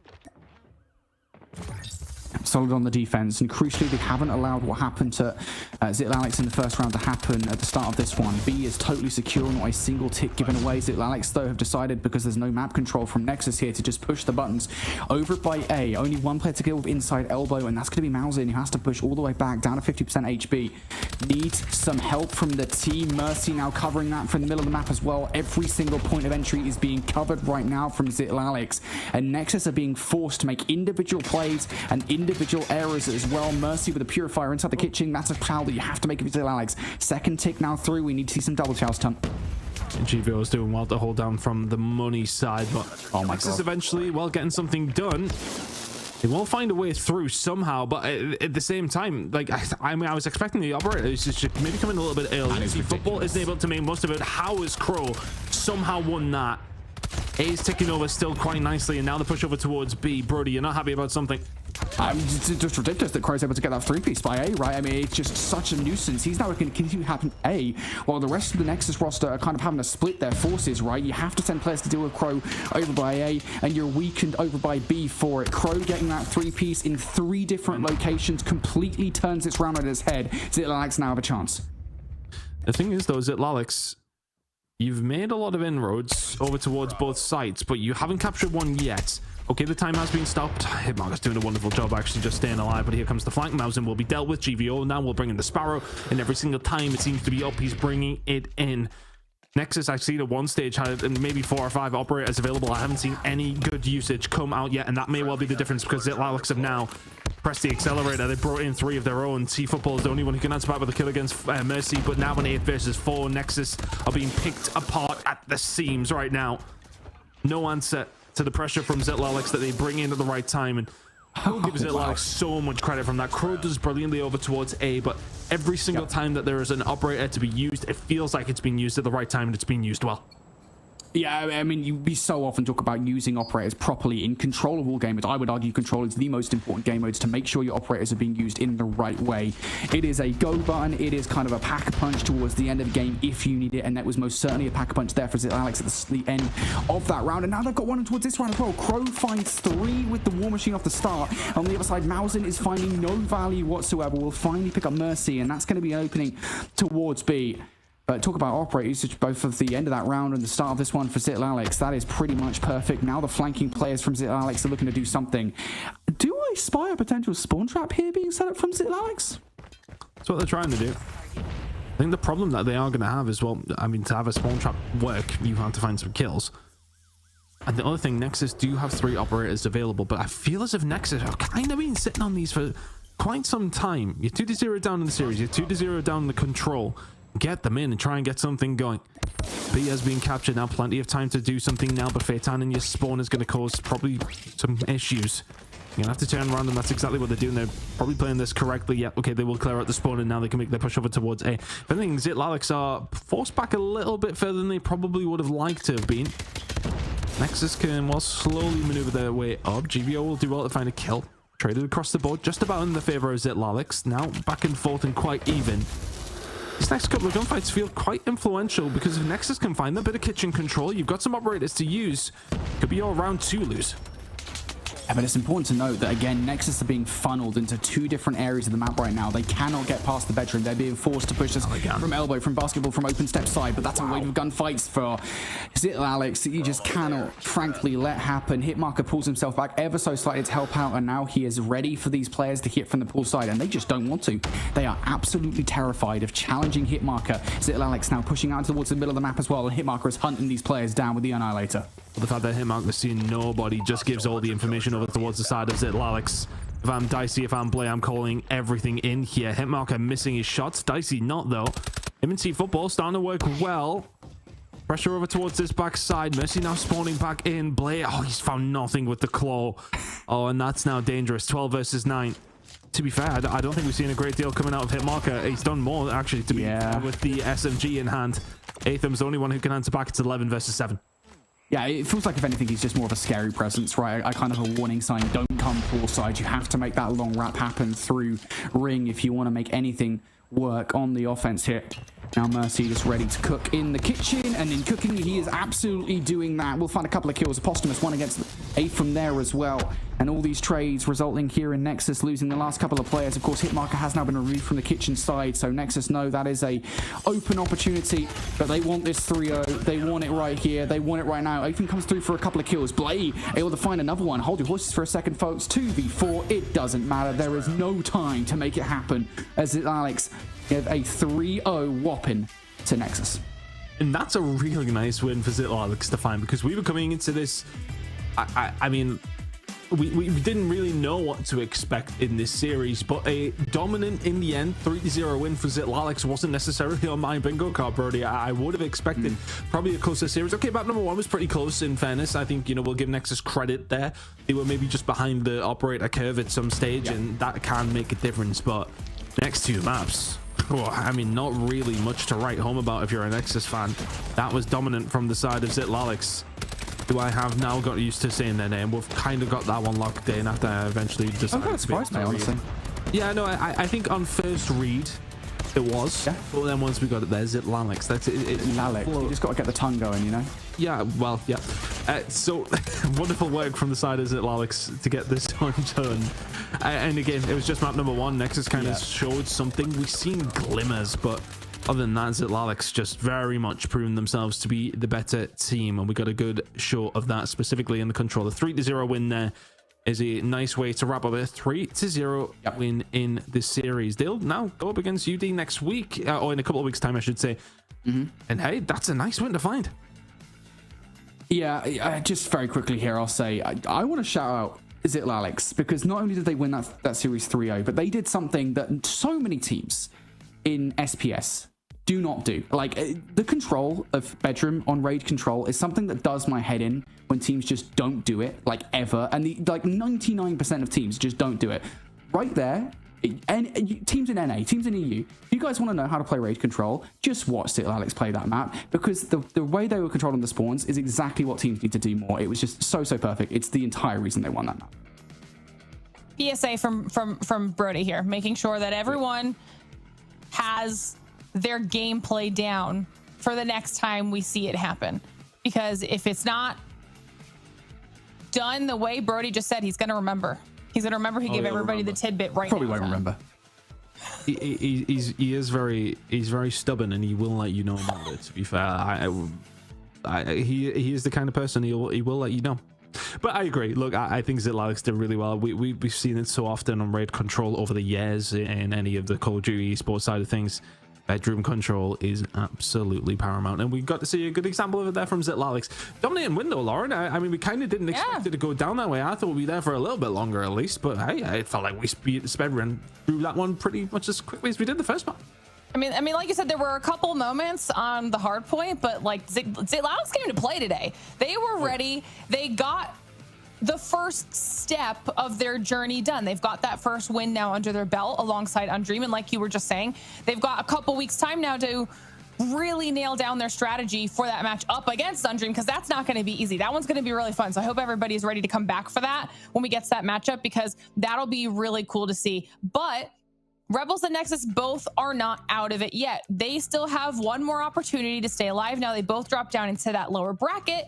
Solid on the defense, and crucially, they haven't allowed what happened to Alex in the first round to happen at the start of this one. B is totally secure, not a single tick given away. Alex, though, have decided, because there's no map control from Nexus here, to just push the buttons over by A. Only one player to kill with inside elbow, and that's going to be Malzin, who has to push all the way back down to 50% HB. Need some help from the team. Mercy now covering that from the middle of the map as well. Every single point of entry is being covered right now from Alex, and Nexus are being forced to make individual plays and individual errors as well. Mercy with a purifier inside the kitchen. That's a foul that you have to make if you're Alex. Second tick now through. We need to see some double chows, Tom. GVO is doing well to hold down from the money side, but Nexus eventually, well, getting something done. They will find a way through somehow, but at the same time, like, I mean, I was expecting the operators to maybe come in a little bit early. Football isn't able to make most of it. How is Crow somehow won that? A is ticking over still quite nicely, and now the push over towards B. Brody, you're not happy about something? It's just ridiculous that Crow's able to get that 3-piece by A, right? I mean, it's just such a nuisance. He's now going to continue to happen A, while the rest of the Nexus roster are kind of having to split their forces, right? You have to send players to deal with Crow over by A, and you're weakened over by B for it. Crow getting that 3-piece in 3 different locations completely turns this round on its head. Alex now have a chance. The thing is, though, Alex, you've made a lot of inroads over towards both sides, but you haven't captured one yet. Okay, the time has been stopped. Hitmarker's doing a wonderful job actually just staying alive, but here comes the flank. Mausen will be dealt with. GVO now will bring in the Sparrow, and every single time it seems to be up, he's bringing it in. Nexus, I've seen at one stage had maybe 4 or 5 operators available. I haven't seen any good usage come out yet, and that may well be the difference, because Alex have now pressed the accelerator. They brought in 3 of their own. T-Football is the only one who can answer back with a kill against Mercy, but now on 8 versus 4, Nexus are being picked apart at the seams right now. No answer to the pressure from Alex that they bring in at the right time, and I'll give Alex so much credit from that. Crow does brilliantly over towards A, but every single time that there is an operator to be used, it feels like it's being used at the right time, and it's being used well. Yeah, I mean, we so often talk about using operators properly in control of all game modes. I would argue control is the most important game modes to make sure your operators are being used in the right way. It is a go button. It is kind of a pack punch towards the end of the game if you need it, and that was most certainly a pack punch there for Alex at the end of that round. And now they've got one towards this round as well. Crow finds 3 with the War Machine off the start. On the other side, Mausen is finding no value whatsoever. Will finally pick up Mercy, and that's going to be an opening towards B. But talk about operator usage both of the end of that round and the start of this one for Alex. That is pretty much perfect. Now the flanking players from Alex are looking to do something. Do I spy a potential spawn trap here being set up from Alex? That's what they're trying to do. I think the problem that they are going to have is, well, I mean, to have a spawn trap work, you have to find some kills. And the other thing, Nexus do have 3 operators available, but I feel as if Nexus have kind of been sitting on these for quite some time. You're 2-0 down in the series. You're 2-0 down in the control. Get them in and try and get something going. B has been captured now. Plenty of time to do something now, but Phaeton in your spawn is going to cause probably some issues. You're going to have to turn around, and that's exactly what they're doing. They're probably playing this correctly. Yeah, okay, they will clear out the spawn, and now they can make their push over towards A. If anything, Alex are forced back a little bit further than they probably would have liked to have been. Nexus can, well, slowly maneuver their way up. GVO will do well to find a kill. Traded across the board, just about in the favor of Alex. Now back and forth and quite even. These next couple of gunfights feel quite influential, because if Nexus can find that bit of kitchen control, you've got some operators to use. Could be your round 2 lose. Yeah, but it's important to note that, again, Nexus are being funneled into 2 different areas of the map right now. They cannot get past the bedroom. They're being forced to push this from elbow, from basketball, from open step side, but that's a wave of gunfights for Alex that you just cannot, frankly, let happen. Hitmarker pulls himself back ever so slightly to help out, and now he is ready for these players to hit from the pool side, and they just don't want to. They are absolutely terrified of challenging Hitmarker. Alex now pushing out towards the middle of the map as well, and Hitmarker is hunting these players down with the Annihilator. But the fact that Hitmarker is seeing nobody just gives all the information over towards the side of Alex. If I'm Dicey, if I'm Blay, I'm calling everything in here. Hitmarker missing his shots. Dicey not, though. Him and T-Football starting to work well. Pressure over towards this backside. Mercy now spawning back in. Blay, oh, he's found nothing with the claw. Oh, and that's now dangerous. 12 versus 9. To be fair, I don't think we've seen a great deal coming out of Hitmarker. He's done more, actually, to be fair, with the SMG in hand. Atham's the only one who can answer back. It's 11 versus 7. Yeah, it feels like, if anything, he's just more of a scary presence, right? I kind of a warning sign. Don't come poolside. You have to make that long wrap happen through ring if you want to make anything work on the offense here. Now Mercy just ready to cook in the kitchen, and in cooking, he is absolutely doing that. We'll find a couple of kills, a posthumous one against A from there as well. And all these trades resulting here in Nexus losing the last couple of players. Of course, Hitmarker has now been removed from the kitchen side, so Nexus know that is a open opportunity, but they want this 3-0. They want it right here. They want it right now. Ethan comes through for a couple of kills. Blay able to find another one. Hold your horses for a second, folks. 2v4. It doesn't matter. There is no time to make it happen, as Alex gave a 3-0 whopping to Nexus. And that's a really nice win for Alex to find, because we were coming into this, I mean, we didn't really know what to expect in this series, but a dominant in the end 3-0 win for Alex wasn't necessarily on my bingo card, Brody. I would have expected probably a closer series. Okay, map number 1 was pretty close, in fairness. I think, you know, we'll give Nexus credit there. They were maybe just behind the operator curve at some stage, and that can make a difference. But next 2 maps, well, I mean, not really much to write home about if you're a Nexus fan. That was dominant from the side of Alex, who I have now got used to saying their name. We've kind of got that one locked in after I eventually decided. I'm kind of surprised, mate, honestly. Yeah, no, I think on first read it was, but then once we got it there, Alex. That's it. Alex, you just got to get the tongue going, you know. Yeah, well, yeah. So wonderful work from the side of Alex to get this one done. And again, it was just map number 1. Nexus kind of showed something. We've seen glimmers, but other than that, Alex just very much proven themselves to be the better team, and we got a good show of that, specifically in the controller. 3-0 win there is a nice way to wrap up a 3-0 win in this series. They'll now go up against UD next week, or in a couple of weeks' time, I should say. And hey, that's a nice win to find. Yeah, just very quickly here, I'll say I want to shout out Alex, because not only did they win that series 3-0, but they did something that so many teams in SPS do not do. Like, the control of Bedroom on raid control is something that does my head in when teams just don't do it, like, ever. And like 99% of teams just don't do it. Right there, and teams in NA, teams in EU, if you guys want to know how to play raid control, just watch Alex play that map, because the way they were controlling the spawns is exactly what teams need to do more. It was just so perfect. It's the entire reason they won that map. PSA from Brody here, making sure that everyone has their gameplay down for the next time we see it happen, because if it's not done the way Brody just said, he's gonna remember. He's gonna remember he gave everybody the tidbit right Probably now. Won't remember. He's very stubborn, and he will let you know about it. To be fair, he is the kind of person he will let you know. But I agree. Look, I think Alex did really well. We've seen it so often on raid control over the years in any of the Call of Duty esports side of things. Bedroom control is absolutely paramount, and we got to see a good example of it there from Alex. Dominating window, Lauren. I mean, we kind of didn't expect it to go down that way. I thought we'd be there for a little bit longer at least, but hey, it felt like we sped ran through that one pretty much as quickly as we did the first one. I mean, like you said, there were a couple moments on the hard point, but like Alex came to play today. They were ready. They got the first step of their journey done. They've got that first win now under their belt alongside Undream, and like you were just saying, they've got a couple weeks time now to really nail down their strategy for that match up against Undream, because that's not going to be easy. That one's going to be really fun. So I hope everybody is ready to come back for that when we get to that matchup, because that'll be really cool to see. But Rebels and Nexus both are not out of it yet. They still have one more opportunity to stay alive. Now they both drop down into that lower bracket,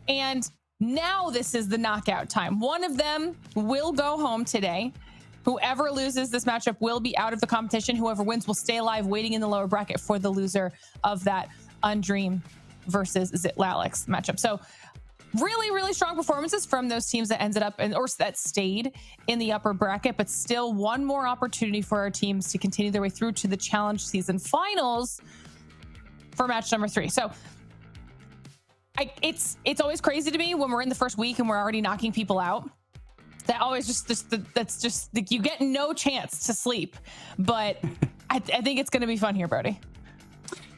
and now this is the knockout time. One of them will go home today. Whoever loses this matchup will be out of the competition. Whoever wins will stay alive, waiting in the lower bracket for the loser of that Undream versus Alex matchup. So really strong performances from those teams that ended up or that stayed in the upper bracket, but still one more opportunity for our teams to continue their way through to the challenge season finals for match number 3. So it's always crazy to me when we're in the first week and we're already knocking people out. That always that's just like, you get no chance to sleep. But I think it's going to be fun here, Brody.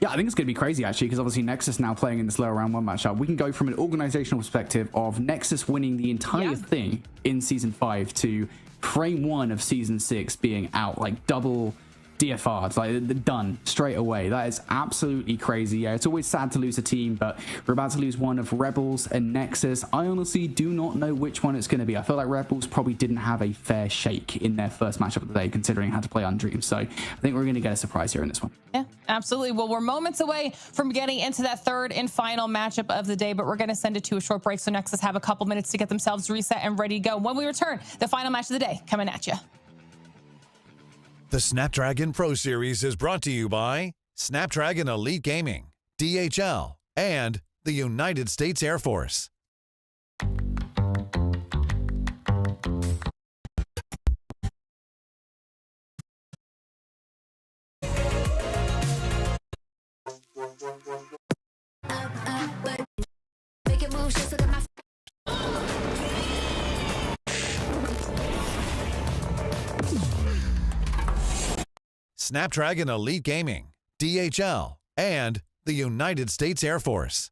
Yeah, I think it's going to be crazy, actually, because obviously Nexus now playing in this lower round 1 matchup. We can go from an organizational perspective of Nexus winning the entire thing in Season 5 to Frame 1 of Season 6 being out, like double DFR'd, like done straight away. That is absolutely crazy. Yeah, it's always sad to lose a team, but we're about to lose one of Rebels and Nexus. I honestly do not know which one it's going to be. I feel like Rebels probably didn't have a fair shake in their first matchup of the day, considering how to play Undream. So I think we're going to get a surprise here in this one. Yeah, absolutely. Well, we're moments away from getting into that third and final matchup of the day, but we're going to send it to a short break. So Nexus have a couple minutes to get themselves reset and ready to go. When we return, the final match of the day coming at you. The Snapdragon Pro Series is brought to you by Snapdragon Elite Gaming, DHL, and the United States Air Force. Making moves just to get my Snapdragon Elite Gaming, DHL, and the United States Air Force.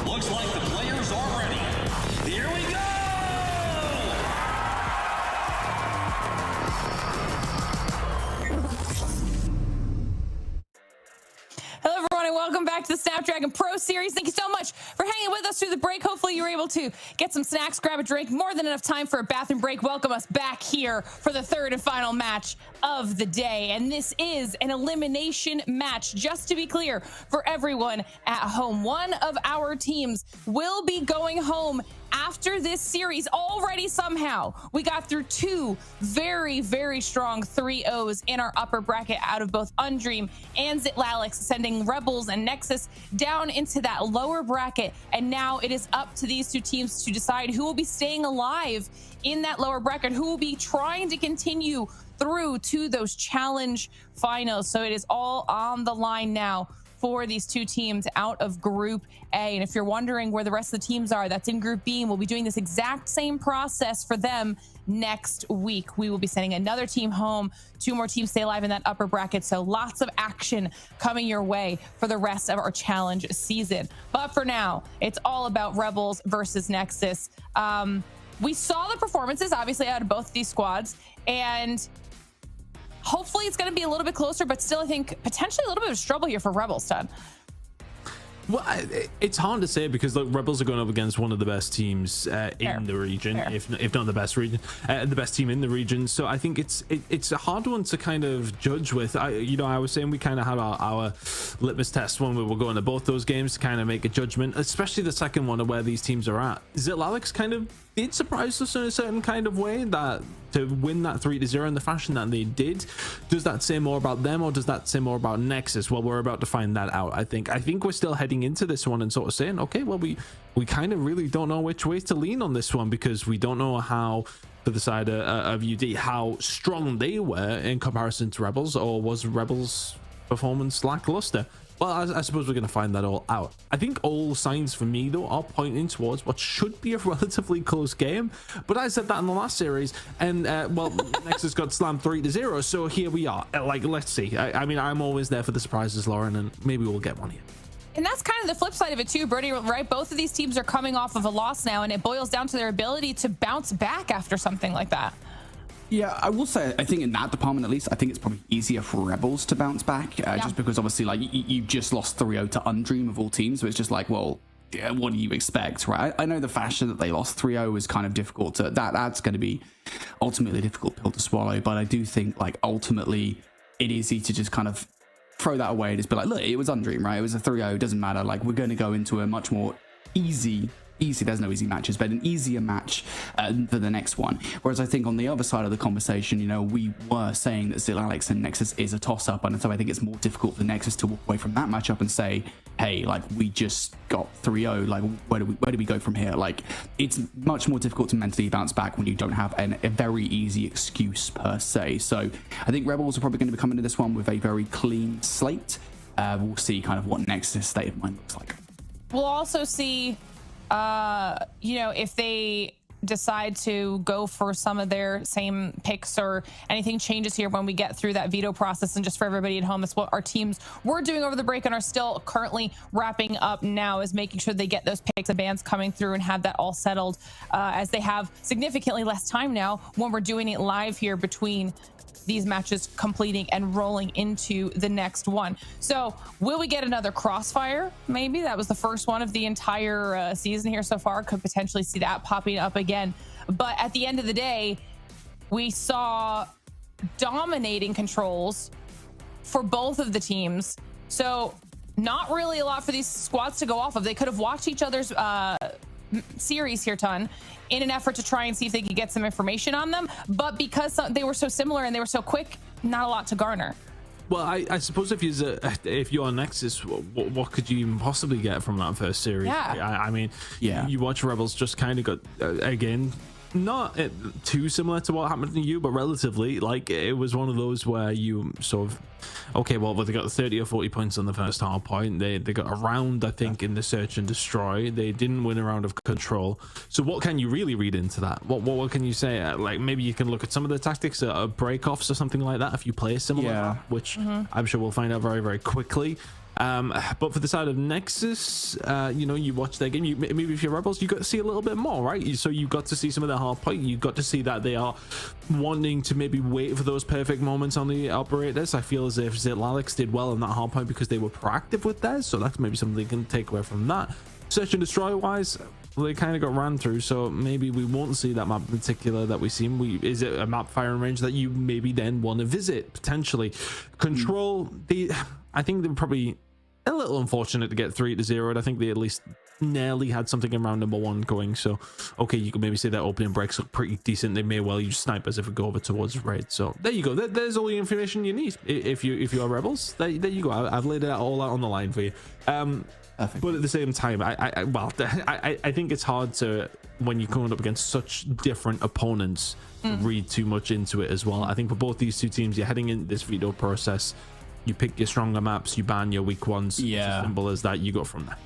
Looks like the players are ready. Here we go! Hello, everyone, and welcome back to the Snapdragon Pro Series. Thank you so much for hanging with us through the break. Hopefully, you were able to get some snacks, grab a drink, more than enough time for a bathroom break. Welcome us back here for the third and final match of the day. And this is an elimination match, just to be clear, for everyone at home. One of our teams will be going home after this series already. Somehow we got through two very, very strong 3-0s in our upper bracket out of both Undream and Zitlalix, sending Rebels and Nexus down into that lower bracket. And now it is up to these two teams to decide who will be staying alive in that lower bracket, who will be trying to continue through to those challenge finals. So it is all on the line now for these two teams out of Group A. And if you're wondering where the rest of the teams are, that's in Group B, and we'll be doing this exact same process for them next week. We will be sending another team home. Two more teams stay alive in that upper bracket. So lots of action coming your way for the rest of our challenge season. But for now, it's all about Rebels versus Nexus. We saw the performances, obviously, out of both of these squads, and hopefully it's going to be a little bit closer, but still, I think potentially a little bit of struggle here for Rebels, Stan. Well, it's hard to say because look, Rebels are going up against one of the best teams in the region, if not the best region, the best team in the region. So I think it's a hard one to kind of judge with. I was saying we kind of had our litmus test when we were going to both those games to kind of make a judgment, especially the second one of where these teams are at. Zitlalix kind of did surprise us in a certain kind of way, that to win that 3-0 in the fashion that they did. Does that say more about them, or does that say more about Nexus? Well, we're about to find that out. I think we're still heading into this one and sort of saying, okay, well, we kind of really don't know which way to lean on this one, because we don't know how, for the side of UD, how strong they were in comparison to Rebels, or was Rebels' performance lackluster? Well, I suppose we're going to find that all out. I think all signs for me, though, are pointing towards what should be a relatively close game. But I said that in the last series, and, well, Nexus got slammed 3-0, so here we are. Let's see. I mean, I'm always there for the surprises, Lauren, and maybe we'll get one here. And that's kind of the flip side of it too, Birdie, right? Both of these teams are coming off of a loss now, and it boils down to their ability to bounce back after something like that. Yeah, I will say, I think in that department, at least, I think it's probably easier for Rebels to bounce back, just because obviously, like, you just lost 3-0 to Undream of all teams, so it's just like, well, yeah, what do you expect, right? I know the fashion that they lost 3-0 is kind of difficult to, that's going to be ultimately a difficult pill to swallow, but I do think, like, ultimately, easy to just kind of throw that away and just be like, look, it was Undream, right? It was a 3-0, doesn't matter. Like, we're going to go into a much more easy, there's no easy matches, but an easier match for the next one. Whereas I think on the other side of the conversation, you know, we were saying that Zil Alex and Nexus is a toss-up, and so I think it's more difficult for Nexus to walk away from that matchup and say, hey, like, we just got 3-0, like, where do we go from here? Like, it's much more difficult to mentally bounce back when you don't have a very easy excuse per se. So I think Rebels are probably going to be coming to this one with a very clean slate. We'll see kind of what Nexus state of mind looks like. We'll also see you know, if they decide to go for some of their same picks or anything changes here when we get through that veto process. And just for everybody at home, that's what our teams were doing over the break and are still currently wrapping up now, is making sure they get those picks and bans coming through and have that all settled, as they have significantly less time now when we're doing it live here between these matches completing and rolling into the next one. So will we get another Crossfire? Maybe that was the first one of the entire season here so far. Could potentially see that popping up again. But at the end of the day, we saw dominating controls for both of the teams. So not really a lot for these squads to go off of. They could have watched each other's series here, Ton, in an effort to try and see if they could get some information on them, but because they were so similar and they were so quick, not a lot to garner. Well, I suppose if you're Nexus, what could you even possibly get from that first series? Yeah. I mean, you watch Rebels just kind of got again, not too similar to what happened to you, but relatively. Like, it was one of those where you sort of, okay, well, they got 30 or 40 points on the first hard point. They got a round, I think, in the search and destroy. They didn't win a round of control. So what can you really read into that? What can you say? Like, maybe you can look at some of the tactics, break-offs or something like that if you play a similar, which I'm sure we'll find out very, very quickly. But for the side of Nexus, you know, you watch their game, maybe if you're Rebels, you got to see a little bit more, right? So you got to see some of their hard point. You got to see that they are wanting to maybe wait for those perfect moments on the operators. I feel as if Zil Alex did well on that hard point because they were proactive with theirs, so that's maybe something they can take away from that. Search and destroy wise, well, they kind of got ran through, so maybe we won't see that map in particular that we've seen. Is it a map firing range that you maybe then want to visit potentially? Control, I think they were probably a little unfortunate to get 3-0. I think they at least nearly had something in round number 1 going. So, okay, you can maybe say that opening breaks look pretty decent. They may well use snipers if we go over towards raid. So there you go. There's all the information you need. If you are Rebels, there you go. I've laid it all out on the line for you. But at the same time, I think it's hard to, when you're coming up against such different opponents, read too much into it as well. I think for both these two teams, you're heading in this veto process. You pick your stronger maps, you ban your weak ones. It's as simple as that. You go from there.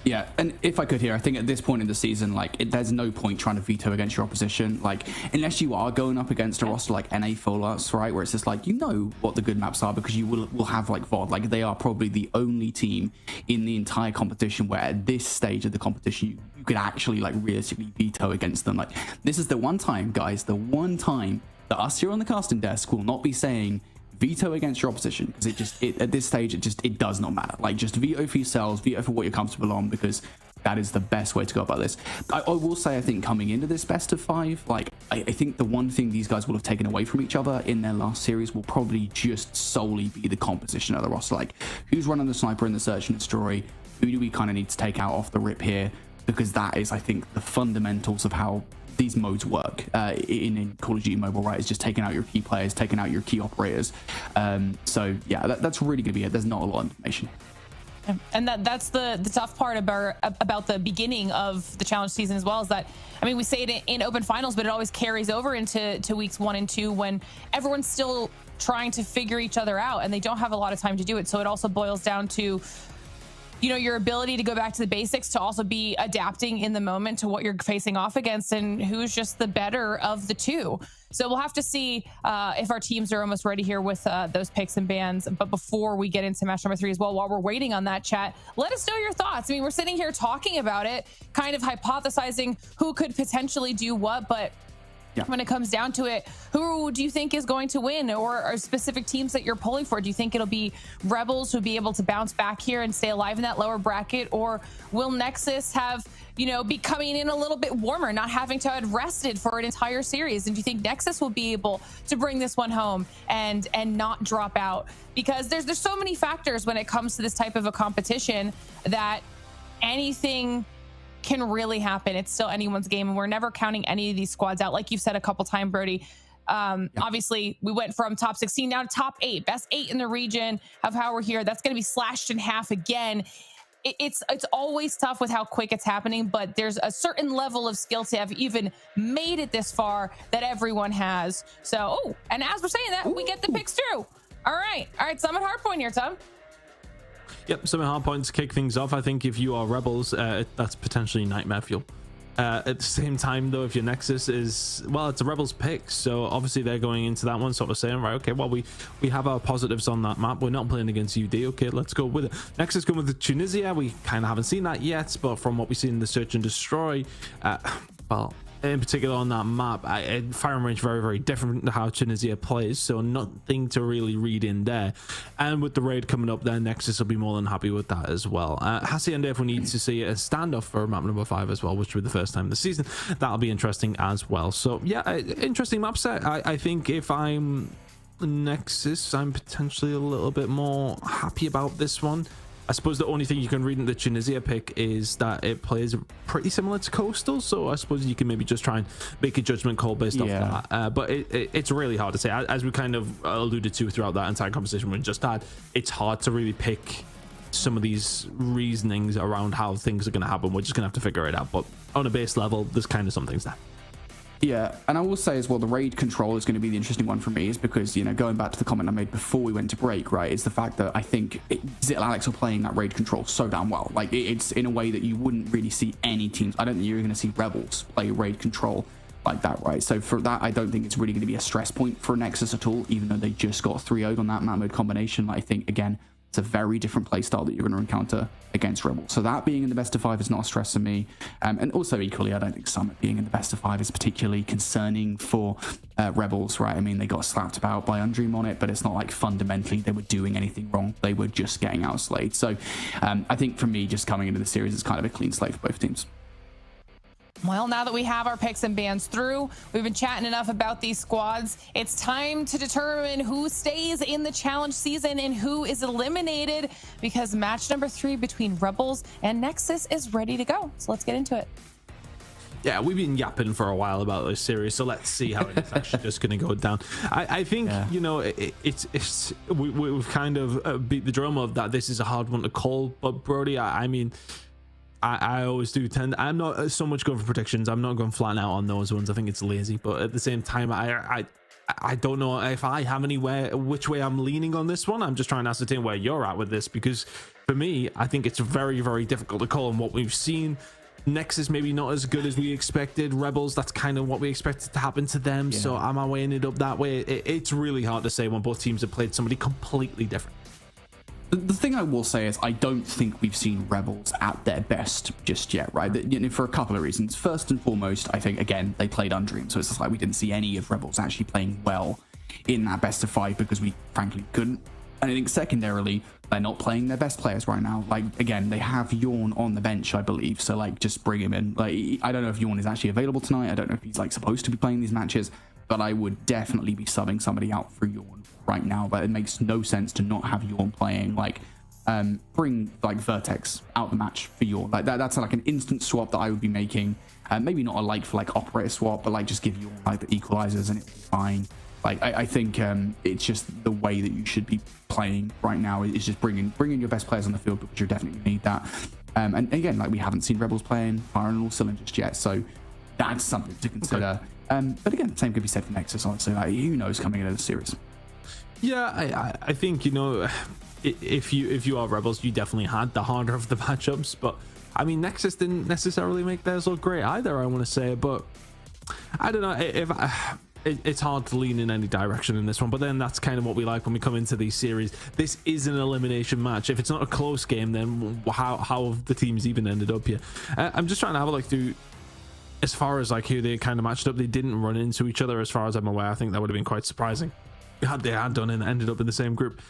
Yeah, and if I could here, I think at this point in the season, like, there's no point trying to veto against your opposition. Like, unless you are going up against a roster like NA Full Arts, right, where it's just like, you know what the good maps are because you will have like VOD. Like, they are probably the only team in the entire competition where at this stage of the competition you could actually like realistically veto against them. Like, this is the one time, guys, the one time that us here on the casting desk will not be saying veto against your opposition, because at this stage it does not matter. Like, just veto for yourselves, veto for what you're comfortable on, because that is the best way to go about this. I will say, I think coming into this best of 5, like, I think the one thing these guys will have taken away from each other in their last series will probably just solely be the composition of the roster. Like, who's running the sniper in the search and destroy? Who do we kind of need to take out off the rip here? Because that is, I think, the fundamentals of how these modes work in Call of Duty Mobile, right? It's just taking out your key players, taking out your key operators. So yeah, that's really gonna be it. There's not a lot of information. And that's the tough part about the beginning of the challenge season as well, is that, I mean, we say it in open finals, but it always carries over into weeks 1 and 2 when everyone's still trying to figure each other out and they don't have a lot of time to do it. So it also boils down to, you know, your ability to go back to the basics, to also be adapting in the moment to what you're facing off against and who's just the better of the two. So we'll have to see if our teams are almost ready here with those picks and bans. But before we get into match number 3 as well, while we're waiting on that, chat, let us know your thoughts. I mean, we're sitting here talking about it, kind of hypothesizing who could potentially do what, but when it comes down to it, who do you think is going to win, or are specific teams that you're pulling for? Do you think it'll be Rebels who'll be able to bounce back here and stay alive in that lower bracket, or will Nexus have, be coming in a little bit warmer, not having to have rested for an entire series? And do you think Nexus will be able to bring this one home and not drop out? Because there's so many factors when it comes to this type of a competition that anything can really happen. It's still anyone's game, and we're never counting any of these squads out. Like you've said a couple times, Brody, obviously we went from top 16 now to top 8, best 8 in the region of how we're here. That's going to be slashed in half again. It's always tough with how quick it's happening, but there's a certain level of skill to have even made it this far that everyone has. So, and as we're saying that, we get the picks too. All right, Summit Hardpoint here, Tom. Yep, Summit Hardpoint to kick things off. I think if you are Rebels, that's potentially nightmare fuel. At the same time, though, if your Nexus is, well, it's a Rebels pick, so obviously they're going into that one sort of saying, right, okay, well, we have our positives on that map. We're not playing against UD. Okay, let's go with it. Nexus going with the Tunisia. We kind of haven't seen that yet, but from what we've seen in the Search and Destroy, well, in particular on that map, firing range very, very different to how Tunisia plays, so nothing to really read in there. And with the raid coming up there, Nexus will be more than happy with that as well. Hacienda, if we need to see a standoff for map number 5 as well, which will be the first time this season, that'll be interesting as well. So yeah, interesting map set. I think if I'm Nexus, I'm potentially a little bit more happy about this one. I suppose the only thing you can read in the Tunisia pick is that it plays pretty similar to Coastal, so I suppose you can maybe just try and make a judgment call based off that. But it's really hard to say. As we kind of alluded to throughout that entire conversation we just had, it's hard to really pick some of these reasonings around how things are going to happen. We're just going to have to figure it out. But on a base level, there's kind of some things there. Yeah, and I will say as well, the raid control is going to be the interesting one for me, is because, going back to the comment I made before we went to break, right, is the fact that I think Zittel Alex are playing that raid control so damn well. Like, it's in a way that you wouldn't really see any teams. I don't think you're going to see Rebels play raid control like that, right? So for that, I don't think it's really going to be a stress point for Nexus at all, even though they just got 3-0'd on that map mode combination. I think, again, it's a very different play style that you're going to encounter against Rebels. So that being in the best of 5 is not a stress for me. And also equally, I don't think Summit being in the best of 5 is particularly concerning for Rebels, right? I mean, they got slapped about by Undream on it, but it's not like fundamentally they were doing anything wrong. They were just getting outslayed. So I think for me, just coming into the series is kind of a clean slate for both teams. Well, now that we have our picks and bans through, we've been chatting enough about these squads. It's time to determine who stays in the challenge season and who is eliminated, because match number 3 between Rebels and Nexus is ready to go. So let's get into it. Yeah, we've been yapping for a while about this series, so let's see how it's actually just going to go down. I think, we've kind of beat the drum of that. This is a hard one to call, but Brody, I mean, I always do tend, I'm not so much going for predictions. I'm not going flat out on those ones. I think it's lazy, but at the same time, I don't know if I have anywhere which way I'm leaning on this one. I'm just trying to ascertain where you're at with this, because for me, I think it's very, very difficult to call on what we've seen. Nexus maybe not as good as we expected. Rebels, that's kind of what we expected to happen to them. Yeah. So am I weighing it up that way? It's really hard to say when both teams have played somebody completely different. The thing I will say is I don't think we've seen Rebels at their best just yet, right? For a couple of reasons. First and foremost, I think, again, they played Undream, so it's just like we didn't see any of Rebels actually playing well in that best of 5 because we frankly couldn't. And I think secondarily, they're not playing their best players right now. Like, again, they have Yawn on the bench, I believe, so like just bring him in. Like, I don't know if Yawn is actually available tonight. I don't know if he's like supposed to be playing these matches, but I would definitely be subbing somebody out for Yawn right now. But it makes no sense to not have Yawn playing. Like, bring like Vertex out the match for Yawn. Like that's like an instant swap that I would be making. Maybe not a like for like operator swap, but like just give Yawn like the equalizers and it's fine. Like I think it's just the way that you should be playing right now is just bringing your best players on the field, because you definitely need that. And again, like we haven't seen Rebels playing firing all cylinders yet, so that's something to consider. Okay. But again, same could be said for Nexus, honestly. Like, who knows coming into the series? Yeah, I think, if you are Rebels, you definitely had the harder of the matchups, but I mean, Nexus didn't necessarily make theirs look great either, I want to say. But I don't know, it's hard to lean in any direction in this one, but then that's kind of what we like when we come into these series. This is an elimination match. If it's not a close game, then how have the teams even ended up here? I'm just trying to have a look through as far as like who they kind of matched up, they didn't run into each other as far as I'm aware. I think that would have been quite surprising had they had done and ended up in the same group.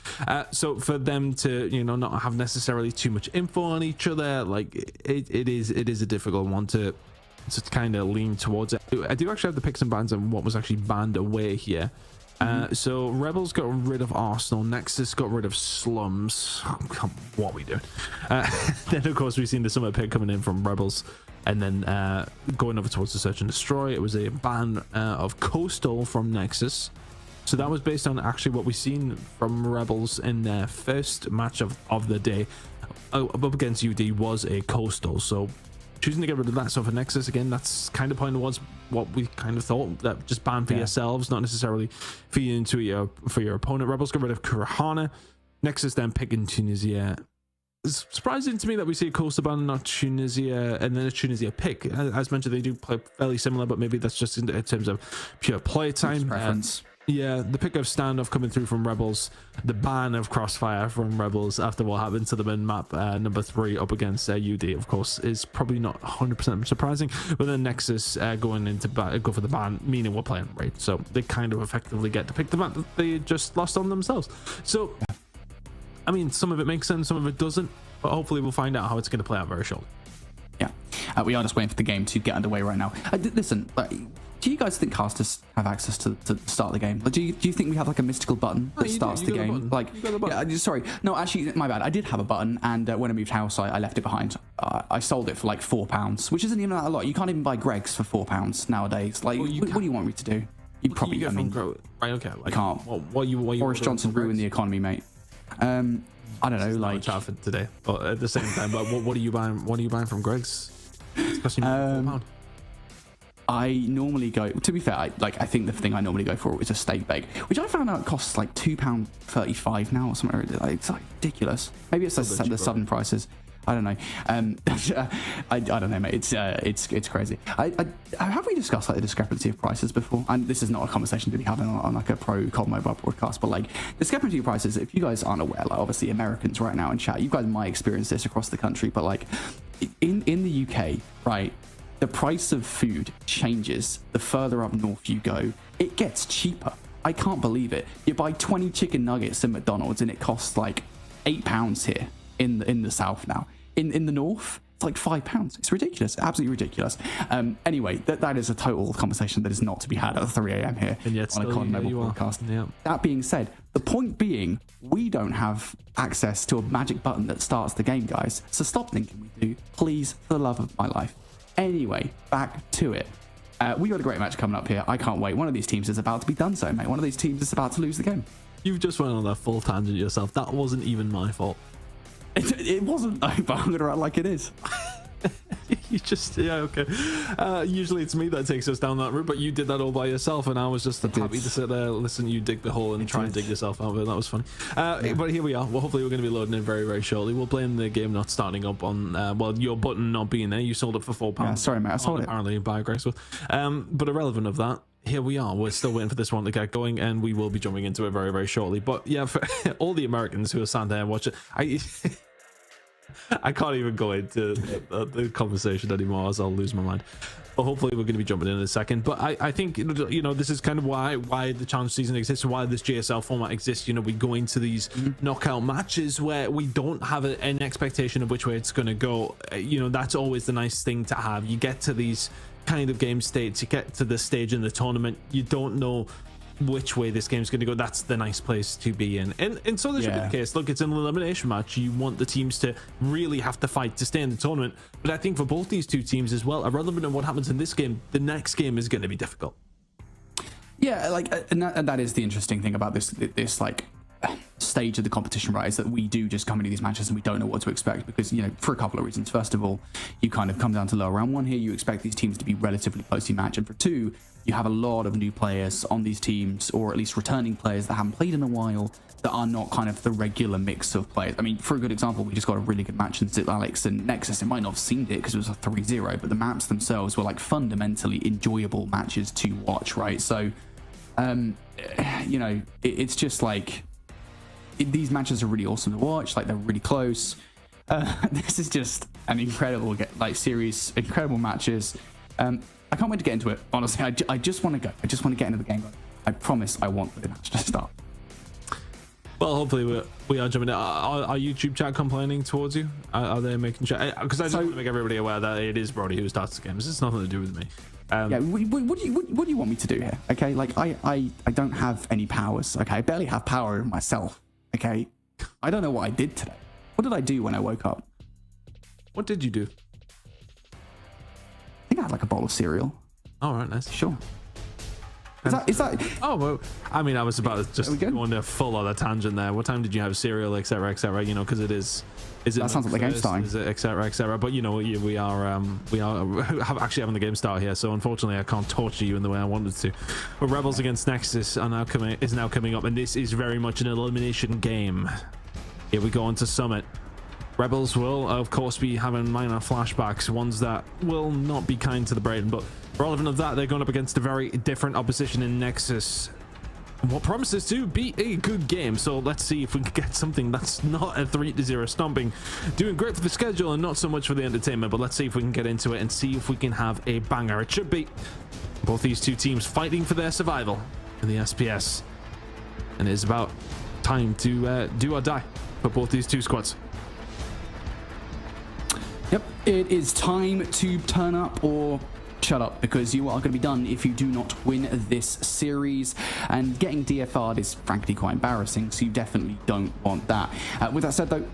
So for them to, you know, not have necessarily too much info on each other, like it is a difficult one to kind of lean towards it. I do actually have the picks and bans and what was actually banned away here. So Rebels got rid of Arsenal, Nexus got rid of Slums. What are we doing? Then of course we've seen the summer pick coming in from Rebels, and then going over towards the Search and Destroy. It was a ban of Coastal from Nexus. So that was based on actually what we've seen from Rebels in their first match of the day up against UD was a Coastal. So choosing to get rid of that. So for Nexus, again, that's kind of pointing towards what we kind of thought, that just ban for yourselves, not necessarily feed into for your opponent. Rebels got rid of Kurahana. Nexus then picking Tunisia. It's surprising to me that we see a Coastal ban, not Tunisia, and then a Tunisia pick. As mentioned, they do play fairly similar, but maybe that's just in terms of pure play time. Preference. Yeah, the pick of Standoff coming through from Rebels, the ban of Crossfire from Rebels after what happened to them in map number 3 up against UD, of course, is probably not 100% surprising. But then Nexus going into go for the ban, meaning we're playing raid, so they kind of effectively get to pick the map that they just lost on themselves. So, I mean, some of it makes sense, some of it doesn't, but hopefully we'll find out how it's going to play out very shortly. Yeah, we are just waiting for the game to get underway right now. Listen, do you guys think casters have access to start the game? Like, do you think we have like a mystical button that starts the game? Like, yeah, sorry, no, actually, my bad. I did have a button, and when I moved house, I left it behind. I sold it for like £4, which isn't even that a lot. You can't even buy Greg's for £4 nowadays. Like, what do you want me to do? You probably, I mean, right? Okay, like, can't. What you Boris Johnson ruined the economy, mate. I don't know, like Chafford today, but at the same time, like, what are you buying? What are you buying from Greg's? It's costing you £4. I normally go, to be fair, I think the thing I normally go for is a steak bake, which I found out costs like £2.35 now or something. It's like ridiculous. Maybe it's the sudden prices. I don't know. I don't know, mate. It's crazy. Have we discussed like the discrepancy of prices before? And this is not a conversation to be having on like a pro COD mobile broadcast, but like discrepancy of prices. If you guys aren't aware, like obviously Americans right now in chat, you guys might experience this across the country, but like in the UK, right? The price of food changes the further up north you go. It gets cheaper. I can't believe it. You buy 20 chicken nuggets in McDonald's and it costs like £8 here in the south now. In the north, it's like £5. It's ridiculous, absolutely ridiculous. Anyway, that is a total conversation that is not to be had at 3 a.m. here and yet on a COD mobile broadcast. Yeah. That being said, the point being, we don't have access to a magic button that starts the game, guys. So stop thinking we do, please, for the love of my life. Anyway, back to it. We got a great match coming up here. I can't wait. One of these teams is about to be done so, mate. One of these teams is about to lose the game. You've just went on that full tangent yourself. That wasn't even my fault. It wasn't, though, but I'm gonna act like it is. You just, yeah, okay. Usually it's me that takes us down that route, but you did that all by yourself, and I was just happy to sit there, listen, you dig the hole and try and dig yourself out of it. That was funny. But here we are. Well, hopefully we're going to be loading in very, very shortly. We'll blame the game not starting up on, well, your button not being there. You sold it for £4. Yeah, sorry, mate. I sold it. Apparently by Greg's. But irrelevant of that, here we are. We're still waiting for this one to get going, and we will be jumping into it very, very shortly. But yeah, for all the Americans who are sat there and watch it, I can't even go into the conversation anymore, as I'll lose my mind. But hopefully we're going to be jumping in a second. But I think, you know, this is kind of why the challenge season exists, why this JSL format exists. You know, we go into these knockout matches where we don't have an expectation of which way it's going to go. You know, that's always the nice thing to have. You get to these kind of game states, you get to this stage in the tournament, you don't know which way this game's going to go. That's the nice place to be in, and so this should be the case. Look, it's an elimination match. You want the teams to really have to fight to stay in the tournament, but I think for both these two teams as well, irrelevant of what happens in this game, the next game is going to be difficult. Yeah, like, and that is the interesting thing about this like stage of the competition, right, is that we do just come into these matches and we don't know what to expect, because, you know, for a couple of reasons. First of all, you kind of come down to lower round one here, you expect these teams to be relatively closely matched, and for two, you have a lot of new players on these teams, or at least returning players that haven't played in a while, that are not kind of the regular mix of players. I mean, for a good example, we just got a really good match in Zip Alex and Nexus. It might not have seemed it because it was a 3-0, but the maps themselves were like fundamentally enjoyable matches to watch, right? So, you know, it's just like, these matches are really awesome to watch. Like, they're really close. This is just an incredible series, incredible matches. I can't wait to get into it. Honestly, I just want to go. I just want to get into the game. I promise I want the match to start. Well, hopefully we are jumping in. Are YouTube chat complaining towards you? Are they making sure? Because I just want to make everybody aware that it is Brody who starts the game. This has nothing to do with me. Yeah, what do you want me to do here? Okay, like I don't have any powers. Okay, I barely have power in myself. Okay, I don't know what I did today. What did I do when I woke up? What did you do? I think I had like a bowl of cereal. All right, nice. Sure. Is that? Oh well, I mean, I was about to just go on a full other tangent there. What time did you have cereal, etc., etc.? You know, because it is. Is it? That sounds like the game starting. Is it, etc., etc.? But you know, we are actually having the game start here. So unfortunately, I can't torture you in the way I wanted to. But Rebels against Nexus are now coming up, and this is very much an elimination game. Here we go into Summit. Rebels will, of course, be having minor flashbacks, ones that will not be kind to the brain, but relevant of that, they're going up against a very different opposition in Nexus. What promises to be a good game, so let's see if we can get something that's not a 3-0 stomping. Doing great for the schedule and not so much for the entertainment, but let's see if we can get into it and see if we can have a banger. It should be both these two teams fighting for their survival in the SPS, and it is about time to do or die for both these two squads. Yep, it is time to turn up or shut up, because you are going to be done if you do not win this series, and getting DFR'd is frankly quite embarrassing, so you definitely don't want that. With that said though,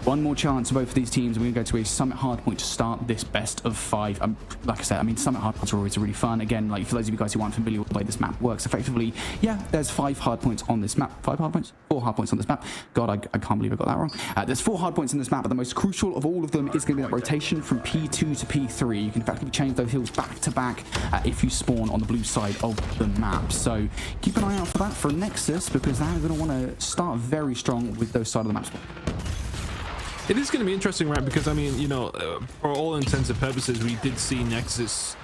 one more chance for both of these teams. We're going to go to a Summit Hardpoint to start this best of 5. Like I said, I mean, Summit Hardpoints are always really fun. Again, like for those of you guys who aren't familiar with the way this map works, effectively, yeah, there's 5 hardpoints on this map. 5 hardpoints? 4 hardpoints on this map. God, I can't believe I got that wrong. There's 4 hardpoints in this map, but the most crucial of all of them is going to be that rotation from P2 to P3. You can effectively change those hills back to back if you spawn on the blue side of the map. So keep an eye out for that for Nexus, because they're going to want to start very strong with those side of the map spots. It is going to be interesting, right? Because I mean, you know, for all intents and purposes, we did see Nexus,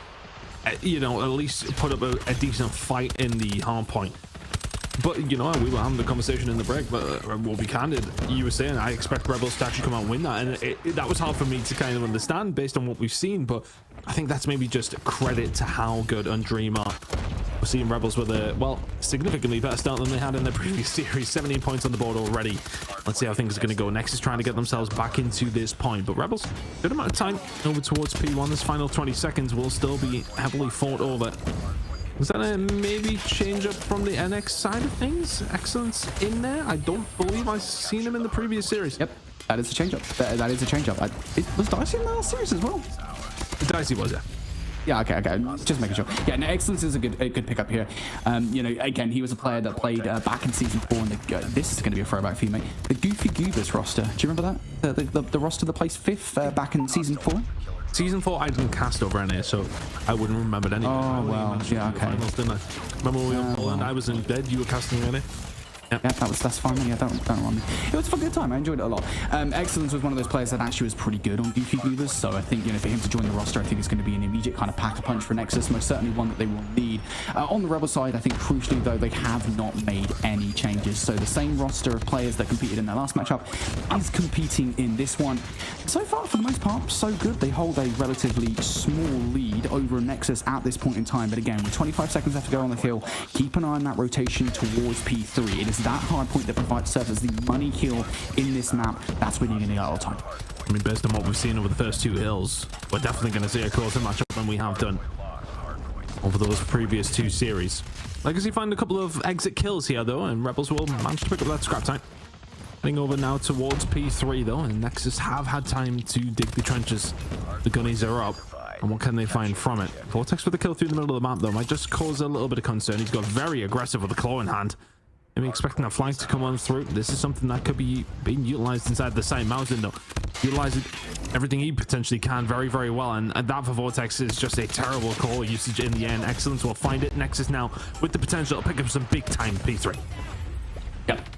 you know, at least put up a decent fight in the hard point. But you know, we were having the conversation in the break, but we'll be candid. You were saying I expect Rebels to actually come out and win that, and that was hard for me to kind of understand based on what we've seen. But I think that's maybe just credit to how good Undream are. We're seeing Rebels with a, well, significantly better start than they had in their previous series. 17 points on the board already. Let's see how things are going to go. Nexus trying to get themselves back into this point, but Rebels, good amount of time over towards P1. This final 20 seconds will still be heavily fought over. Was that a maybe change up from the NX side of things? Excellence in there? I don't believe I've seen him in the previous series. Yep, that is a change up. That is a change up. Was Dicey in the last series as well? Dicey was, yeah. Yeah, okay, just making sure. Yeah, no, Excellence is a good pickup here. You know, again, he was a player that played back in Season 4, and this is going to be a throwback for you, mate. The Goofy Goobers roster. Do you remember that? The roster that placed 5th back in Season 4? Season 4, I didn't cast over NA, so I wouldn't remember it anyway. Oh, well, yeah, okay. Finals, didn't I? Remember when we were in Poland, I was in bed, you were casting NA? Yeah, that's fine. Yeah, don't remind me. It was a good time. I enjoyed it a lot. Excellence was one of those players that actually was pretty good on Goofy Goobers, so I think, you know, for him to join the roster, I think it's going to be an immediate kind of pack-a-punch for Nexus. Most certainly one that they will need. On the Rebel side, I think crucially though, they have not made any changes. So the same roster of players that competed in their last matchup is competing in this one. So far, for the most part, so good. They hold a relatively small lead over Nexus at this point in time. But again, with 25 seconds left to go on the hill, keep an eye on that rotation towards P3. It is that hard point that provides serves as the money kill in this map. That's when you're going to get all the time. I mean, based on what we've seen over the first 2 hills, we're definitely going to see a closer matchup than we have done over those previous 2 series. Legacy find a couple of exit kills here though, and Rebels will manage to pick up that scrap time. Heading over now towards P3 though, and Nexus have had time to dig the trenches. The gunnies are up, and what can they find from it? Vortex with a kill through the middle of the map though might just cause a little bit of concern. He's got very aggressive with the claw in hand. Maybe expecting that flank to come on through. This is something that could be being utilized inside the site. Mountain though, utilizing everything he potentially can very, very well, and that for Vortex is just a terrible call usage in the end. Excellence will find it. Nexus now with the potential to pick up some big time P3. Yep.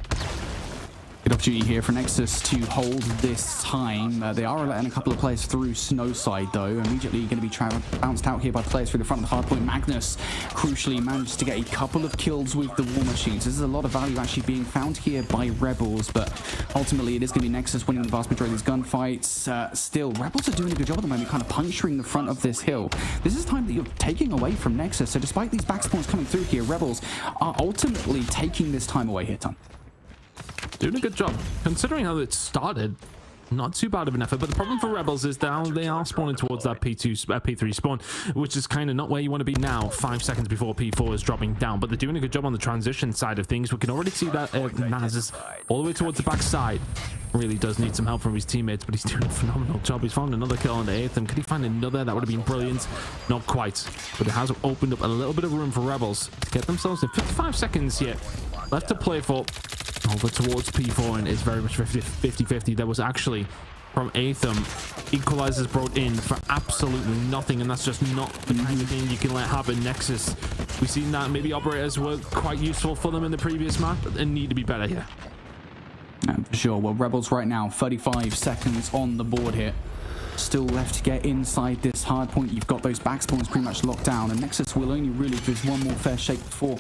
Good opportunity here for Nexus to hold this time. They are letting a couple of players through Snowside, though. Immediately going to be bounced out here by players through the front of the hardpoint. Magnus crucially managed to get a couple of kills with the war machines. This is a lot of value actually being found here by Rebels, but ultimately it is going to be Nexus winning the vast majority of these gunfights. Still, Rebels are doing a good job at the moment, kind of puncturing the front of this hill. This is time that you're taking away from Nexus, so despite these backspawns coming through here, Rebels are ultimately taking this time away here, Ton. Doing a good job considering how it started. Not too bad of an effort, but the problem for Rebels is that they are spawning towards that P3 spawn, which is kind of not where you want to be now, 5 seconds before P4 is dropping down. But they're doing a good job on the transition side of things. We can already see that Naz is all the way towards the back side. Really does need some help from his teammates, but he's doing a phenomenal job. He's found another kill on the 8th, and could he find another? That would have been brilliant. Not quite, but it has opened up a little bit of room for Rebels to get themselves in 55 seconds here left to play for. Over towards P4, and it's very much 50-50. There was actually from Atham equalizers brought in for absolutely nothing, and that's just not the kind of thing you can let happen. Nexus, we've seen that maybe operators were quite useful for them in the previous map and need to be better here. For sure. Well, Rebels right now 35 seconds on the board here. Still left to get inside this hard point. You've got those back spawns pretty much locked down, and Nexus will only really give one more fair shake before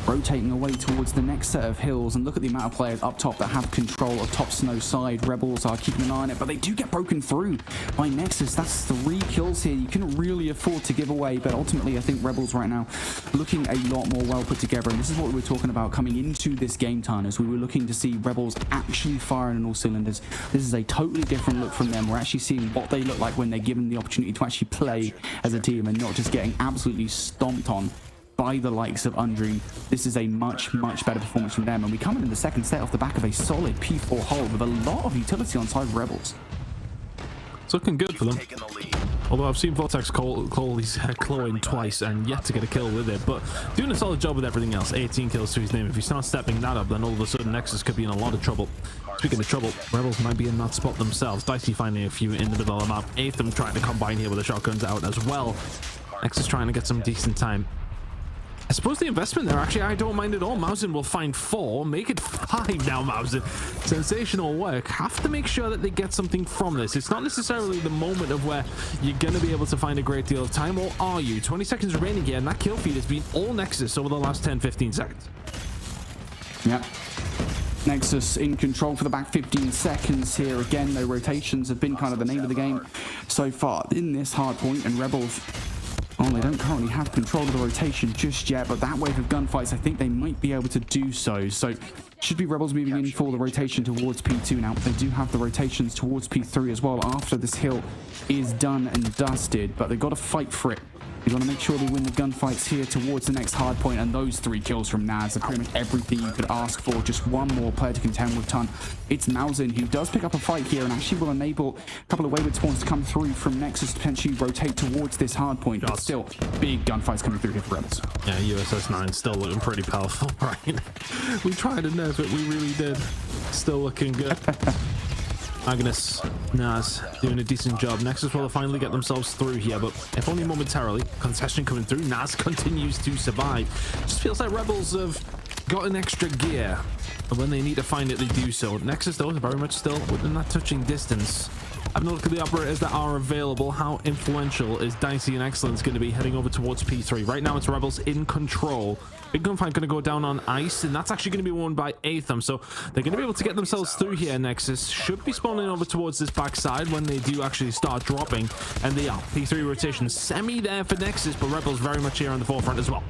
rotating away towards the next set of hills. And look at the amount of players up top that have control of top snow side. Rebels are keeping an eye on it, but they do get broken through by Nexus. That's 3 kills here. You can really afford to give away, but ultimately I think Rebels right now looking a lot more well put together, and this is what we were talking about coming into this game time, as we were looking to see Rebels actually firing on all cylinders. This is a totally different look from them. We're actually seeing what they look like when they're given the opportunity to actually play as a team and not just getting absolutely stomped on by the likes of Undream. This is a much better performance from them, and we come in the second set off the back of a solid P4 hold with a lot of utility on side of Rebels. It's looking good for them. Although I've seen Vortex call his claw in twice and yet to get a kill with it, but doing a solid job with everything else. 18 kills to his name. If he starts stepping that up, then all of a sudden Nexus could be in a lot of trouble. Speaking of trouble, Rebels might be in that spot themselves. Dicey finding a few in the middle of the map. Atham trying to combine here with the shotguns out as well. Nexus trying to get some decent time. I suppose the investment there, actually, I don't mind at all. Mausen will find 4, make it 5 now, Mausen. Sensational work. Have to make sure that they get something from this. It's not necessarily the moment of where you're going to be able to find a great deal of time, or are you? 20 seconds remaining here, and that kill feed has been all Nexus over the last 10-15 seconds. Yep. Nexus in control for the back 15 seconds here. Again, though, rotations have been kind of the name of the game so far in this hard point, and Rebels, well, they don't currently have control of the rotation just yet, but that wave of gunfights, I think they might be able to do so. So should be Rebels moving in for the rotation towards P2 now. They do have the rotations towards P3 as well after this hill is done and dusted, but they've got to fight for it. They've got to make sure they win the gunfights here towards the next hard point, and those 3 kills from Naz are pretty much everything you could ask for. Just one more player to contend with, Ton. It's Mausen who does pick up a fight here and actually will enable a couple of wayward spawns to come through from Nexus to potentially rotate towards this hard point. But still, big gunfights coming through here for Rebels. Yeah, USS 9 still looking pretty powerful, right? We tried to nerf it, we really did. Still looking good. Magnus, Naz doing a decent job. Nexus will finally get themselves through here, but if only momentarily. Concession coming through. Naz continues to survive. Just feels like Rebels have got an extra gear, and when they need to find it, they do so. Nexus, though, is very much still within that touching distance. Having a look at the operators that are available. How influential is Dicey and Excellence going to be heading over towards P3? Right now, it's Rebels in control. Big gunfight going to go down on ice, and that's actually going to be won by Atham. So they're going to be able to get themselves through here. Nexus should be spawning over towards this backside when they do actually start dropping, and they are. P3 rotation semi there for Nexus, but Rebels very much here on the forefront as well.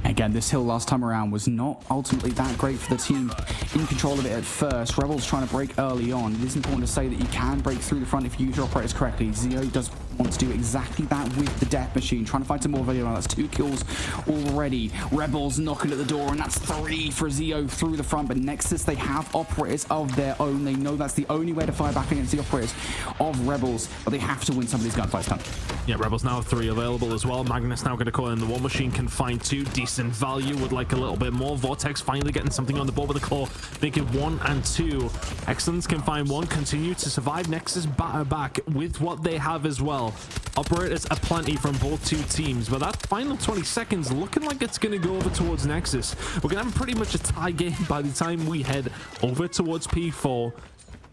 Again, this hill last time around was not ultimately that great for the team in control of it at first. Rebels trying to break early on. It is important to say that you can break through the front if you use your operators correctly. Zio does want to do exactly that with the death machine, trying to find some more value. That's 2 kills already. Rebels knocking at the door, and that's 3 for Zio through the front. But Nexus, they have operators of their own. They know that's the only way to fire back against the operators of Rebels, but they have to win some of these gunfights. Done. Yeah, Rebels now have 3 available as well. Magnus now going to call in the war machine, can find 2. Decent value, would like a little bit more. Vortex finally getting something on the board with the claw, make it 1 and 2. Excellence can find 1, continue to survive. Nexus batter back with what they have as well. well. Operators are plenty from both two teams, but that final 20 seconds looking like it's going to go over towards Nexus. We're going to have pretty much a tie game by the time we head over towards P4.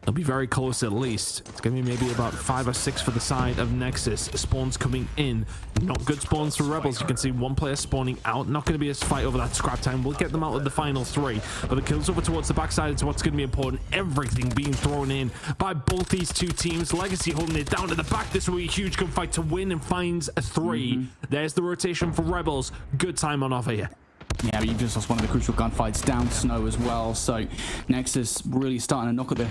It'll be very close at least. It's going to be maybe about 5 or 6 for the side of Nexus. Spawns coming in. Not good spawns for Rebels. You can see one player spawning out. Not going to be a fight over that scrap time. We'll get them out with the final 3. But the kills over towards the backside is what's going to be important. Everything being thrown in by both these two teams. Legacy holding it down to the back. This will be a huge gunfight to win and finds a 3. There's the rotation for Rebels. Good time on offer here. Yeah, but you just lost one of the crucial gunfights down Snow as well. So Nexus really starting to knock at the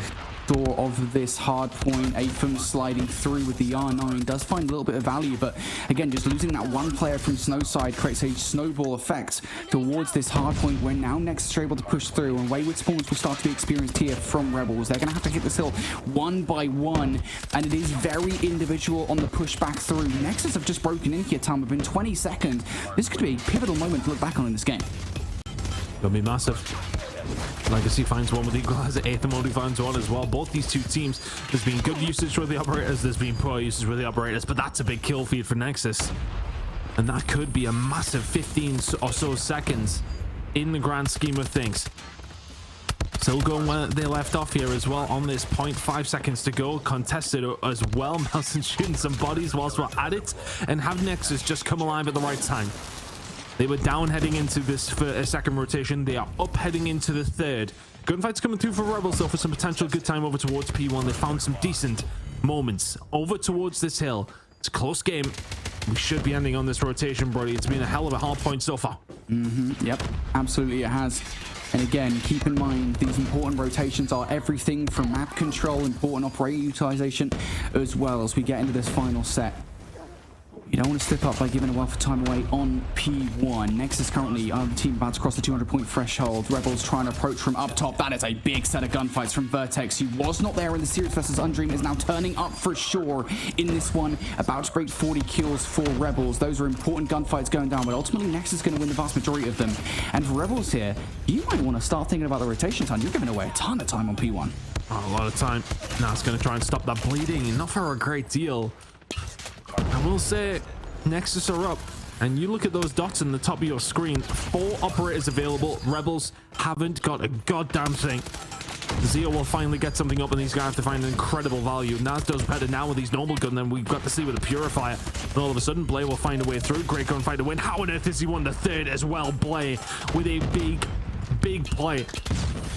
door of this hard point. Apham sliding through with the R9 does find a little bit of value, but again, just losing that one player from Snow side creates a snowball effect towards this hard point where now Nexus are able to push through, and wayward spawns will start to be experienced here from Rebels. They're going to have to hit this hill one by one, and it is very individual on the push back through. Nexus have just broken in here, Tom, within 20 seconds. This could be a pivotal moment to look back on in this game. Gonna be massive. Legacy finds one with Equalizer. Aethermody finds one as well. Both these two teams, there's been good usage with the operators, there's been poor usage with the operators, but that's a big kill feed for Nexus. And that could be a massive 15 or so seconds in the grand scheme of things. Still going where they left off here as well on this point. 5 seconds to go. Contested as well. Melson shooting some bodies whilst we're at it. And have Nexus just come alive at the right time. They were down heading into this for a second rotation. They are up heading into the third. Gunfights coming through for Rebels though for some potential good time over towards P1. They found some decent moments over towards this hill. It's a close game. We should be ending on this rotation, Brody. It's been a hell of a hard point so far. Yep, absolutely it has. And again, keep in mind, these important rotations are everything from map control, important operator utilization, as well as we get into this final set. You don't want to slip up by giving a wealth of time away on P1. Nexus currently on the team about to cross the 200-point threshold. Rebels trying to approach from up top. That is a big set of gunfights from Vertex, who was not there in the series versus Undream, is now turning up for sure in this one. About to break 40 kills for Rebels. Those are important gunfights going down, but ultimately Nexus is going to win the vast majority of them. And for Rebels here, you might want to start thinking about the rotation time. You're giving away a ton of time on P1. Oh, a lot of time. Now it's going to try and stop that bleeding. Not for a great deal. I will say Nexus are up, and you look at those dots in the top of your screen. 4 operators available. Rebels haven't got a goddamn thing. Zeo will finally get something up, and these guys have to find incredible value. Naz does better now with his normal gun than we've got to see with the Purifier. And all of a sudden, Blay will find a way through. Great gunfight to win. How on earth has he won the third as well? Blay with a big play.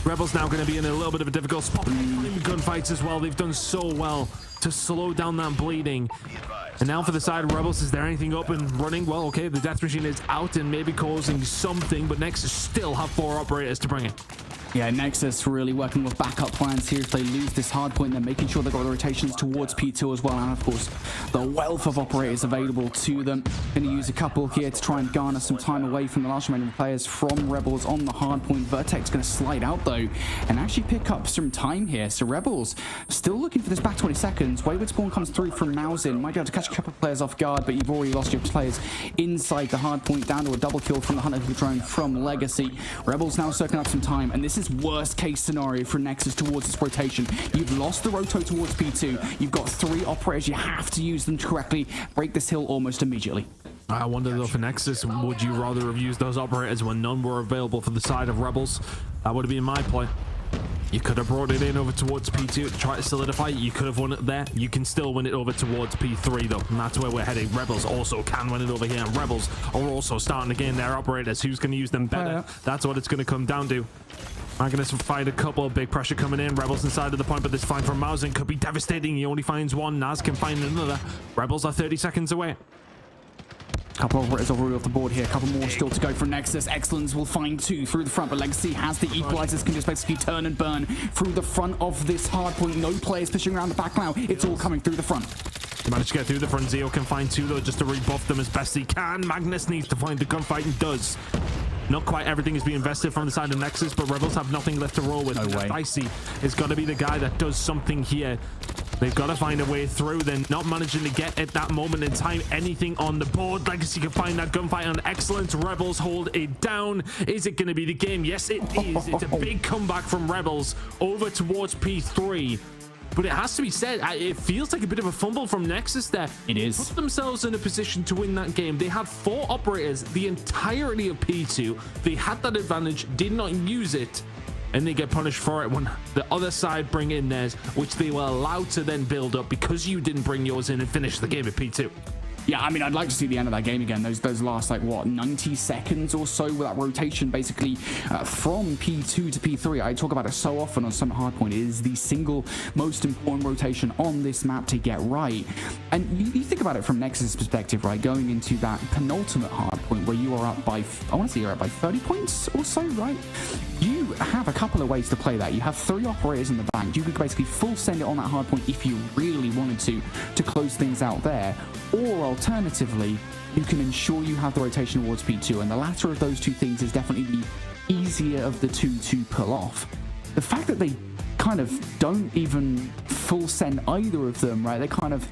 Rebels now going to be in a little bit of a difficult spot. Gunfights as well. They've done so well to slow down that bleeding. And now for the side of Rebels, is there anything up and running? Well, okay, the death machine is out and maybe causing something, but Nexus still have 4 operators to bring it. Yeah, Nexus really working with backup plans here. If they lose this hard point, they're making sure they've got the rotations towards P2 as well. And of course, the wealth of operators available to them. Going to use a couple here to try and garner some time away from the last remaining players from Rebels on the hard point. Vertex going to slide out though and actually pick up some time here. So Rebels still looking for this back 20 seconds. Wayward spawn comes through from Mausin. Might be able to catch a couple of players off guard, but you've already lost your players inside the hard point. Down to a double kill from the Hunter drone from Legacy. Rebels now soaking up some time, and this is worst case scenario for Nexus towards this rotation. You've lost the roto towards P2. You've got 3 operators. You have to use them correctly. Break this hill almost immediately. I wonder though, for Nexus, would you rather have used those operators when none were available for the side of Rebels? That would have been my play. You could have brought it in over towards P2 to try to solidify it. You could have won it there. You can still win it over towards P3 though, and that's where we're heading. Rebels also can win it over here, and Rebels are also starting to gain their operators. Who's going to use them better? That's what it's going to come down to. Magnus will find a couple of big pressure coming in. Rebels inside of the point, but this find from Mausin could be devastating. He only finds one. Naz can find another. Rebels are 30 seconds away. Couple of operators already off the board here. Couple more still to go from Nexus. Excellence will find 2 through the front, but Legacy has the equalizers, can just basically turn and burn through the front of this hard point. No players pushing around the back now. It's all coming through the front. He managed to get through the front. Zeo can find 2 though, just to rebuff them as best he can. Magnus needs to find the gunfight and does. Not quite everything is being invested from the side of Nexus, but Rebels have nothing left to roll with. No way. Dicey is got to be the guy that does something here. They've got to find a way through. They're not managing to get at that moment in time anything on the board. Legacy can find that gunfight on Excellence. Rebels hold it down. Is it going to be the game? Yes, it is. It's a big comeback from Rebels over towards P3. But it has to be said, it feels like a bit of a fumble from Nexus there. It is. Put themselves in a position to win that game. They had 4 operators the entirety of P2. They had that advantage, did not use it, and they get punished for it when the other side bring in theirs, which they were allowed to then build up because you didn't bring yours in and finish the game at P2. Yeah, I mean, I'd like to see the end of that game again. Those last, like, what, 90 seconds or so with that rotation, basically, from P2 to P3. I talk about it so often on Summit Hardpoint. It is the single most important rotation on this map to get right. And you think about it from Nexus' perspective, right? Going into that penultimate hardpoint where you are up by, I want to say you're up by 30 points or so, right? You have a couple of ways to play that. You have 3 operators in the bank. You could basically full send it on that hardpoint if you really wanted to close things out there. Or alternatively, you can ensure you have the rotation towards P2, and the latter of those two things is definitely the easier of the two to pull off. The fact that they kind of don't even full send either of them, right? They kind of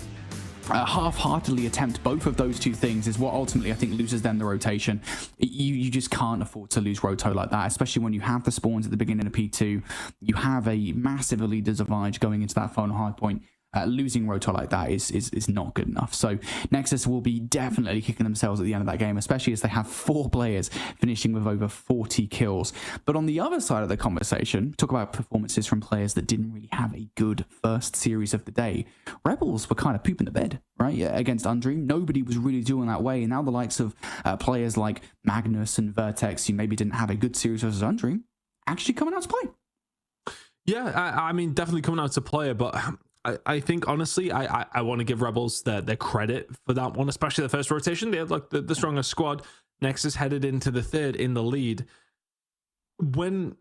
half-heartedly attempt both of those two things is what ultimately I think loses them the rotation. You just can't afford to lose roto like that, especially when you have the spawns at the beginning of P2. You have a massive elite disadvantage going into that final hardpoint. Losing roto like that is not good enough. So Nexus will be definitely kicking themselves at the end of that game, especially as they have 4 players finishing with over 40 kills. But on the other side of the conversation, talk about performances from players that didn't really have a good first series of the day. Rebels were kind of pooping the bed, right? Against Undream, nobody was really doing that way. And now the likes of players like Magnus and Vertex, who maybe didn't have a good series versus Undream, actually coming out to play. Yeah, I mean, definitely coming out to play, but I think, honestly, I want to give Rebels their credit for that one, especially the first rotation. They had like the strongest squad. Nexus headed into the third in the lead. When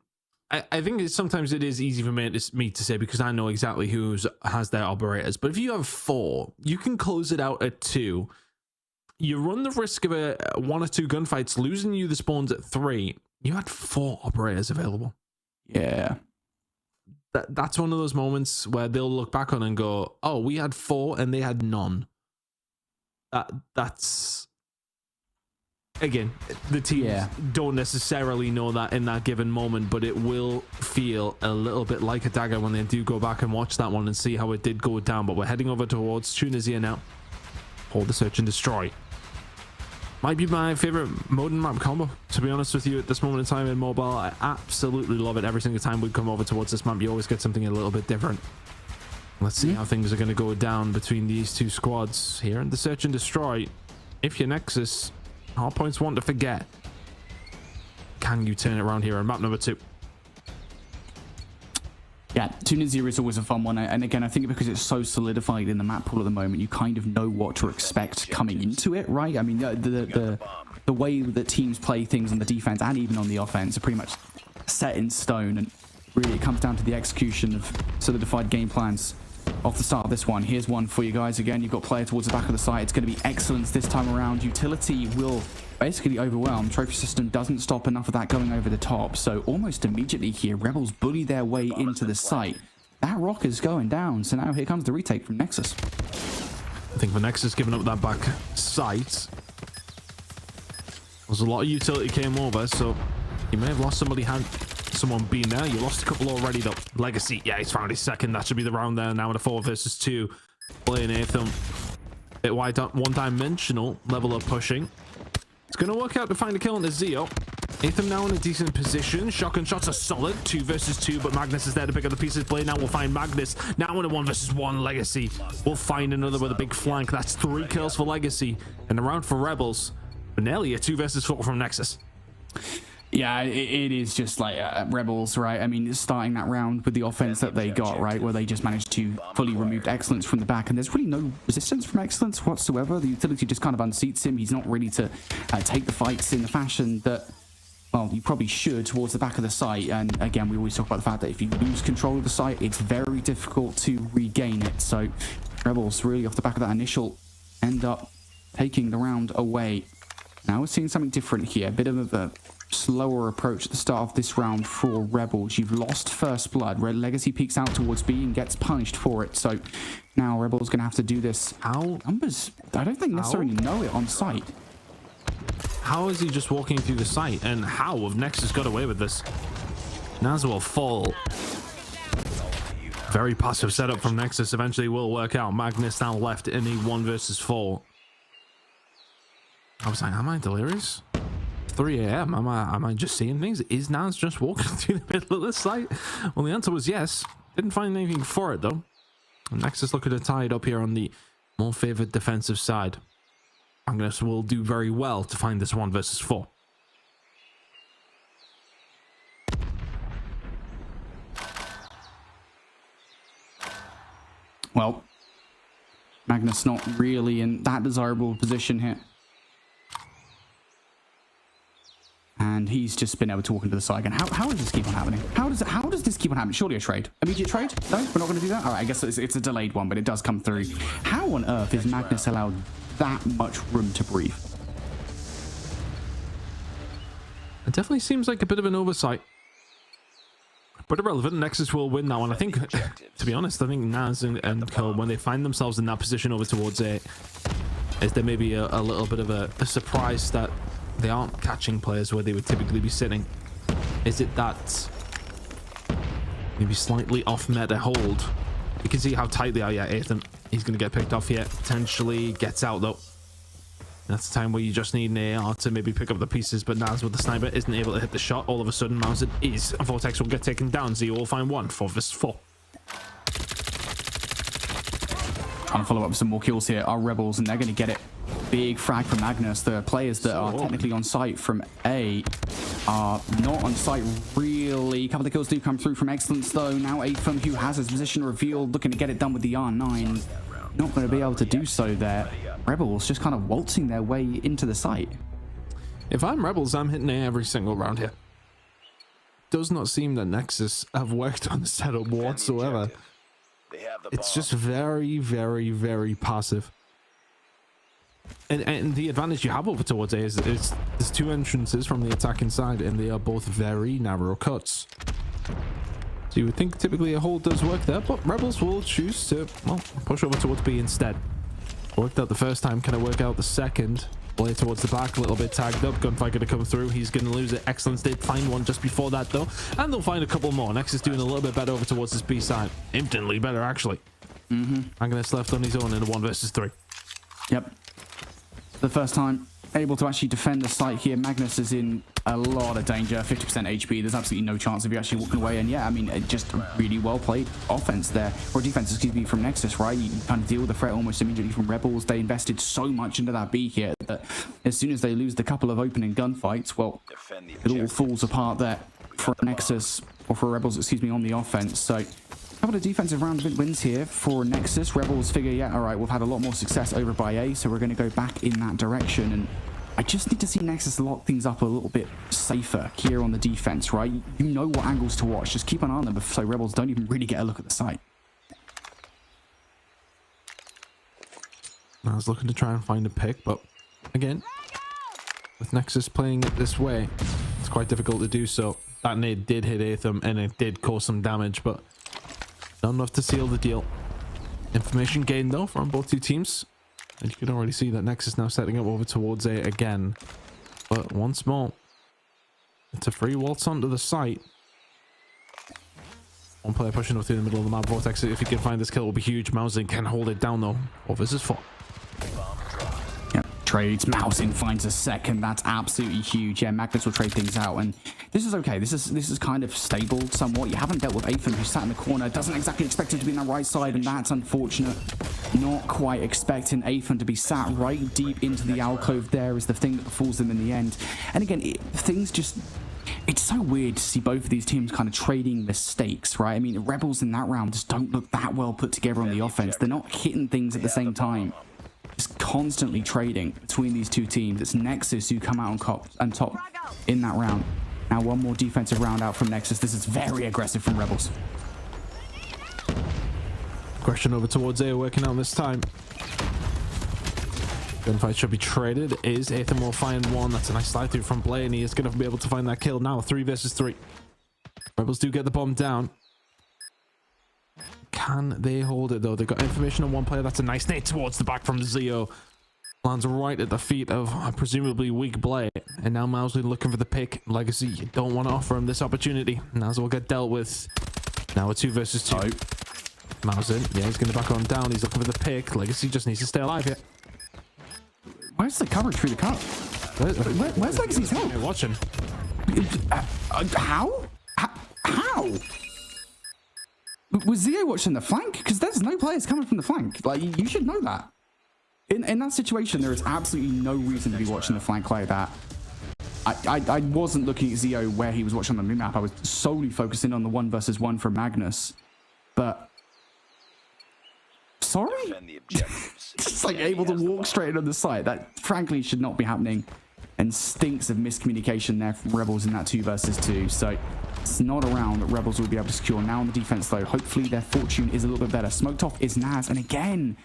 I think sometimes it is easy for me to say because I know exactly who has their operators. But if you have 4, you can close it out at 2. You run the risk of a 1 or 2 gunfights losing you the spawns at 3. You had 4 operators available. Yeah. That's one of those moments where they'll look back on and go, oh, we had 4 and they had none. That's again, the teams don't necessarily know that in that given moment, but it will feel a little bit like a dagger when they do go back and watch that one and see how it did go down. But we're heading over towards Tunisia now. Hold the search and destroy. Might be my favorite mode and map combo, to be honest with you, at this moment in time in mobile. I absolutely love it. Every single time we come over towards this map, you always get something a little bit different. Let's see how things are going to go down between these 2 squads here in the search and destroy. If you're Nexus, hardpoints want to forget. Can you turn it around here on map number 2? Yeah, Tunisia is always a fun one, and again, I think because it's so solidified in the map pool at the moment, you kind of know what to expect coming into it, right? I mean, the way that teams play things on the defense and even on the offense are pretty much set in stone, and really it comes down to the execution of solidified game plans off the start of this one. Here's one for you guys. Again, you've got player towards the back of the site. It's going to be excellence this time around. Utility will basically overwhelm. Trophy system doesn't stop enough of that going over the top. So almost immediately here, Rebels bully their way into the site. That rock is going down. So now here comes the retake from Nexus. I think for Nexus giving up that back site, there's a lot of utility came over, so you may have lost somebody. Had someone been there, you lost a couple already though. Legacy, yeah, he's found his second. That should be the round there now in a 4 versus 2. Playing Atham, bit wide, one-dimensional level of pushing. It's going to work out to find a kill into Zeo. Atham now in a decent position. Shotgun shots are solid. 2 versus 2, but Magnus is there to pick up the pieces. Play now. We'll find Magnus now in a 1 versus 1. Legacy. We'll find another with a big flank. That's 3 kills for Legacy. And a round for Rebels. But nearly a 2 versus 4 from Nexus. Yeah, it is just like Rebels, right? I mean, starting that round with the offense that they got, right, where they just managed to fully remove Excellence from the back, and there's really no resistance from Excellence whatsoever. The utility just kind of unseats him. He's not ready to take the fights in the fashion that, well, you probably should towards the back of the site. And again, we always talk about the fact that if you lose control of the site, it's very difficult to regain it. So Rebels really off the back of that initial end up taking the round away. Now we're seeing something different here, a bit of a slower approach at the start of this round for Rebels. You've lost first blood. Red Legacy peeks out towards B and gets punished for it. So now Rebels gonna have to do this. How numbers? I don't think necessarily know it on site. How is he just walking through the site? And how have Nexus got away with this? Naz will fall. Very passive setup from Nexus. Eventually will work out. Magnus now left in a 1 versus 4. I was like, am I delirious? 3 a.m. Am I just seeing things? Is Naz just walking through the middle of the site? Well, the answer was yes. Didn't find anything for it though. And Nexus looking to tie it up here on the more favored defensive side. Magnus will do very well to find this 1 versus 4. Well, Magnus not really in that desirable position here. And he's just been able to walk into the side again. How does this keep on happening? How does this keep on happening? Surely a trade. Immediate trade? No, we're not going to do that? All right, I guess it's a delayed one, but it does come through. How on earth is Magnus allowed that much room to breathe? It definitely seems like a bit of an oversight. But irrelevant, Nexus will win that one. I think, to be honest, I think Naz and Cole, when they find themselves in that position over towards A, is there maybe a little bit of a surprise that they aren't catching players where they would typically be sitting? Is it that maybe slightly off meta hold? You can see how tight they are. Yeah, Ethan, he's going to get picked off here. Potentially gets out though. That's the time where you just need an AR to maybe pick up the pieces, but Naz with the sniper isn't able to hit the shot. All of a sudden, Mounted is. Vortex will get taken down. Zio will find 1. 4 versus 4. Trying to follow up with some more kills here are Rebels, and they're going to get it. Big frag from Magnus. The players that are technically on site from A are not on site really. A couple of kills do come through from Excellence though. Now Atham, who has his position revealed, looking to get it done with the R9. Not going to be able to do so there. Rebels just kind of waltzing their way into the site. If I'm Rebels, I'm hitting A every single round here. Does not seem that Nexus have worked on the setup whatsoever. It's just very, very, very passive. And the advantage you have over towards A is there's 2 entrances from the attacking side, and they are both very narrow cuts. So you would think typically a hold does work there, but Rebels will choose to, well, push over towards B instead. Worked out the first time, can it work out the second? Play towards the back, a little bit tagged up. Gunfight gonna come through. He's gonna lose it. Excellence did find one just before that though, and they'll find a couple more. Nexus doing a little bit better over towards this B side. Infinitely better actually. Magnus left on his own in a 1 versus 3. Yep. The first time able to actually defend the site here. Magnus is in a lot of danger. 50% HP. There's absolutely no chance of you actually walking away. And yeah, I mean, just a really well played offense there, or defense, excuse me, from Nexus, right? You kind of deal with the threat almost immediately from Rebels. They invested so much into that B here that as soon as they lose the couple of opening gunfights, well, it all falls apart there for Nexus, or for Rebels, excuse me, on the offense. So a couple of defensive round wins here for Nexus. Rebels figure, yeah, all right, we've had a lot more success over by A, so we're going to go back in that direction. And I just need to see Nexus lock things up a little bit safer here on the defense, right? You know what angles to watch. Just keep an eye on them so Rebels don't even really get a look at the site. I was looking to try and find a pick, but again, with Nexus playing it this way, it's quite difficult to do so. That nade did hit Atham, and it did cause some damage, but not enough to seal the deal. Information gained, though, from both 2 teams. And you can already see that Nexus now setting up over towards A again. But once more, it's a free waltz onto the site. One player pushing up through the middle of the map. Vortex, if he can find this kill, will be huge. Mousing can hold it down, though. 4 versus 4. Yep, trades. Mousing finds a second. That's absolutely huge. Yeah, Magnus will trade things out, and this is okay. This is kind of stable somewhat. You haven't dealt with Atham, who sat in the corner. Doesn't exactly expect him to be on the right side, and that's unfortunate. Not quite expecting Atham to be sat right deep into the alcove there is the thing that befalls them in the end. And again, things just... It's so weird to see both of these teams kind of trading mistakes, right? I mean, Rebels in that round just don't look that well put together on the offense. They're not hitting things at the same time. Just constantly trading between these 2 teams. It's Nexus who come out on top in that round. Now, one more defensive round out from Nexus. This is very aggressive from Rebels. Question over towards A, working out this time. Gunfight should be traded. Is Atham will find one. That's a nice slide through from Blay, and he is going to be able to find that kill now. 3 versus 3. Rebels do get the bomb down. Can they hold it though? They've got information on one player. That's a nice nade towards the back from Zio. Lands right at the feet of presumably weak Blay. And now Mousley looking for the pick. Legacy, you don't want to offer him this opportunity. Naz will get dealt with. Now a 2 versus 2. Mouse in. Yeah, he's going to back on down. He's looking for the pick. Legacy just needs to stay alive here. Where's the coverage through the cut? Where's Legacy's help? Hey, watching. How? How? Was Zio watching the flank? Because there's no players coming from the flank. Like, you should know that. In that situation, there is absolutely no reason to be watching the flank like that. I wasn't looking at Zio where he was watching on the map. I was solely focusing on the 1 versus 1 for Magnus. But... Sorry? Just like able to walk straight on the site. That frankly should not be happening. And stinks of miscommunication there from Rebels in that 2 versus 2. So it's not a round that Rebels will be able to secure. Now on the defense though, hopefully their fortune is a little bit better. Smoked off is Naz, and again,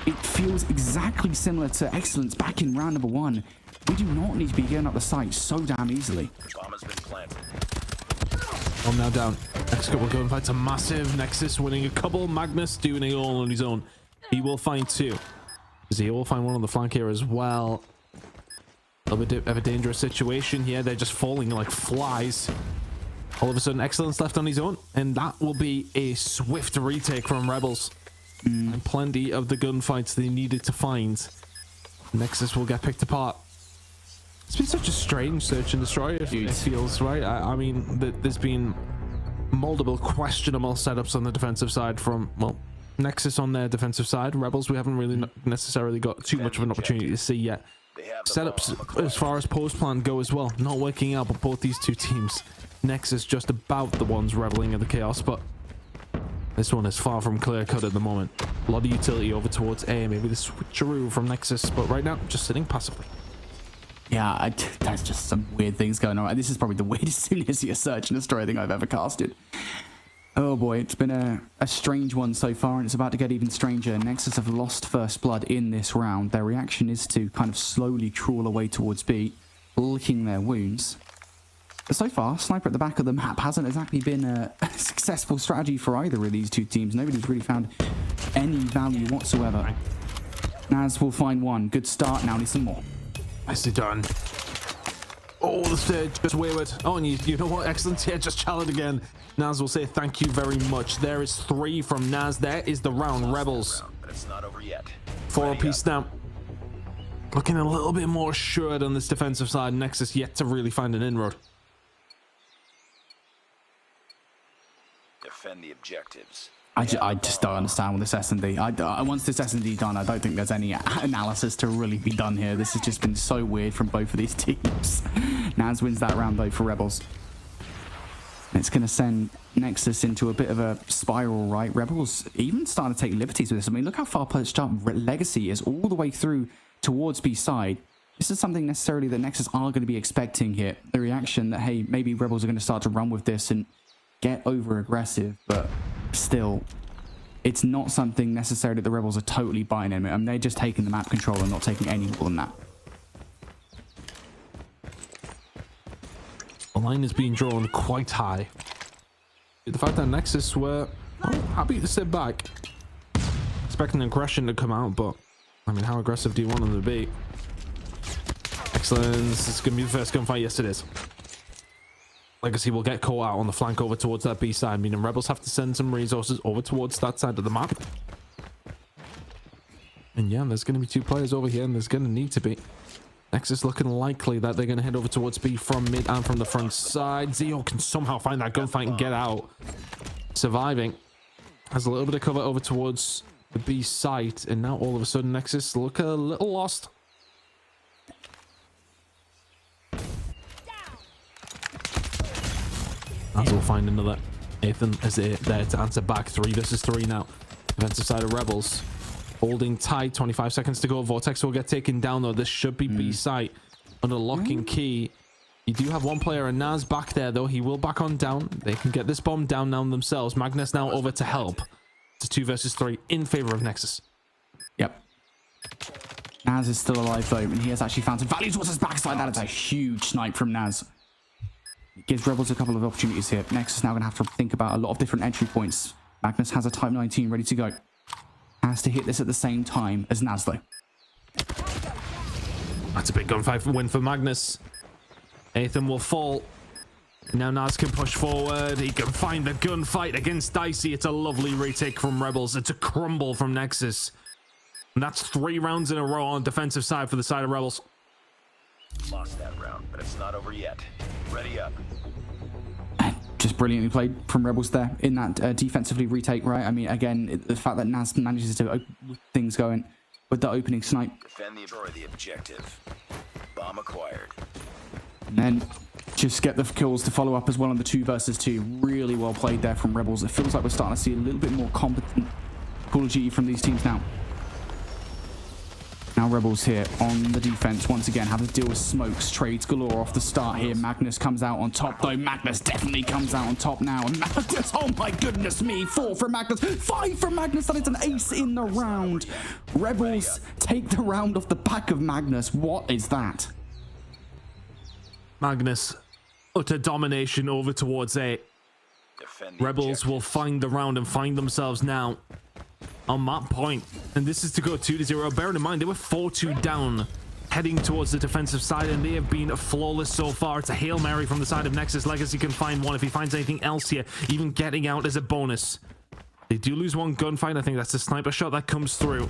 it feels exactly similar to Excellence back in round number 1. We do not need to be getting up the site so damn easily. Bomb has been planted. Bomb now down. Next couple going fights a massive. Nexus winning a couple. Magnus doing it all on his own. He will find 2. He will find 1 on the flank here as well. A little bit of a dangerous situation here. They're just falling like flies. All of a sudden, Excellence left on his own, and that will be a swift retake from Rebels. And plenty of the gunfights they needed to find. Nexus will get picked apart. It's been such a strange search and destroy, it feels, right? I mean, there's been multiple questionable setups on the defensive side from, well, Nexus on their defensive side. Rebels, we haven't really necessarily got too much of an opportunity to see yet. Setups as far as post plan go as well, not working out, but both these two teams. Nexus just about the ones reveling in the chaos, but this one is far from clear cut at the moment. A lot of utility over towards A, maybe the switcheroo from Nexus, but right now just sitting passively. Yeah, there's just some weird things going on. This is probably the weirdest Tunisia search and destroy thing I've ever casted. Oh boy, it's been a strange one so far, and it's about to get even stranger. Nexus have lost first blood in this round. Their reaction is to kind of slowly crawl away towards B, licking their wounds. But so far, Sniper at the back of the map hasn't exactly been a successful strategy for either of these two teams. Nobody's really found any value whatsoever. Naz will find 1. Good start, now needs some more. Nicely done. Oh, the stage just wayward. Oh, and you know what? Excellent here, just challenged again. Naz will say thank you very much. There is 3 from Naz. There is the round. Rebels. But it's not over yet. 4 apiece now. Looking a little bit more assured on this defensive side. Nexus yet to really find an inroad. Defend the objectives. I just don't understand with this S&D. Once this S&D done, I don't think there's any analysis to really be done here. This has just been so weird from both of these teams. Naz wins that round though for Rebels. It's going to send Nexus into a bit of a spiral, right? Rebels even starting to take liberties with this. I mean, look how far pushed up Legacy is all the way through towards B side. This is something necessarily that Nexus are going to be expecting here. The reaction that, hey, maybe Rebels are going to start to run with this and get over aggressive, but still, it's not something necessarily that the Rebels are totally buying in. I mean, they're just taking the map control and not taking any more than that. The line is being drawn quite high. The fact that Nexus were happy to sit back, expecting aggression to come out, but I mean, how aggressive do you want them to be? Excellence. It's gonna be the first gunfight. Yes, it is. Legacy will get caught out on the flank over towards that B side, meaning Rebels have to send some resources over towards that side of the map. And yeah, there's going to be 2 players over here, and there's going to need to be. Nexus looking likely that they're going to head over towards B from mid and from the front side. Zio can somehow find that gunfight and get out. Surviving. Has a little bit of cover over towards the B site, and now all of a sudden Nexus look a little lost. As we'll find another. Nathan is there to answer back. 3 versus 3 now. Defensive side of Rebels. Holding tight. 25 seconds to go. Vortex will get taken down though. This should be B site under lock and key. You do have 1 player, and Naz back there though. He will back on down. They can get this bomb down now themselves. Magnus now over to help. It's 2 versus 3 in favor of Nexus. Yep. Naz is still alive though, and he has actually found some value towards his backside. That is a huge snipe from Naz. It gives Rebels a couple of opportunities here. Nexus now going to have to think about a lot of different entry points. Magnus has a Type 19 ready to go. Has to hit this at the same time as Naz though. That's a big gunfight win for Magnus. Nathan will fall. Now Naz can push forward. He can find the gunfight against Dicey. It's a lovely retake from Rebels. It's a crumble from Nexus. And that's 3 rounds in a row on defensive side for the side of Rebels. Lost that round, but it's not over yet. Ready up. Just brilliantly played from Rebels there in that defensively retake, right? I mean, again, the fact that Naz manages to open things going with the opening snipe. Defend the objective. Bomb acquired. And then just get the kills to follow up as well on the 2 versus 2. Really well played there from Rebels. It feels like we're starting to see a little bit more competent Call of Duty from these teams now. Now Rebels here on the defense once again have to deal with smokes, trades galore off the start here. Magnus comes out on top though. Magnus definitely comes out on top now. And Magnus, oh my goodness me, 4 for Magnus, 5 for Magnus. That is an ace in the round. Rebels take the round off the back of Magnus. What is that? Magnus, utter domination over towards A. Rebels will find the round and find themselves now on that point, and this is to go 2-0. Bearing in mind they were 4-2 down heading towards the defensive side, and they have been flawless so far. It's a Hail Mary from the side of Nexus. Legacy can find one if he finds anything else here, even getting out as a bonus. They do lose one gunfight. I think that's a sniper shot that comes through.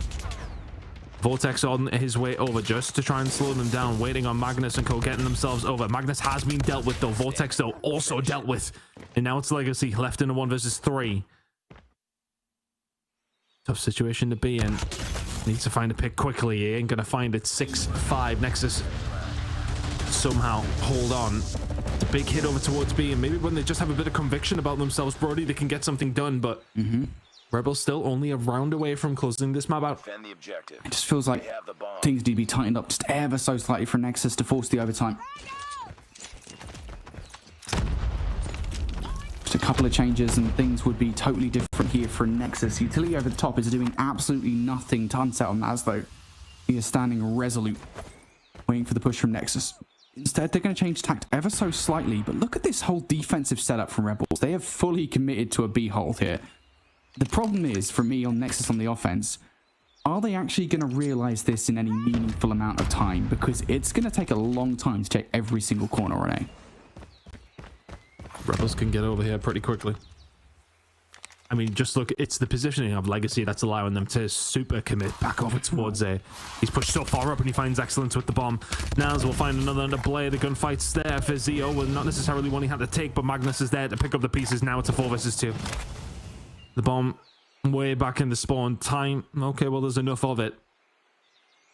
Vortex on his way over just to try and slow them down, waiting on Magnus and Co getting themselves over. Magnus has been dealt with though. Vortex though also dealt with, and now it's Legacy left in a 1 versus 3. Tough situation to be in. Needs to find a pick quickly. He ain't gonna find it. 6-5. Nexus somehow hold on. It's a big hit over towards B, and maybe when they just have a bit of conviction about themselves, Brody, they can get something done. But Rebels still only a round away from closing this map out. Defend the objective. It just feels like things need to be tightened up just ever so slightly for Nexus to force the overtime. Just a couple of changes and things would be totally different here for Nexus. Utility over the top is doing absolutely nothing to unsettle Naz though. He is standing resolute, waiting for the push from Nexus. Instead, they're going to change tact ever so slightly, but look at this whole defensive setup from Rebels. They have fully committed to a B hold here. The problem is, for me on Nexus on the offense, are they actually going to realize this in any meaningful amount of time? Because it's going to take a long time to check every single corner on A. Rebels can get over here pretty quickly. I mean, just look, it's the positioning of Legacy that's allowing them to super commit back over towards A. He's pushed so far up and he finds excellence with the bomb. Naz will find another underplay. The gunfight's there for Zio, well, not necessarily one he had to take, but Magnus is there to pick up the pieces. Now it's a 4 versus 2. The bomb way back in the spawn. Time. Okay, well, there's enough of it.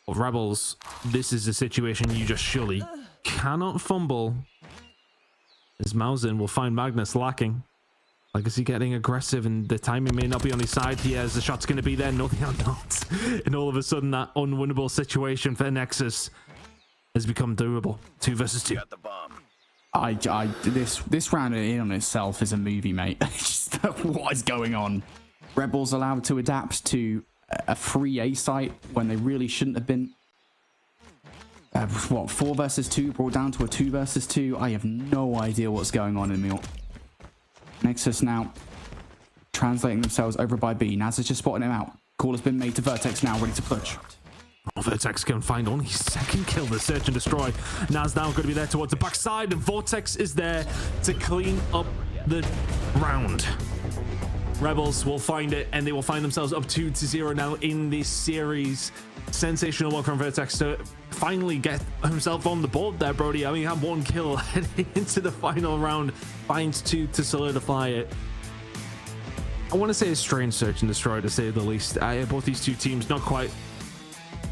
But Rebels, this is a situation you just surely cannot fumble. As Mausen will find Magnus lacking. Legacy getting aggressive, and the timing may not be on his side here as the shot's going to be there. No, they are not. And all of a sudden, that unwinnable situation for Nexus has become doable. 2 versus 2. Got the bomb. This round in on itself is a movie, mate. Just, what is going on? Rebels allowed to adapt to a free A site when they really shouldn't have been. What, 4 versus 2 brought down to a 2 versus 2? I have no idea what's going on in Milk. Nexus now translating themselves over by B. Naz is just spotting him out. Call has been made to Vertex now, ready to push. Oh, Vertex can find only his 2nd kill, the search and destroy. Naz now going to be there towards the backside, and Vortex is there to clean up the round. Rebels will find it, and they will find themselves up 2-0 now in this series. Sensational work from Vertex to finally get himself on the board there, Brody. I mean, he had 1 kill heading into the final round, finds 2 to solidify it. I want to say a strange search and destroy, to say the least. Both these two teams not quite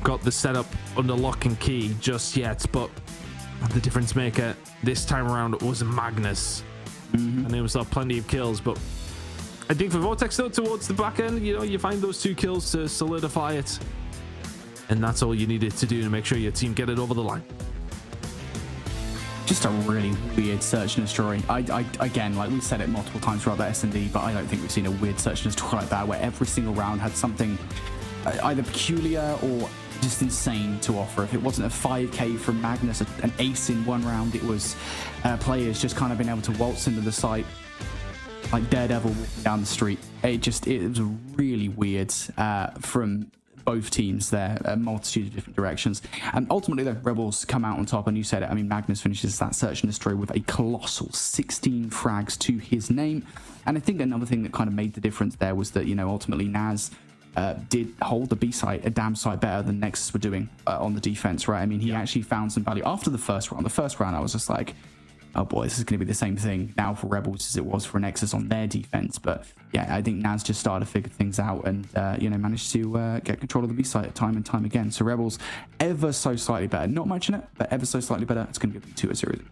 got the setup under lock and key just yet, but the difference maker this time around was Magnus. And he was up plenty of kills, but I think for Vortex though, towards the back end, you know, you find those 2 kills to solidify it, and that's all you needed to do to make sure your team get it over the line. Just a really weird search and destroy. Again, like we've said it multiple times throughout the S&D, but I don't think we've seen a weird search and destroy like that, where every single round had something either peculiar or just insane to offer. If it wasn't a 5k from Magnus, an ace in 1 round, it was players just kind of being able to waltz into the site like Daredevil walking down the street. It was really weird from both teams there, a multitude of different directions. And ultimately, the Rebels come out on top, and you said it. I mean, Magnus finishes that search and destroy with a colossal 16 frags to his name. And I think another thing that kind of made the difference there was that, you know, ultimately Naz did hold the B site a damn sight better than Nexus were doing on the defense, right? I mean, he actually found some value after the first round. The first round, I was just like, oh boy, this is going to be the same thing now for Rebels as it was for Nexus on their defense. But yeah, I think Naz just started to figure things out and, you know, managed to get control of the B site time and time again. So Rebels ever so slightly better. Not much in it, but ever so slightly better. It's going to give them 2-0.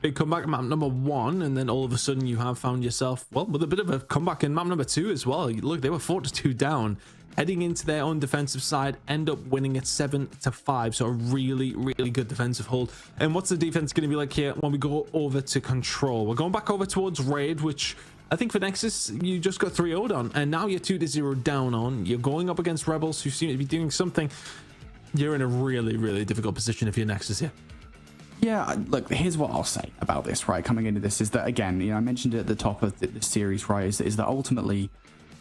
Big comeback map number 1, and then all of a sudden you have found yourself, well, with a bit of a comeback in map number 2 as well. Look, they were 4-2 down, heading into their own defensive side, end up winning it 7-5. So a really, really good defensive hold. And what's the defense going to be like here when we go over to control? We're going back over towards raid, which I think for Nexus, you just got 3-0'd on, and now you're 2-0 down on. You're going up against Rebels who seem to be doing something. You're in a really, really difficult position if you're Nexus here. Yeah, look, here's what I'll say about this, right? Coming into this is that, again, you know, I mentioned it at the top of the series, right? Is that ultimately,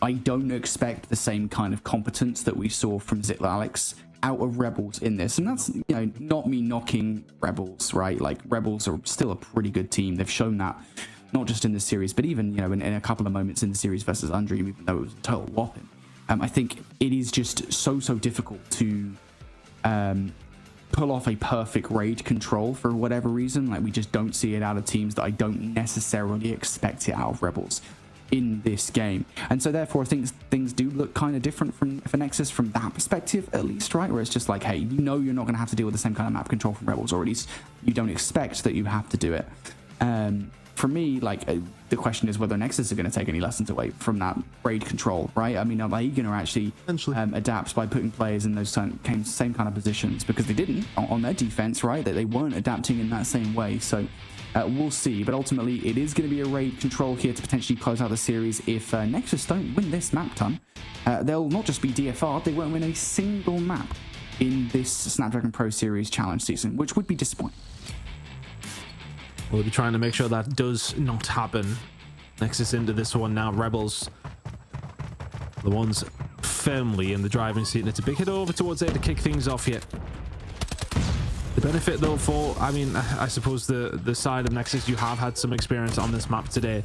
I don't expect the same kind of competence that we saw from Zitlalix out of Rebels in this. And that's, you know, not me knocking Rebels, right? Like, Rebels are still a pretty good team. They've shown that, not just in the series, but even, you know, in a couple of moments in the series versus Undream, even though it was a total whopping. I think it is just so difficult to pull off a perfect raid control for whatever reason. Like, we just don't see it out of teams that I don't necessarily expect it out of Rebels in this game. And so therefore I think things do look kind of different for Nexus from that perspective, at least, right? Where it's just like, hey, you know, you're not going to have to deal with the same kind of map control from Rebels, or at least you don't expect that you have to do it. For me, like, the question is whether Nexus are going to take any lessons away from that raid control, right? I mean, are they going to actually adapt by putting players in those same kind of positions? Because they didn't on their defense, right? That they weren't adapting in that same way. So we'll see. But ultimately, it is going to be a raid control here to potentially close out the series. If Nexus don't win this map ton, they'll not just be DFR'd, they won't win a single map in this Snapdragon Pro Series challenge season, which would be disappointing. We'll be trying to make sure that does not happen. Nexus into this one now. Rebels, the ones firmly in the driving seat, and it's a big hit over towards there to kick things off here. The benefit though for, I mean, I suppose the side of Nexus, you have had some experience on this map today,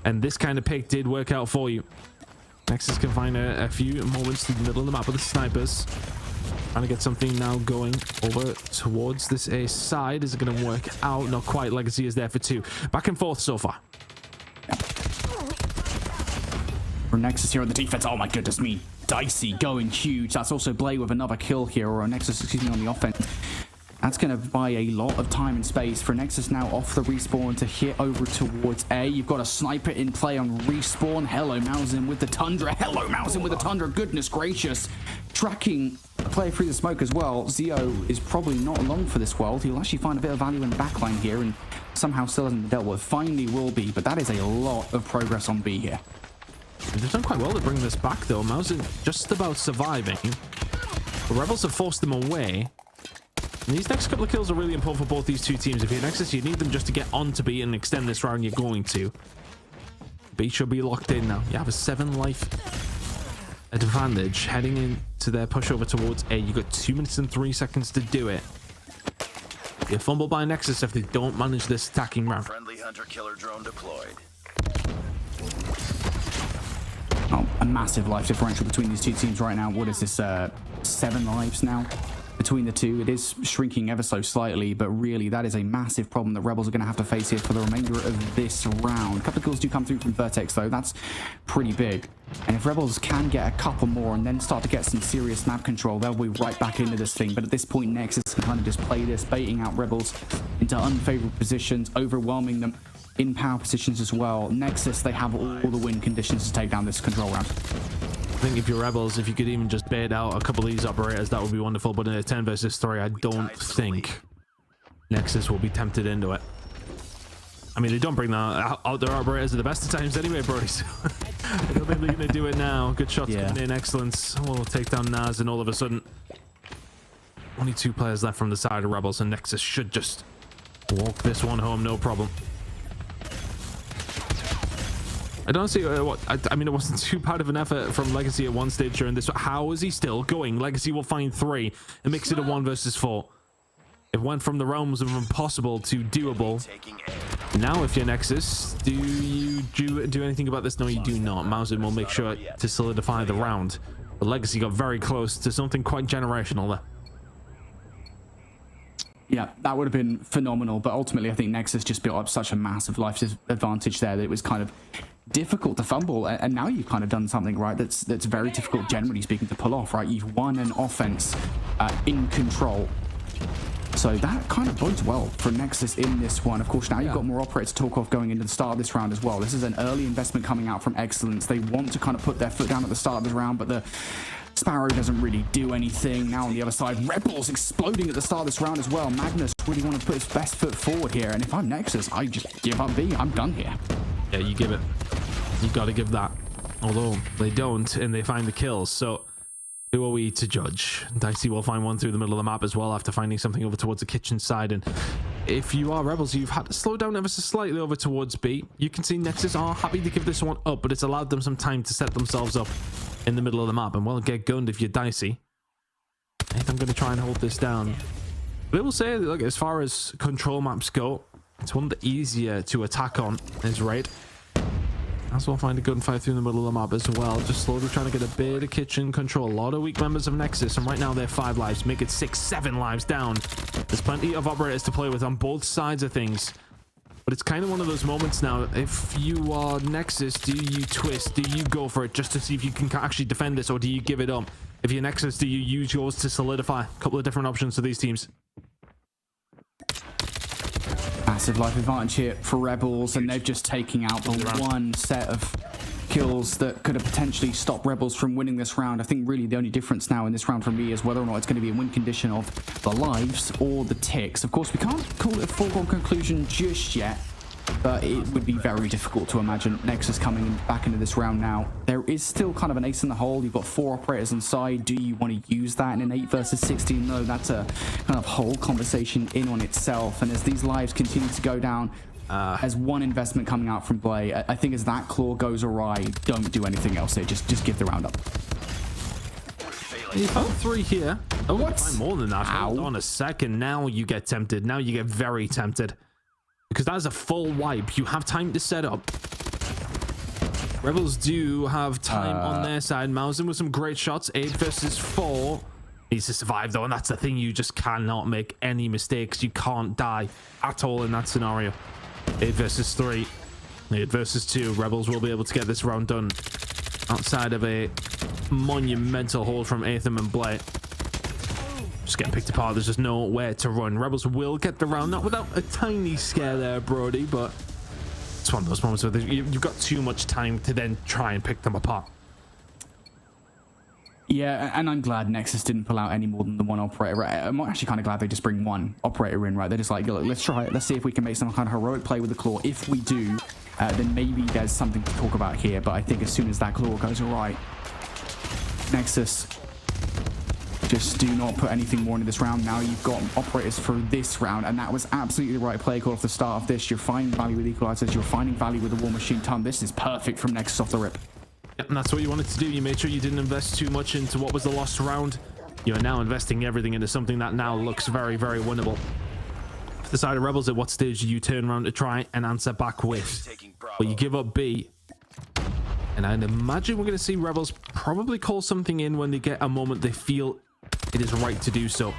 and this kind of pick did work out for you. Nexus can find a few moments through the middle of the map with the snipers. Trying to get something now going over towards this A side. Is it going to work out? Not quite. Legacy is there for 2. Back and forth so far. For Nexus here on the defense, oh my goodness me, Dicey going huge. That's also Blade with another kill here, or Nexus, excuse me, on the offense. That's going to buy a lot of time and space for Nexus now off the respawn to hit over towards A. You've got a sniper in play on respawn. Hello, Mausen with the Tundra. Hello, Mausen with the Tundra. Goodness gracious. Tracking a player through the smoke as well. Zio is probably not alone for this world. He'll actually find a bit of value in the backline here and somehow still hasn't been dealt with. Finally will be, but that is a lot of progress on B here. They've done quite well to bring this back though. Mausen just about surviving. The Rebels have forced them away. And these next couple of kills are really important for both these two teams. If you're Nexus, you need them just to get on to B and extend this round. You're going to. B should be locked in now. You have a 7 life advantage heading into their push over towards A. You got 2 minutes and 3 seconds to do it. You're fumbled by Nexus if they don't manage this attacking round. Friendly hunter-killer drone deployed. Oh, a massive life differential between these two teams right now. What is this? 7 lives now between the two. It is shrinking ever so slightly, but really that is a massive problem that Rebels are going to have to face here for the remainder of this round. A couple of kills do come through from Vertex though. That's pretty big. And if Rebels can get a couple more and then start to get some serious map control, they'll be right back into this thing. But at this point, Nexus can kind of just play this, baiting out Rebels into unfavorable positions, overwhelming them in power positions as well. Nexus, they have all the win conditions to take down this control round. I think if you're Rebels, if you could even just bait out a couple of these operators, that would be wonderful. But in a 10 versus 3, I don't think Nexus will be tempted into it. I mean, they don't bring that out. Their operators are the best of times anyway, Brody. So I don't think they're going to do it now. Good shots coming in. Excellence. We'll take down Naz, and all of a sudden, only 2 players left from the side of Rebels, and Nexus should just walk this one home, no problem. I don't see what I mean. It wasn't too bad of an effort from Legacy at one stage during this. How is he still going? Legacy will find 3 and makes it a 1 versus 4. It went from the realms of impossible to doable. Now, if you're Nexus, do you do anything about this? No, you do not. Mausen will make sure to solidify the round. The Legacy got very close to something quite generational there. Yeah, that would have been phenomenal, but ultimately I think Nexus just built up such a massive life advantage there that it was kind of difficult to fumble, and now you've kind of done something right that's very difficult, generally speaking, to pull off, right? You've won an offense in control, so that kind of bodes well for Nexus in this one. Of course, now you've got more operators to talk off going into the start of this round as well. This is an early investment coming out from Excellence. They want to kind of put their foot down at the start of this round, but the Sparrow doesn't really do anything. Now on the other side, Rebels exploding at the start of this round as well. Magnus really want to put his best foot forward here, and if I'm Nexus, I just give up B. I'm done here. Yeah, you give it. You got to give that. Although they don't, and they find the kills. So who are we to judge? Dicey will find one through the middle of the map as well after finding something over towards the kitchen side. And if you are Rebels, you've had to slow down ever so slightly over towards B. You can see Nexus are happy to give this one up, but it's allowed them some time to set themselves up in the middle of the map, and well, get gunned if you're Dicey. I think I'm going to try and hold this down. But I will say, look, as far as control maps go, it's one of the easier to attack on is Raid. As well, find a gunfight through the middle of the map as well, just slowly trying to get a bit of kitchen control. A lot of weak members of Nexus, and right now they're 5 lives, make it 6, 7 lives down. There's plenty of operators to play with on both sides of things. But it's kind of one of those moments now. If you are Nexus, do you twist? Do you go for it just to see if you can actually defend this, or do you give it up? If you're Nexus, do you use yours to solidify? A couple of different options for these teams. Massive life advantage here for Rebels, and they've just taken out the one set of kills that could have potentially stopped Rebels from winning this round. I think really the only difference now in this round for me is whether or not it's going to be a win condition of the lives or the ticks. Of course, we can't call it a foregone conclusion just yet, but it would be very difficult to imagine Nexus coming back into this round now. There is still kind of an ace in the hole. You've got 4 operators inside. Do you want to use that in an 8 versus 16? No, that's a kind of whole conversation in on itself. And as these lives continue to go down, as one investment coming out from Blay, I think as that claw goes awry, don't do anything else here. Just give the round up. You found 3 here. Oh, what? Find more than that. Hold on a second. Now you get tempted. Now you get very tempted. Because that is a full wipe. You have time to set up. Rebels do have time on their side. Mausen with some great shots. 8 versus 4. Needs to survive though, and that's the thing. You just cannot make any mistakes. You can't die at all in that scenario. 8 versus 3. 8 versus 2. Rebels will be able to get this round done outside of a monumental hold from Atham and Blay. Just getting picked apart. There's just nowhere to run. Rebels will get the round, not without a tiny scare there, Brody, but it's one of those moments where you've got too much time to then try and pick them apart. Yeah, and I'm glad Nexus didn't pull out any more than the one operator. Right? I'm actually kind of glad they just bring one operator in, right? They're just like, look, let's try it. Let's see if we can make some kind of heroic play with the claw. If we do, then maybe there's something to talk about here. But I think as soon as that claw goes awry, Nexus, just do not put anything more into this round. Now you've got operators for this round, and that was absolutely the right play call off the start of this. You're finding value with equalizers. You're finding value with the War Machine Ton. This is perfect from Nexus off the rip. Yep, and that's what you wanted to do. You made sure you didn't invest too much into what was the lost round. You are now investing everything into something that now looks very, very winnable. For the side of Rebels, at what stage do you turn around to try and answer back with? Well, you give up B. And I'd imagine we're going to see Rebels probably call something in when they get a moment they feel it is right to do so.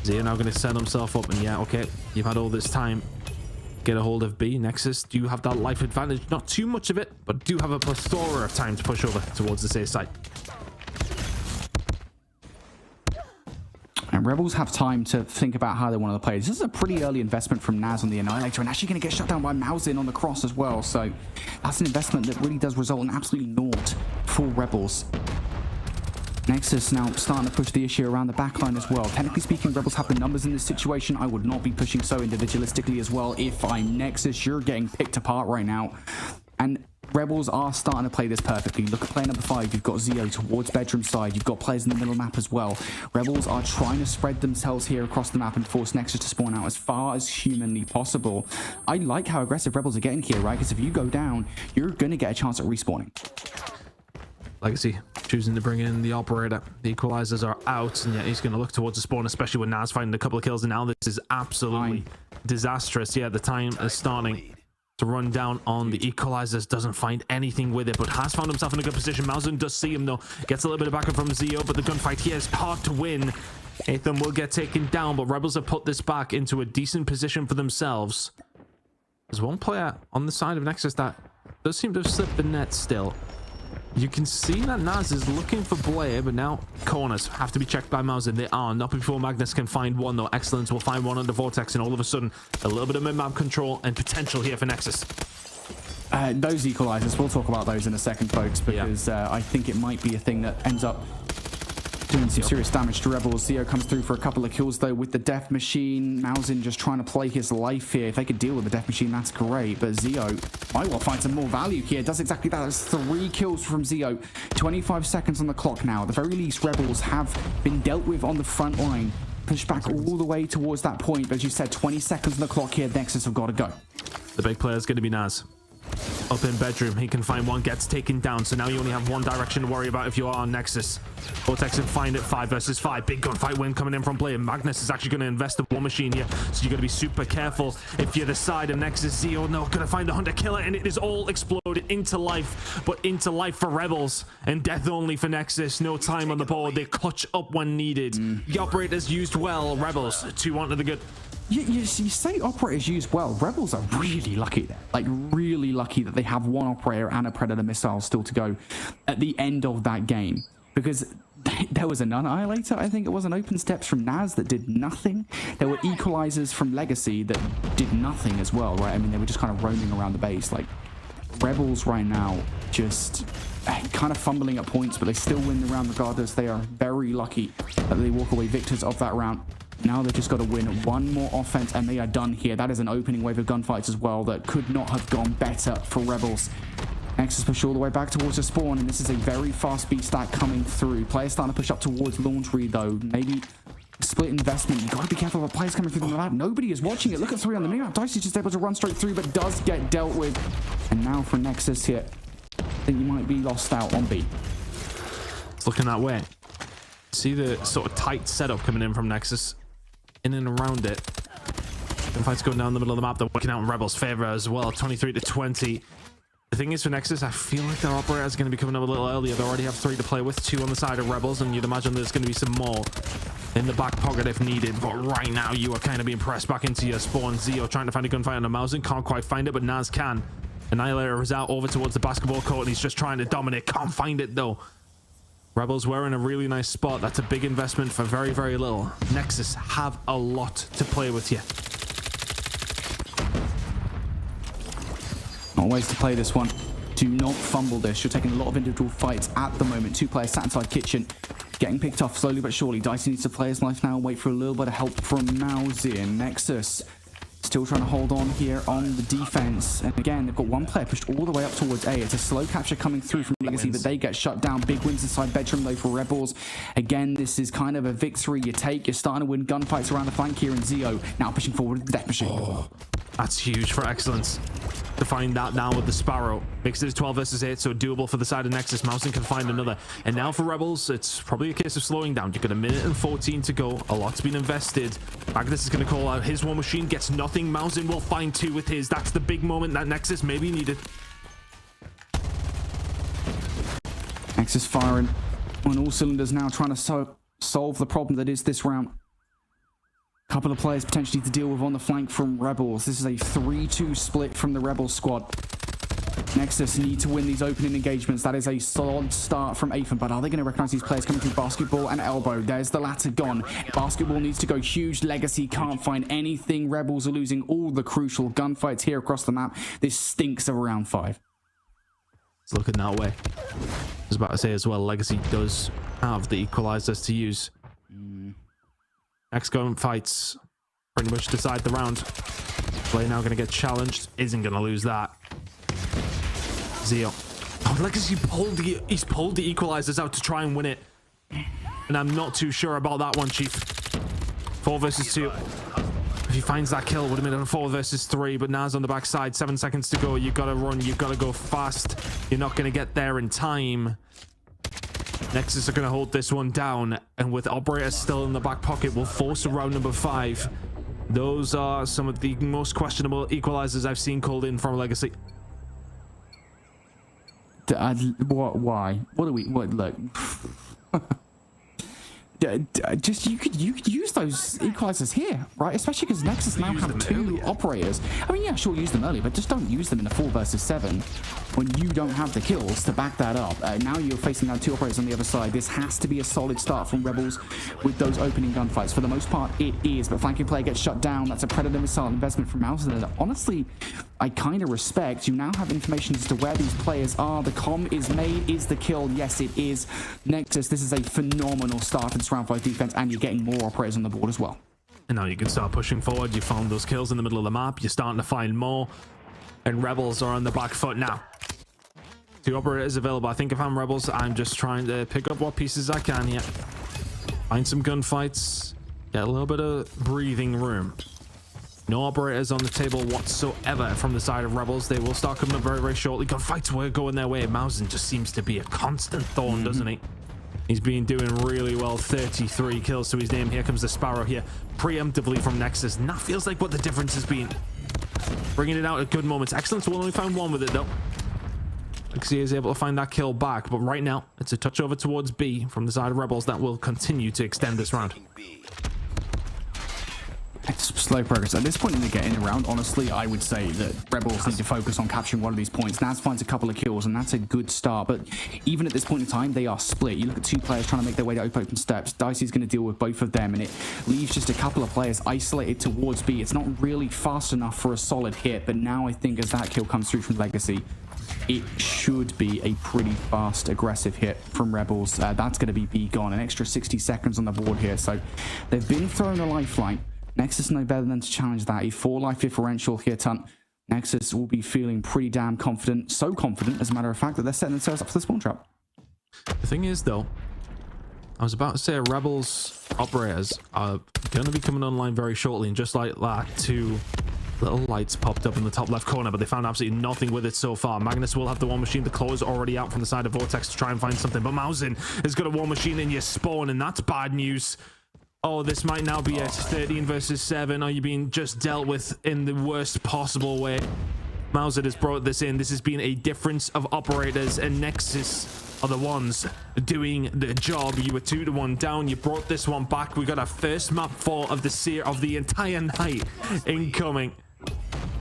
They're now going to set himself up, and yeah, okay, you've had all this time. Get a hold of B. Nexus do have that life advantage, not too much of it, but do have a plethora of time to push over towards the safe side. And Rebels have time to think about how they want to play. This is a pretty early investment from Naz on the Annihilator, and actually going to get shut down by Mausen on the cross as well. So that's an investment that really does result in absolutely naught for Rebels. Nexus now starting to push the issue around the backline as well. Technically speaking, Rebels have the numbers in this situation. I would not be pushing so individualistically as well. If I'm Nexus, you're getting picked apart right now. And Rebels are starting to play this perfectly. Look at player number 5. You've got Zio towards bedroom side. You've got players in the middle map as well. Rebels are trying to spread themselves here across the map and force Nexus to spawn out as far as humanly possible. I like how aggressive Rebels are getting here, right? Because if you go down, you're going to get a chance at respawning. Legacy choosing to bring in the operator. The equalizers are out, and yet he's going to look towards the spawn, especially with Naz finding a couple of kills. And now this is absolutely disastrous. Yeah, the time is starting to run down on the equalizers. Doesn't find anything with it, but has found himself in a good position. Mausen does see him though. Gets a little bit of backup from Zio, but the gunfight here is hard to win. Ethan will get taken down, but Rebels have put this back into a decent position for themselves. There's one player on the side of Nexus that does seem to have slipped the net still. You can see that Naz is looking for Blair, but now corners have to be checked by Mausen. They are not before Magnus can find one, though. Excellence will find one under Vortex, and all of a sudden, a little bit of mid-map control and potential here for Nexus. Those equalizers, we'll talk about those in a second, folks, because I think it might be a thing that ends up doing some serious damage to Rebels. Zio comes through for a couple of kills, though, with the Death Machine. Mausen just trying to play his life here. If they could deal with the Death Machine, that's great. But Zio might well find some more value here. Does exactly that. That's 3 kills from Zio. 25 seconds on the clock now. At the very least, Rebels have been dealt with on the front line. Pushed back all the way towards that point. But as you said, 20 seconds on the clock here. Nexus have got to go. The big player is going to be Naz. Up in bedroom, he can find one, gets taken down, so now you only have one direction to worry about if you are on Nexus. Vortex and find it 5 versus 5. Big gunfight win coming in from Blair. Magnus is actually going to invest in War Machine here, so you got to be super careful if you're the side of Nexus. Zio, no, going to find the Hunter Killer, and it is all exploded into life, but into life for Rebels, and death only for Nexus. No time on the board. They clutch up when needed. The operators used well. Rebels 2-1 to the good. You say operators used well. Rebels are really lucky there. Like, really lucky that they have one operator and a Predator missile still to go at the end of that game. Because there was an Annihilator, I think it was, an open steps from Naz that did nothing. There were equalizers from Legacy that did nothing as well, right? I mean, they were just kind of roaming around the base. Like, Rebels right now just kind of fumbling at points, but they still win the round regardless. They are very lucky that they walk away victors of that round. Now they've just got to win one more offense and they are done here. That is an opening wave of gunfights as well that could not have gone better for Rebels. Nexus push all the way back towards the spawn, and this is a very fast beat stack coming through. Players starting to push up towards Laundry though. Maybe split investment. You got to be careful about players coming through the map. Nobody is watching it. Look at 3 on the map. Dice is just able to run straight through, but does get dealt with. And now for Nexus here, I think you might be lost out on B. It's looking that way. See the sort of tight setup coming in from Nexus. In and around it. Gunfights going down the middle of the map. They're working out in Rebels' favor as well. 23-20. The thing is, for Nexus, I feel like their operator is going to be coming up a little earlier. They already have 3 to play with, 2 on the side of Rebels, and you'd imagine there's going to be some more in the back pocket if needed. But right now, you are kind of being pressed back into your spawn. Zio trying to find a gunfight on the Mausen. Can't quite find it, but Naz can. Annihilator is out over towards the basketball court, and he's just trying to dominate. Can't find it, though. Rebels were in a really nice spot. That's a big investment for very, very little. Nexus have a lot to play with here. Not ways to play this one. Do not fumble this. You're taking a lot of individual fights at the moment. 2 players sat inside kitchen. Getting picked off slowly but surely. Dicey needs to play his life now. Wait for a little bit of help from Mausen. Nexus still trying to hold on here on the defense. And again, they've got one player pushed all the way up towards A. It's a slow capture coming through from Legacy, but they get shut down. Big wins inside bedroom though for Rebels. Again, this is kind of a victory you take. You're starting to win gunfights around the flank here, and Zio now pushing forward with the Death Machine. Oh, that's huge for Excellence. To find that now with the Sparrow. Makes it 12 versus 8, so doable for the side of Nexus. Mausen can find another. And now for Rebels, it's probably a case of slowing down. You've got 1 minute and 14 to go. A lot's been invested. Magnus is going to call out his War Machine. Gets nothing. Mausen will find 2 with his. That's the big moment that Nexus maybe needed. Nexus firing on all cylinders now, trying to solve the problem that is this round. Couple of players potentially to deal with on the flank from Rebels. This is a 3-2 split from the Rebels squad. Nexus need to win these opening engagements. That is a solid start from Ethan, but are they going to recognize these players coming through basketball and elbow? There's the latter gone. Basketball needs to go huge. Legacy can't find anything. Rebels are losing all the crucial gunfights here across the map. This stinks of round 5. It's looking that way. I was about to say as well, Legacy does have the equalizers to use. Next gunfights pretty much decide the round. Play now going to get challenged. Isn't going to lose that. Zio. Oh, Legacy he's pulled the equalizers out to try and win it. And I'm not too sure about that one, Chief. 4 versus 2. If he finds that kill, would have been a 4 versus 3, but Naz on the backside, 7 seconds to go. You gotta run, you gotta go fast. You're not gonna get there in time. Nexus are gonna hold this one down, and with Operator still in the back pocket, will force a round number 5. Those are some of the most questionable equalizers I've seen called in from Legacy. What? Why? What do we? What? Look. Just you could use those equalizers here, right? Especially because Nexus now have 2 operators. I mean, yeah, sure, use them early, but just don't use them in a 4 versus 7 when you don't have the kills to back that up. Now you're facing down 2 operators on the other side. This has to be a solid start from Rebels with those opening gunfights. For the most part, it is, but flanking player gets shut down. That's a Predator missile investment from Mauser that honestly, I kind of respect. You now have information as to where these players are. The comm is made. Is the kill? Yes, it is. Nexus, this is a phenomenal start in this round 5 defense, and you're getting more operators on the board as well. And now you can start pushing forward. You found those kills in the middle of the map. You're starting to find more. And Rebels are on the back foot now. 2 operators available. I think if I'm Rebels, I'm just trying to pick up what pieces I can here. Find some gunfights. Get a little bit of breathing room. No operators on the table whatsoever from the side of Rebels. They will start coming up very, very shortly. Gunfights were going their way. Mausen just seems to be a constant thorn, doesn't he? He's been doing really well. 33 kills to his name. Here comes the Sparrow here, preemptively from Nexus. And that feels like what the difference has been. Bringing it out at good moments. Excellence will only find 1 with it, though. Lexi is able to find that kill back. But right now, it's a touch over towards B from the side of Rebels that will continue to extend this round. It's slow progress. At this point in the round, honestly, I would say that Rebels need to focus on capturing one of these points. Naz finds a couple of kills, and that's a good start. But even at this point in time, they are split. You look at 2 players trying to make their way to open steps. Dicey's going to deal with both of them, and it leaves just a couple of players isolated towards B. It's not really fast enough for a solid hit, but now I think as that kill comes through from Legacy, it should be a pretty fast, aggressive hit from Rebels. That's going to be B gone. An extra 60 seconds on the board here. So they've been thrown a lifeline. Nexus no better than to challenge that. A 4-life differential here, Tunt. Nexus will be feeling pretty damn confident. So confident, as a matter of fact, that they're setting themselves up for the spawn trap. The thing is, though, I was about to say Rebels operators are going to be coming online very shortly. And just like that, 2 little lights popped up in the top left corner, but they found absolutely nothing with it so far. Magnus will have the War Machine. The claw is already out from the side of Vortex to try and find something. But Mausen has got a War Machine in your spawn, and that's bad news. Oh, this might now be a 13 versus 7. Are you being just dealt with in the worst possible way? Mauser has brought this in. This has been a difference of operators, and Nexus are the ones doing the job. You were 2-1 down. You brought this one back. We got our first map 4 of the entire night incoming.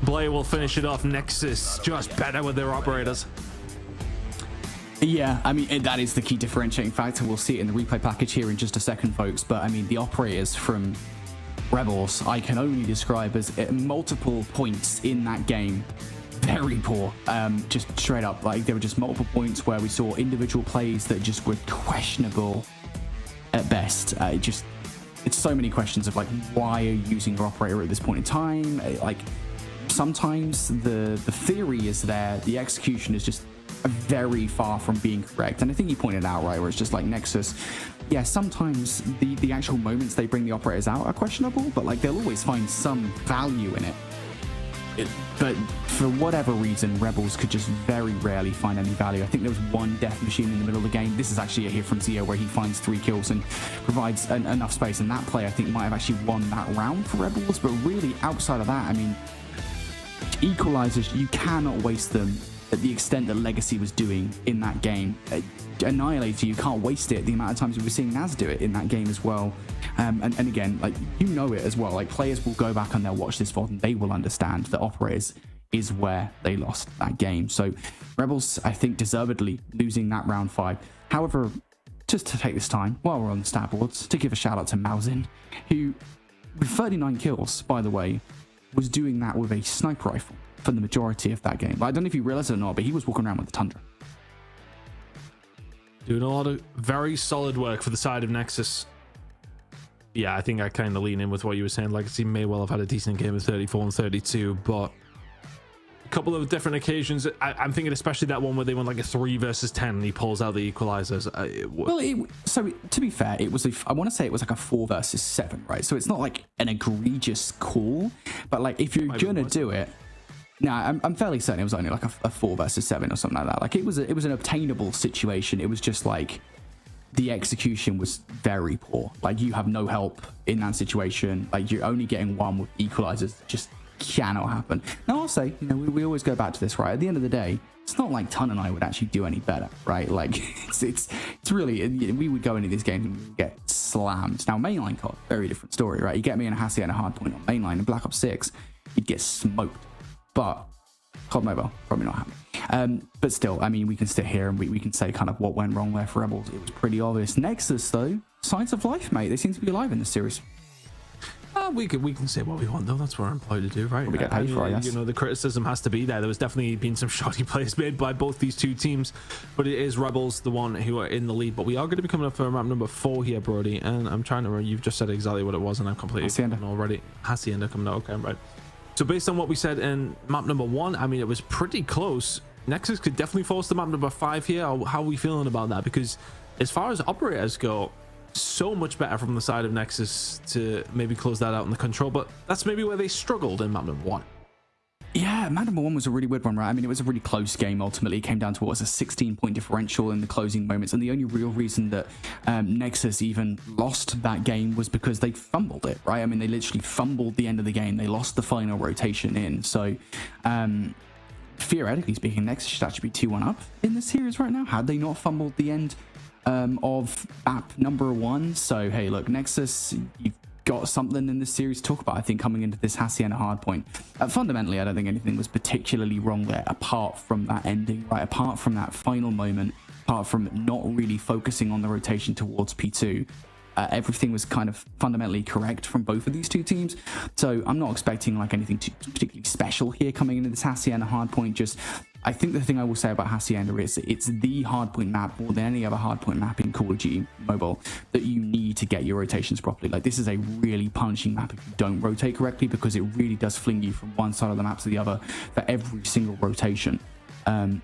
Blair will finish it off. Nexus just better with their operators. Yeah, I mean, that is the key differentiating factor. We'll see it in the replay package here in just a second, folks. But, I mean, the operators from Rebels, I can only describe as at multiple points in that game, very poor. Just straight up, like, there were just multiple points where we saw individual plays that just were questionable at best. It's so many questions of, like, why are you using your operator at this point in time? Like, sometimes the theory is there, the execution is just very far from being correct. And I think you pointed out, right, where it's just like Nexus, yeah, sometimes the actual moments they bring the operators out are questionable, but like they'll always find some value in it. But for whatever reason, Rebels could just very rarely find any value. I think there was 1 death machine in the middle of the game. This is actually a hit from Zio where he finds 3 kills and provides enough space, and that play I think might have actually won that round for Rebels. But really outside of that, I mean, equalizers, you cannot waste them at the extent that Legacy was doing in that game. Annihilator, you can't waste it the amount of times we were seeing Naz do it in that game as well. And again, like, you know it as well, like players will go back and they'll watch this VOD and they will understand that operators is where they lost that game. So Rebels, I think, deservedly losing that round 5. However, just to take this time while we're on the stat boards to give a shout out to Mausen, who with 39 kills, by the way, was doing that with a sniper rifle for the majority of that game. I don't know if you realize it or not, but he was walking around with the Tundra. Doing a lot of very solid work for the side of Nexus. Yeah, I think I kind of lean in with what you were saying. Legacy may well have had a decent game of 34 and 32, but couple of different occasions. I'm thinking especially that one where they went like a 3 versus 10 and he pulls out the equalizers. So to be fair, it was I want to say it was like a 4 versus 7, right? So it's not like an egregious call, but like if you're gonna do it, I'm fairly certain it was only like a 4 versus 7 or something like that. Like it was an obtainable situation. It was just like the execution was very poor. Like you have no help in that situation. Like you're only getting one with equalizers. Just cannot happen. Now I'll say, we always go back to this, right? At the end of the day, it's not like Tun and I would actually do any better, right? Like it's really, we would go into these games and we would get slammed. Now mainline COD, very different story, right? You get me in a Hacienda hardpoint on mainline in Black Ops 6, you'd get smoked. But COD Mobile, probably not happening. But still, I mean, we can sit here and we can say kind of what went wrong there for Rebels. It was pretty obvious. Nexus, though, signs of life, mate. They seem to be alive in this series. We can say what we want, though. That's what we're employed to do, right? We get paid for it, yes. The criticism has to be there. There was definitely been some shoddy plays made by both these two teams, but it is Rebels, the one who are in the lead. But we are going to be coming up for map number 4 here, Brody. And I'm trying to remember, you've just said exactly what it was, and I've completely forgotten already. Hacienda coming out. Okay, right. So based on what we said in map number 1, I mean, it was pretty close. Nexus could definitely force the map number 5 here. How are we feeling about that? Because as far as operators go, so much better from the side of Nexus to maybe close that out in the control, but that's maybe where they struggled in map number 1. Yeah, map number 1 was a really weird one, right? I mean, it was a really close game. Ultimately, it came down to what was a 16-point differential in the closing moments, and the only real reason that Nexus even lost that game was because they fumbled it, right? I mean, they literally fumbled the end of the game. They lost the final rotation in. So, theoretically speaking, Nexus should actually be 2-1 up in the series right now, had they not fumbled the end of map number 1. So hey, look, Nexus, you've got something in this series to talk about, I think, coming into this Hacienda hardpoint. Fundamentally, I don't think anything was particularly wrong there, apart from that ending, right? Apart from that final moment, apart from not really focusing on the rotation towards P2. Everything was kind of fundamentally correct from both of these two teams. So I'm not expecting like anything too particularly special here coming into this Hacienda hardpoint. Just, I think the thing I will say about Hacienda is it's the hardpoint map more than any other hardpoint map in Call of Duty Mobile that you need to get your rotations properly. Like this is a really punishing map if you don't rotate correctly, because it really does fling you from one side of the map to the other for every single rotation.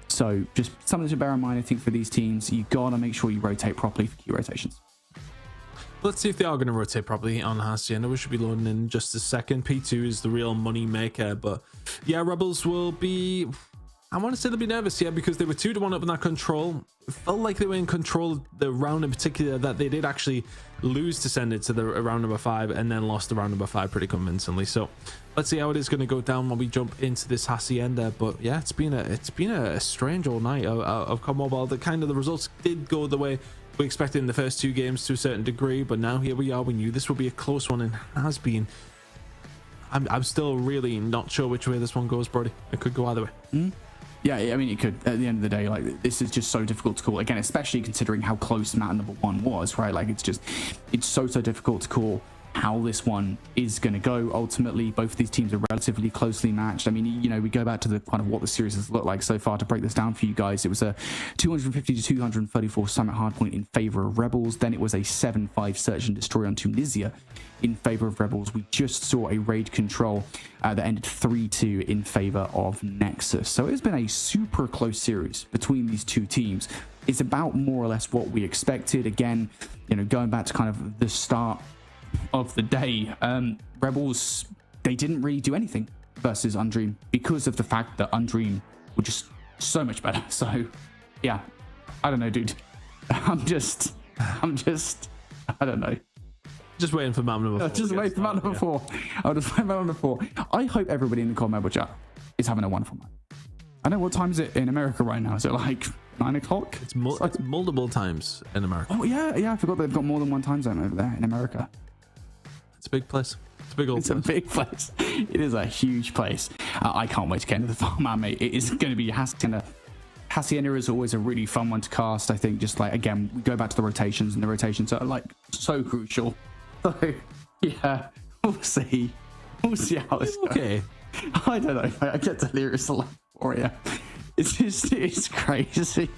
So just something to bear in mind, I think, for these teams. You gotta make sure you rotate properly for key rotations. Let's see if they are going to rotate properly on Hacienda. We should be loading in just a second. P2 is the real money maker, but yeah, Rebels will be, I want to say they'll be nervous here because they were 2-1 up in that control. It felt like they were in control of the round in particular, that they did actually lose to send it to the round number 5 and then lost the round number 5 pretty convincingly. So let's see how it is going to go down when we jump into this Hacienda. But yeah, it's been a strange old night of COD Mobile. The results did go the way we expected in the first 2 games to a certain degree, but now here we are. We knew this would be a close one, and has been. I'm still really not sure which way this one goes, Brody. It could go either way. Yeah, I mean, it could. At the end of the day, like, this is just so difficult to call. Again, especially considering how close map number 1 was, right? Like, it's so difficult to call how this one is going to go. Ultimately, both of these teams are relatively closely matched. I mean, we go back to the kind of what the series has looked like so far. To break this down for you guys, it was a 250 to 234 summit hardpoint in favor of Rebels. Then it was a 7-5 search and destroy on Tunisia in favor of Rebels. We just saw a raid control that ended 3-2 in favor of Nexus. So it's been a super close series between these two teams. It's about more or less what we expected. Again, going back to kind of the start of the day, Rebels, they didn't really do anything versus Undream because of the fact that Undream were just so much better. So yeah, I don't know, dude. I'm just I don't know. Just waiting for map number 4. Just waiting for map number 4. I'll just wait for map number 4. I hope everybody in the COD Mobile chat is having a wonderful night. I know, what time is it in America right now? Is it like 9 o'clock? It's multiple times in America. Oh yeah, I forgot they've got more than one time zone over there in America. It's a big place. It's a big old place. It's a big place. It is a huge place. I can't wait to get into the farm, man, mate. It is going to be Hacienda. Hacienda is always a really fun one to cast. I think just like, again, we go back to the rotations, and the rotations are like so crucial. So yeah, we'll see. We'll see how this goes. Okay. I don't know. I get delirious a lot for you. It's crazy.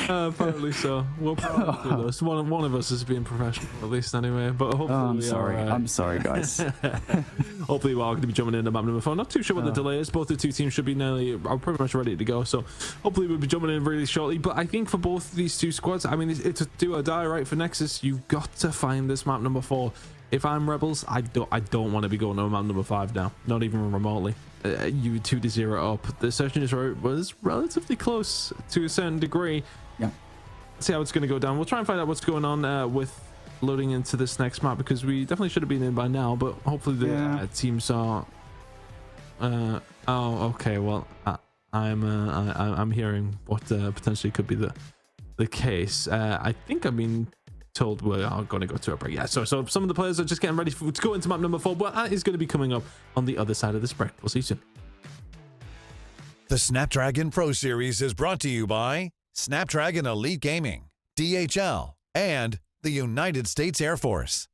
Apparently so. We'll probably do this. One of us is being professional at least anyway. But hopefully I'm sorry. I'm sorry, guys. Hopefully we are going to be jumping into map number 4. Not too sure what the delay is. Both the two teams should be are pretty much ready to go. So hopefully we'll be jumping in really shortly. But I think for both these two squads, I mean, it's a do or die, right? For Nexus, you've got to find this map number 4. If I'm Rebels, I don't want to be going to map number 5 now. Not even remotely. You 2-0 up. The session was relatively close to a certain degree. Yeah. See how it's going to go down. We'll try and find out what's going on with loading into this next map, because we definitely should have been in by now, but hopefully the teams are oh, okay. Well, I'm hearing what potentially could be the case. I think I've been told we are going to go to a break. Yeah, so some of the players are just getting ready to go into map number 4, but that is going to be coming up on the other side of this break. We'll see you soon. The Snapdragon Pro Series is brought to you by Snapdragon Elite Gaming, DHL, and the United States Air Force.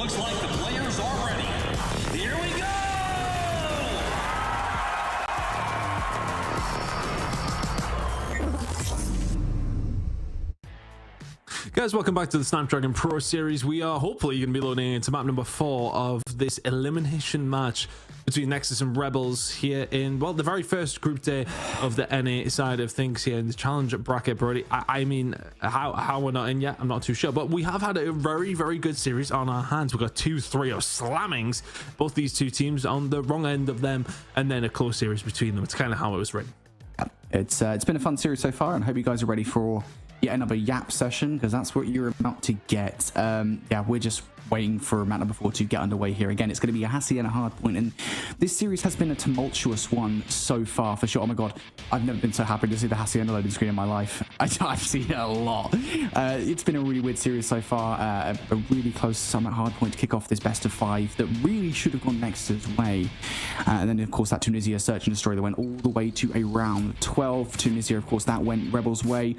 Looks like the players are ready. Here we go! Guys, welcome back to the Snapdragon Pro Series. We are hopefully going to be loading into map number 4 of this elimination match between Nexus and Rebels here in, well, the very first group day of the NA side of things here in the challenge bracket, Brody. I mean, how we're not in yet, I'm not too sure, but we have had a very, very good series on our hands. We've got 2-3 of slammings, both these two teams on the wrong end of them, and then a close series between them. It's kind of how it was written. It's been a fun series so far, and I hope you guys are ready for yet another yap session, because that's what you're about to get. Yeah, we're just waiting for map number 4 to get underway here. Again, it's going to be a Hassie and a hardpoint, and this series has been a tumultuous one so far for sure. Oh my god, I've never been so happy to see the Hassie and the loading screen in my life. I've seen it a lot. It's been a really weird series so far. A really close summit hardpoint to kick off this best of 5 that really should have gone Nexus's way. And then of course that Tunisia search and destroy that went all the way to a round 12. Tunisia, of course, that went Rebels' way.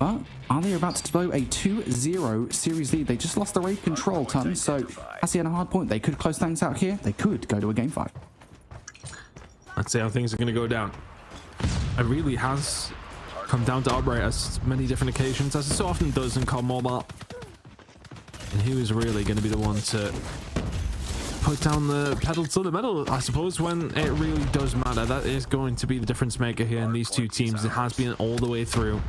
But are they about to blow a 2-0 series lead? They just lost the raid control ton, so Hassie and a hard point. They could close things out here. They could go to a game 5. Let's see how things are going to go down. It really has come down to operators many different occasions, as it so often does in COD Mobile. And who is really going to be the one to put down the pedal to the metal, I suppose, when it really does matter? That is going to be the difference maker here in these two teams. It has been all the way through.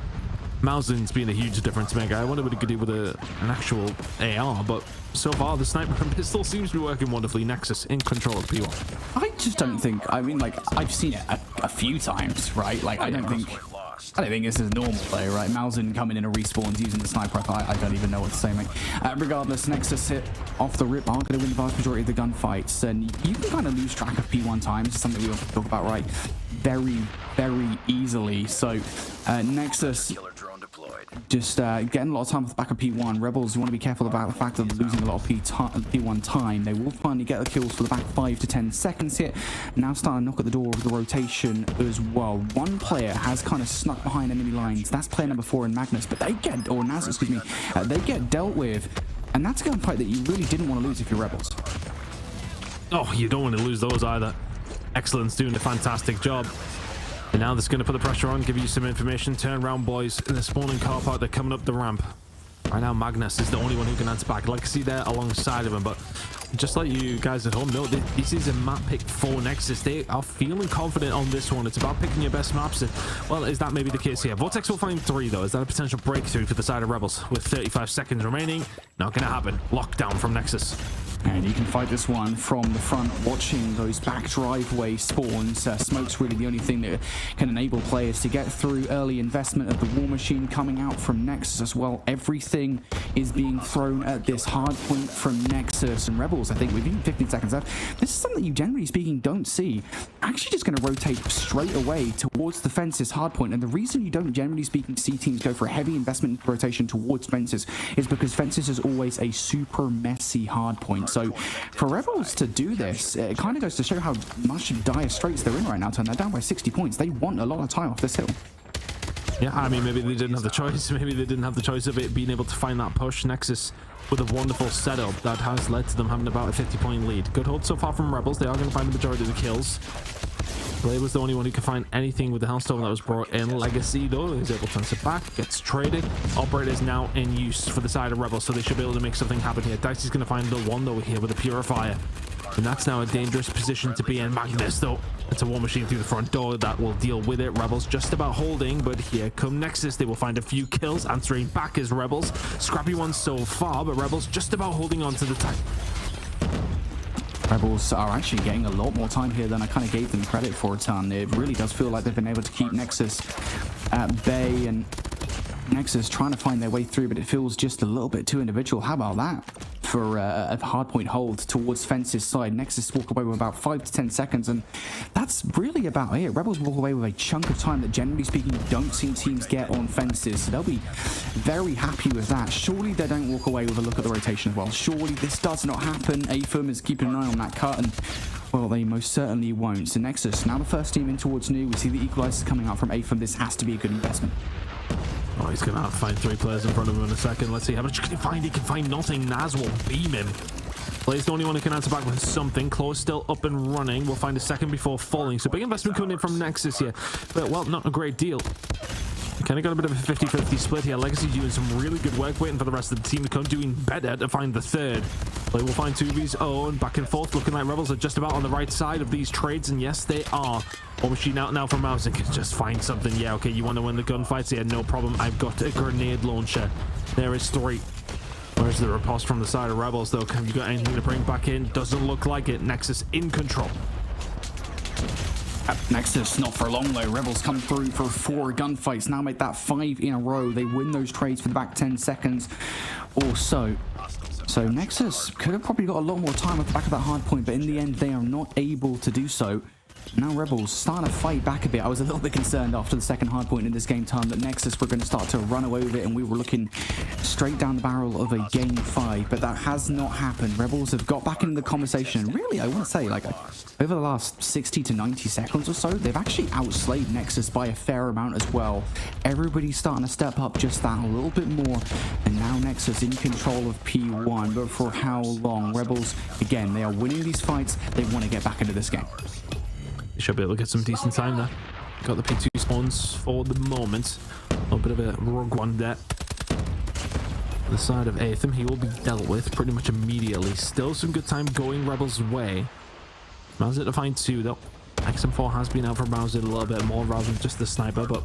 Mausen's been a huge difference maker. I wonder what he could do with an actual AR, but so far the sniper and pistol seems to be working wonderfully. Nexus in control of P1. I just don't think, I mean, like, I've seen it a few times, right? Like, I don't think this is normal though, right? Mausen coming in and respawns using the sniper rifle. I don't even know what to say, mate. Regardless, Nexus hit off the rip are going to win the vast majority of the gunfights, and you can kind of lose track of P1 times, something we often talk about, right? Very, very easily. So Nexus just getting a lot of time off the back of P1. Rebels, you want to be careful about the fact of losing a lot of P1 time. They will finally get the kills for the back 5 to 10 seconds here. Now starting to knock at the door of the rotation as well. One player has kind of snuck behind enemy lines. That's player number 4 in Magnus, but they get, or Naz, excuse me, they get dealt with. And that's a gunfight that you really didn't want to lose if you're Rebels. Oh, you don't want to lose those either. Excellent's doing a fantastic job. And now that's going to put the pressure on, give you some information. Turn around, boys. In the spawning car park, they're coming up the ramp. Right now, Magnus is the only one who can answer back. Legacy there alongside of him, but just like you guys at home know, this is a map pick for Nexus. They are feeling confident on this one. It's about picking your best maps. Well, is that maybe the case here? Vortex will find 3, though. Is that a potential breakthrough for the side of Rebels? With 35 seconds remaining, not going to happen. Lockdown from Nexus. And you can fight this one from the front, watching those back driveway spawns. Smoke's really the only thing that can enable players to get through. Early investment of the war machine coming out from Nexus as well. Everything is being thrown at this hard point from Nexus and Rebels. I think with even 15 seconds left, this is something you generally speaking don't see. Actually just going to rotate straight away towards the fences hard point. And the reason you don't generally speaking see teams go for a heavy investment rotation towards fences is because fences is always a super messy hard point. So for Rebels to do this, it kind of goes to show how much dire straits they're in right now. They're down by 60 points. They want a lot of time off this hill. Yeah, I mean, maybe they didn't have the choice. Maybe they didn't have the choice of it being able to find that push. Nexus with a wonderful setup that has led to them having about a 50-point lead. Good hold so far from Rebels. They are going to find the majority of the kills. Blade was the only one who could find anything with the Hellstorm that was brought in. Legacy, though, is able to transfer back, gets traded. Operator is now in use for the side of Rebels, so they should be able to make something happen here. Dicey's going to find the one, though, here with a Purifier. And that's now a dangerous position to be in. Magnus, though, it's a war machine through the front door that will deal with it. Rebels just about holding, but here come Nexus. They will find a few kills, answering back as Rebels. Scrappy one so far, but Rebels just about holding on to the tank. Rebels are actually getting a lot more time here than I kind of gave them credit for a ton. It really does feel like they've been able to keep Nexus at bay, and Nexus trying to find their way through, but it feels just a little bit too individual. How about that for a hardpoint hold towards Fence's side? Nexus walk away with about 5 to 10 seconds, and that's really about it. Rebels walk away with a chunk of time that, generally speaking, you don't see teams get on Fences, so they'll be very happy with that. Surely they don't walk away with a look at the rotation as well. Surely this does not happen. AFM is keeping an eye on that cut, and well, they most certainly won't. So Nexus, now the first team in towards New. We see the equalizers coming out from AFM. This has to be a good investment. Oh, he's going to have to find 3 players in front of him in a second. Let's see how much can he find. He can find nothing. Naz will beam him. Blaze the only one who can answer back with something. Claw's still up and running. We'll find a second before falling. So big investment coming in from Nexus here. But, well, not a great deal. Kind of got a bit of a 50-50 split here. Legacy doing some really good work, waiting for the rest of the team to come, doing better to find the third. Play will find 2v's own, back and forth, looking like Rebels are just about on the right side of these trades, and yes, they are. War Machine out now from Mouse and can just find something. Yeah, okay, you want to win the gunfights? Yeah, no problem. I've got a grenade launcher. There is 3. Where's the riposte from the side of Rebels, though? Have you got anything to bring back in? Doesn't look like it. Nexus in control. Nexus, not for long though. Rebels come through for 4 gunfights. Now make that 5 in a row. They win those trades for the back 10 seconds or so. So Nexus could have probably got a lot more time at the back of that hard point, but in the end, they are not able to do so. Now Rebels starting to fight back a bit. I was a little bit concerned after the second hard point in this game time that Nexus were going to start to run away with it, and we were looking straight down the barrel of a game 5, but that has not happened. Rebels have got back into the conversation. Really, I want to say, like, over the last 60 to 90 seconds or so, they've actually outslayed Nexus by a fair amount as well. Everybody's starting to step up just that a little bit more, and now Nexus in control of P1, but for how long? Rebels, again, they are winning these fights. They want to get back into this game. Should be able to get some decent time there. Got the P2 spawns for the moment. A little bit of a rogue one there. The side of Aetham, he will be dealt with pretty much immediately. Still some good time going Rebels' way. Mauser to find 2 though. XM4 has been out for Mauser a little bit more rather than just the sniper, but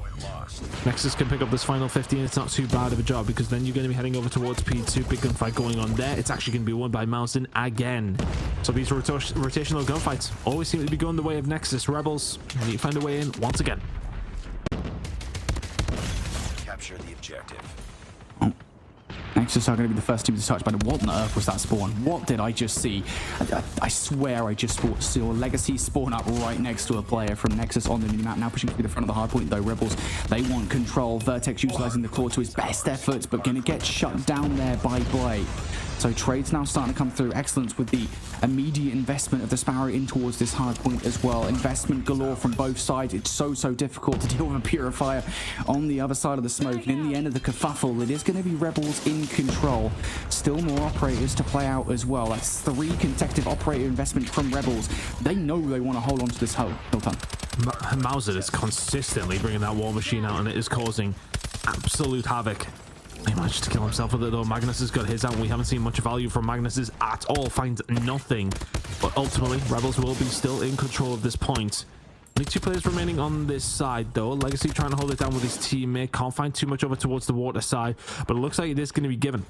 Nexus can pick up this final 50 and it's not too bad of a job, because then you're going to be heading over towards P2. Big gunfight going on there. It's actually going to be won by Mauser again. So these rotational gunfights always seem to be going the way of Nexus. Rebels need to find a way in once again. Capture the objective. Nexus are going to be the first team to touch, but what on earth was that spawn? What did I just see? I swear I just saw Legacy spawn up right next to a player from Nexus on the minimap. Now pushing through the front of the hard point though. Rebels, they want control. Vertex utilizing the claw to his best efforts, but going to get shut down there by Blade. So trades now starting to come through. Excellence with the immediate investment of the Sparrow in towards this hard point as well. Investment galore from both sides. It's so difficult to deal with a Purifier on the other side of the smoke. And in the end of the kerfuffle, it is going to be Rebels in control. Still more operators to play out as well. That's 3 consecutive operator investment from Rebels. They know they want to hold on to this hill time. Mauser is consistently bringing that War Machine out, and it is causing absolute havoc. He managed to kill himself with it though. Magnus has got his out. We haven't seen much value from Magnus's at all. Finds nothing. But ultimately, Rebels will be still in control of this point. Only 2 players remaining on this side though. Legacy trying to hold it down with his teammate. Can't find too much over towards the water side, but it looks like it is going to be given.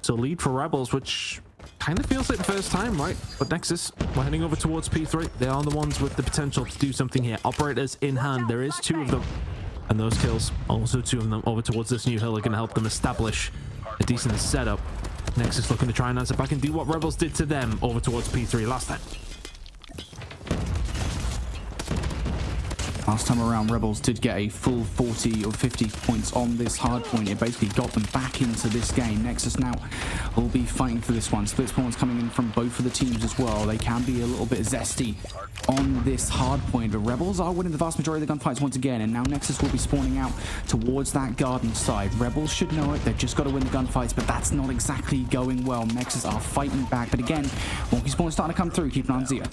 So lead for Rebels, which kind of feels like the first time, right? But Nexus, we're heading over towards P3. They are the ones with the potential to do something here. Operators in hand. There is 2 of them. And those kills, also 2 of them over towards this new hill, are going to help them establish a decent setup. Nexus looking to try and answer back and do what Rebels did to them over towards P3 last time. Last time around, Rebels did get a full 40 or 50 points on this hard point. It basically got them back into this game. Nexus now will be fighting for this one. Split spawns coming in from both of the teams as well. They can be a little bit zesty on this hard point, but Rebels are winning the vast majority of the gunfights once again, and now Nexus will be spawning out towards that garden side. Rebels should know it. They've just got to win the gunfights, but that's not exactly going well. Nexus are fighting back, but again, wonky spawns starting to come through. Keep an eye on Zio.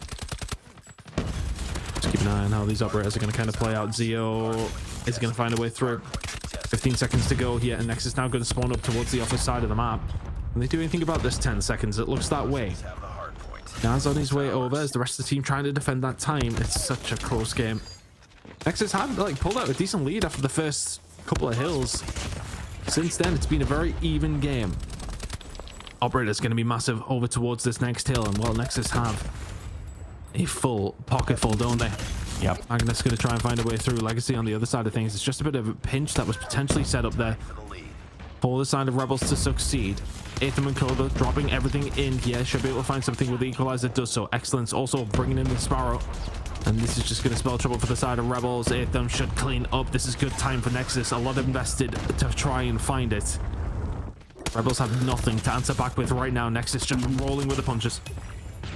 Just keep an eye on how these operators are going to kind of play out. Zio is going to find a way through. 15 seconds to go here, and Nexus now going to spawn up towards the opposite side of the map. When they do anything about this 10 seconds, it looks that way. Naz on his way over as the rest of the team trying to defend that time. It's such a close game. Nexus had like pulled out a decent lead after the first couple of hills. Since then, it's been a very even game. Operator's going to be massive over towards this next hill, and well, Nexus have a full pocket full, don't they? Yep. Magnus going to try and find a way through. Legacy on the other side of things. It's just a bit of a pinch that was potentially set up there for the side of Rebels to succeed. Aetham and Coda dropping everything in here. Should be able to find something with the equalizer. Does so. Excellence also bringing in the Sparrow. And this is just going to spell trouble for the side of Rebels. Aetham should clean up. This is good time for Nexus. A lot invested to try and find it. Rebels have nothing to answer back with right now. Nexus just rolling with the punches.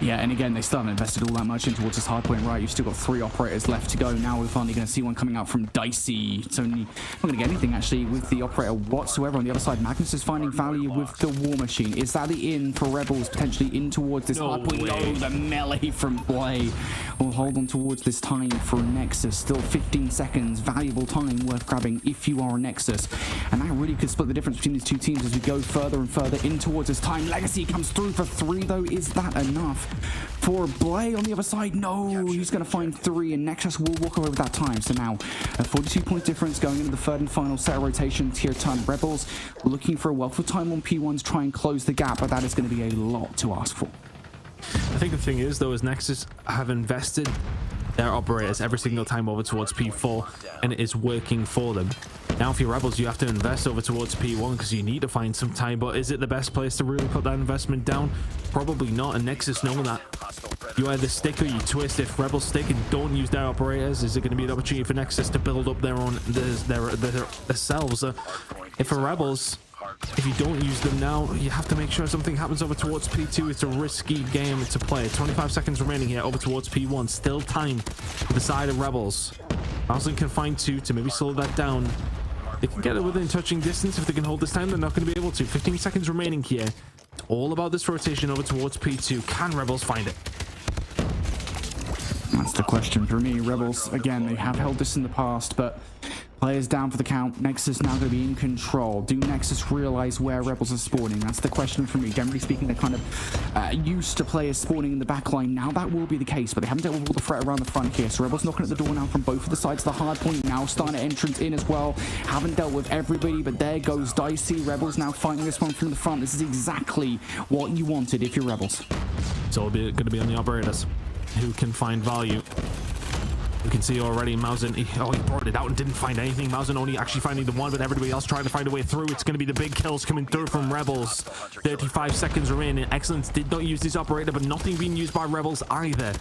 Yeah, and again, they still haven't invested all that much in towards this hard point, right? You've still got 3 operators left to go. Now we're finally going to see one coming out from Dicey. It's only not going to get anything, actually, with the operator whatsoever. On the other side, Magnus is finding value with the War Machine. Is that the in for Rebels, potentially in towards this hard point? No, the melee from Play will hold on towards this time for Nexus. Still 15 seconds, valuable time worth grabbing if you are a Nexus. And that really could split the difference between these two teams as we go further and further in towards this time. Legacy comes through for 3, though. Is that enough? For Blay on the other side, no, he's going to find 3, and Nexus will walk away with that time. So now a 42-point difference going into the third and final set of rotations here. Time Rebels looking for a wealth of time on P1 to try and close the gap, but that is going to be a lot to ask for. I think the thing is, though, is Nexus have invested their operators every single time over towards P4, and it is working for them. Now, if you're Rebels, you have to invest over towards P1 because you need to find some time, but is it the best place to really put that investment down? Probably not, and Nexus know that. You either stick or you twist. If Rebels stick and don't use their operators, is it going to be an opportunity for Nexus to build up their own themselves? If for Rebels, if you don't use them now, you have to make sure something happens over towards P2. It's a risky game to play. 25 seconds remaining here over towards P1. Still time for the side of Rebels. Bowslin can find 2 to maybe slow that down. They can get it within touching distance. If they can hold this time, they're not going to be able to. 15 seconds remaining here. It's all about this rotation over towards P2. Can Rebels find it? That's the question for me. Rebels, again, they have held this in the past, but players down for the count. Nexus now going to be in control. Do Nexus realize where Rebels are spawning? That's the question for me. Generally speaking, they're kind of used to players spawning in the back line. Now that will be the case, but they haven't dealt with all the threat around the front here. So Rebels knocking at the door now from both of the sides of the hard point. Now starting entrance in as well. Haven't dealt with everybody, but there goes Dicey. Rebels now fighting this one from the front. This is exactly what you wanted if you're Rebels. It's all going to be on the operators who can find value. You can see already Mausen, he brought it out and didn't find anything. Mausen only actually finding the one, but everybody else trying to find a way through. It's going to be the big kills coming through from Rebels. 35 seconds remaining. Excellence did not use this operator, but nothing being used by Rebels either.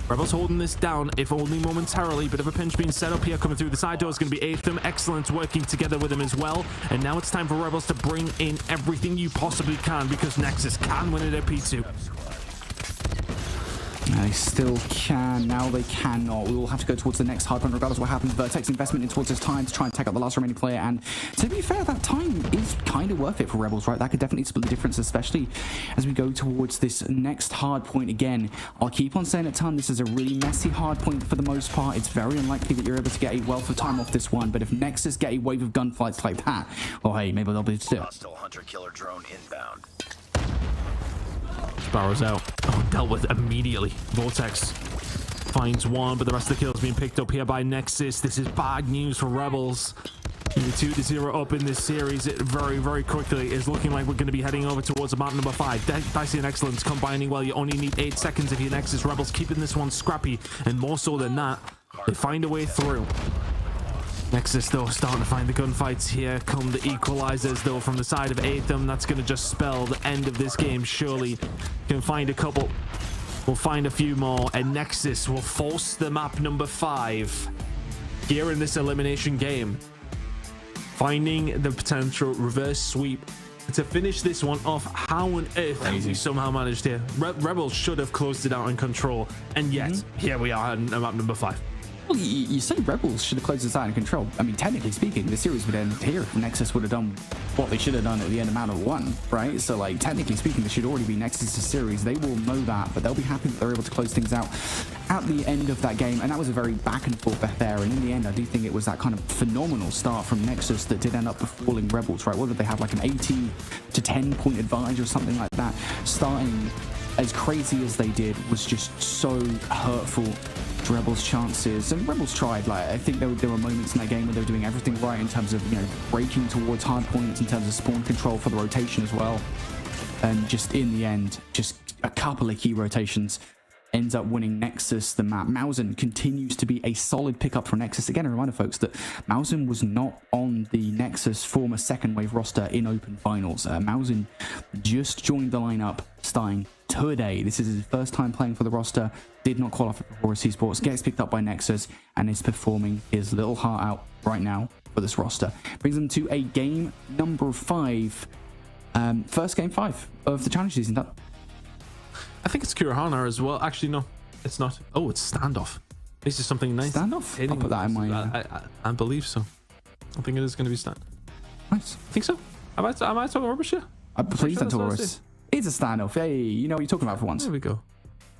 Rebels holding this down, if only momentarily. Bit of a pinch being set up here, coming through the side door. Is going to be Aetham. Excellence working together with him as well. And now it's time for Rebels to bring in everything you possibly can, because Nexus can win it at P2. They still can. Now they cannot. We will have to go towards the next hard point regardless of what happens. Vertex investment in towards this time to try and take out the last remaining player. And to be fair, that time is kind of worth it for Rebels, right? That could definitely split the difference, especially as we go towards this next hard point again. I'll keep on saying it, Ton. This is a really messy hard point for the most part. It's very unlikely that you're able to get a wealth of time off this one. But if Nexus get a wave of gunfights like that, well, hey, maybe they'll be able to do it. Hostile hunter-killer drone inbound. Sparrow's out. Oh, dealt with immediately. Vortex finds one, but the rest of the kills being picked up here by Nexus. This is bad news for Rebels. 2-0 up in this series. It very, very quickly is looking like we're going to be heading over towards the map number 5. Dicey and Excellence combining well. You only need 8 seconds if you're Nexus. Rebels keeping this one scrappy, and more so than that, they find a way through. Nexus, though, starting to find the gunfights here. Come the equalizers, though, from the side of Aetham. That's going to just spell the end of this game, surely. Can find a couple. We'll find a few more. And Nexus will force the map number 5 here in this elimination game. Finding the potential reverse sweep to finish this one off. How on earth have we somehow managed here? Rebels should have closed it out in control. And yet, here we are on map number 5. Well, you say Rebels should have closed this out in control. I mean, technically speaking, the series would end here if Nexus would have done what they should have done at the end of map 1, right? So, like, technically speaking, this should already be Nexus' series. They will know that, but they'll be happy that they're able to close things out at the end of that game. And that was a very back and forth affair. And in the end, I do think it was that kind of phenomenal start from Nexus that did end up befalling Rebels, right? Whether they had like an 80 to 10 point advantage or something like that, starting as crazy as they did was just so hurtful to Rebels' chances. And Rebels tried. Like, I think there were moments in that game where they were doing everything right in terms of, you know, breaking towards hard points, in terms of spawn control for the rotation as well. And just in the end, just a couple of key rotations ends up winning Nexus the map. Mausen continues to be a solid pickup for Nexus. Again, a reminder, folks, that Mausen was not on the Nexus former second wave roster in open finals. Mausen just joined the lineup starting today. This is his first time playing for the roster. Did not qualify for Horus Esports. Gets picked up by Nexus and is performing his little heart out right now for this roster. Brings them to a game number 5. First game 5 of the challenge season. I think it's Kurahana as well. Actually, no, it's not. Oh, it's standoff. This is something nice. Standoff? I'll put that in my... I believe so. I think it is going to be stand. Nice. I think so. Am I talking rubbish here? Please don't talk rubbish. It's a standoff. Hey, you know what you're talking about for once. There we go.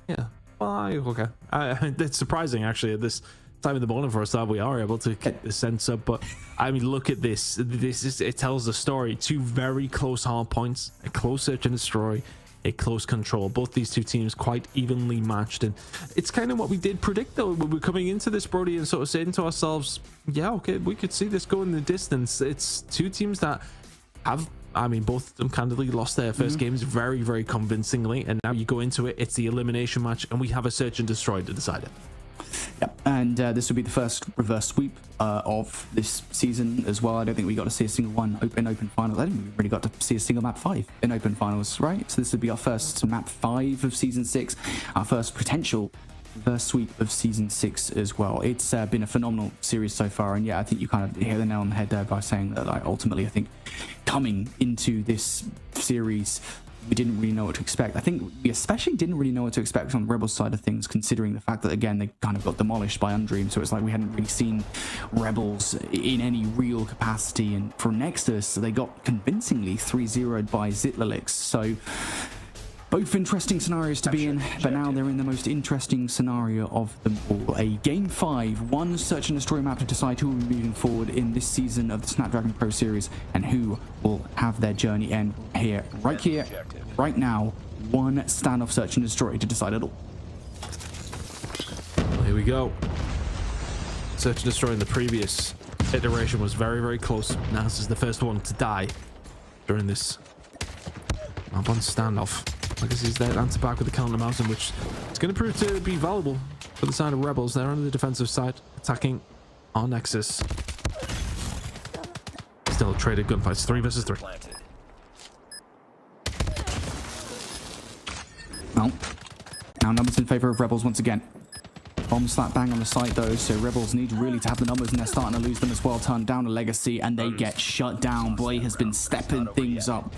Yeah. Well, okay. It's surprising, actually, at this time of the morning for us that we are able to keep the sense up. But, I mean, look at this. It tells the story. 2 very close hard points. A close search and destroy. A close control. Both these 2 teams quite evenly matched, and it's kind of what we did predict though when we're coming into this, Brody, and sort of saying to ourselves, yeah, okay, we could see this go in the distance. It's 2 teams that have, I mean, both of them candidly lost their first games very, very convincingly, and now you go into it, it's the elimination match, and we have a search and destroy to decide it. Yep, and this will be the first reverse sweep of this season as well. I don't think we got to see a single one in open finals. I don't think we really got to see a single map 5 in open finals, right? So this would be our first map 5 of season 6, our first potential reverse sweep of season 6 as well. It's been a phenomenal series so far, and yeah, I think you kind of hit the nail on the head there by saying that, like, ultimately, I think coming into this series, we didn't really know what to expect. I think we especially didn't really know what to expect from the Rebels side of things, considering the fact that, again, they kind of got demolished by Undream, so it's like we hadn't really seen Rebels in any real capacity. And for Nexus, they got convincingly 3-0'd by Zitlalix, so both interesting scenarios to be in, but now they're in the most interesting scenario of them all. A Game 5, 1 search and destroy map to decide who will be moving forward in this season of the Snapdragon Pro Series, and who will have their journey end here, right now. 1 standoff search and destroy to decide it all. Here we go. Search and destroy in the previous iteration was very, very close. Now this is the first one to die during this map on standoff. Legacy's there, answer back with the counter mountain, which is going to prove to be valuable for the side of Rebels. They're on the defensive side, attacking our Nexus. Still traded gunfights, 3 versus 3. Well, now numbers in favor of Rebels once again. Bomb slap bang on the site though, so Rebels need really to have the numbers, and they're starting to lose them as well. Turn down to Legacy, and they get shut down. Blade has been stepping things up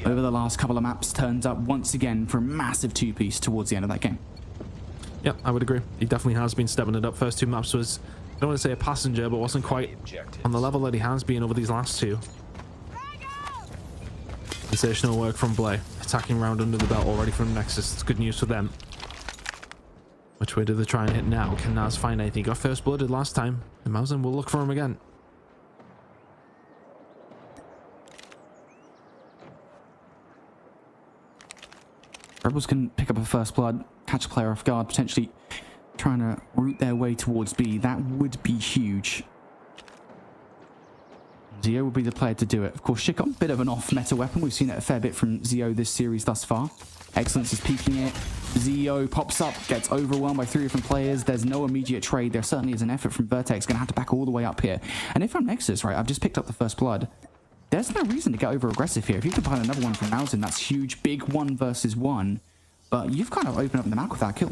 over the last couple of maps. Turns up once again for a massive 2-piece towards the end of that game. Yeah, I would agree. He definitely has been stepping it up. First 2 maps was, I don't want to say a passenger, but wasn't quite on the level that he has been over these last 2. Sensational work from Blay. Attacking round under the belt already from Nexus. It's good news for them. Which way do they try and hit now? Can Naz find anything? He got first blooded last time. And Mausen will look for him again. Rebels can pick up a first blood, catch a player off guard, potentially trying to route their way towards B. That would be huge. Zio will be the player to do it. Of course, Shikon, bit of an off-meta weapon. We've seen it a fair bit from Zio this series thus far. Excellence is peeking it. Zio pops up, gets overwhelmed by 3 different players. There's no immediate trade. There certainly is an effort from Vertex. Going to have to back all the way up here. And if I'm Nexus, right, I've just picked up the first blood. There's no reason to get over-aggressive here. If you can find another one from Mausen, that's huge. Big 1 versus 1. But you've kind of opened up the map with that kill.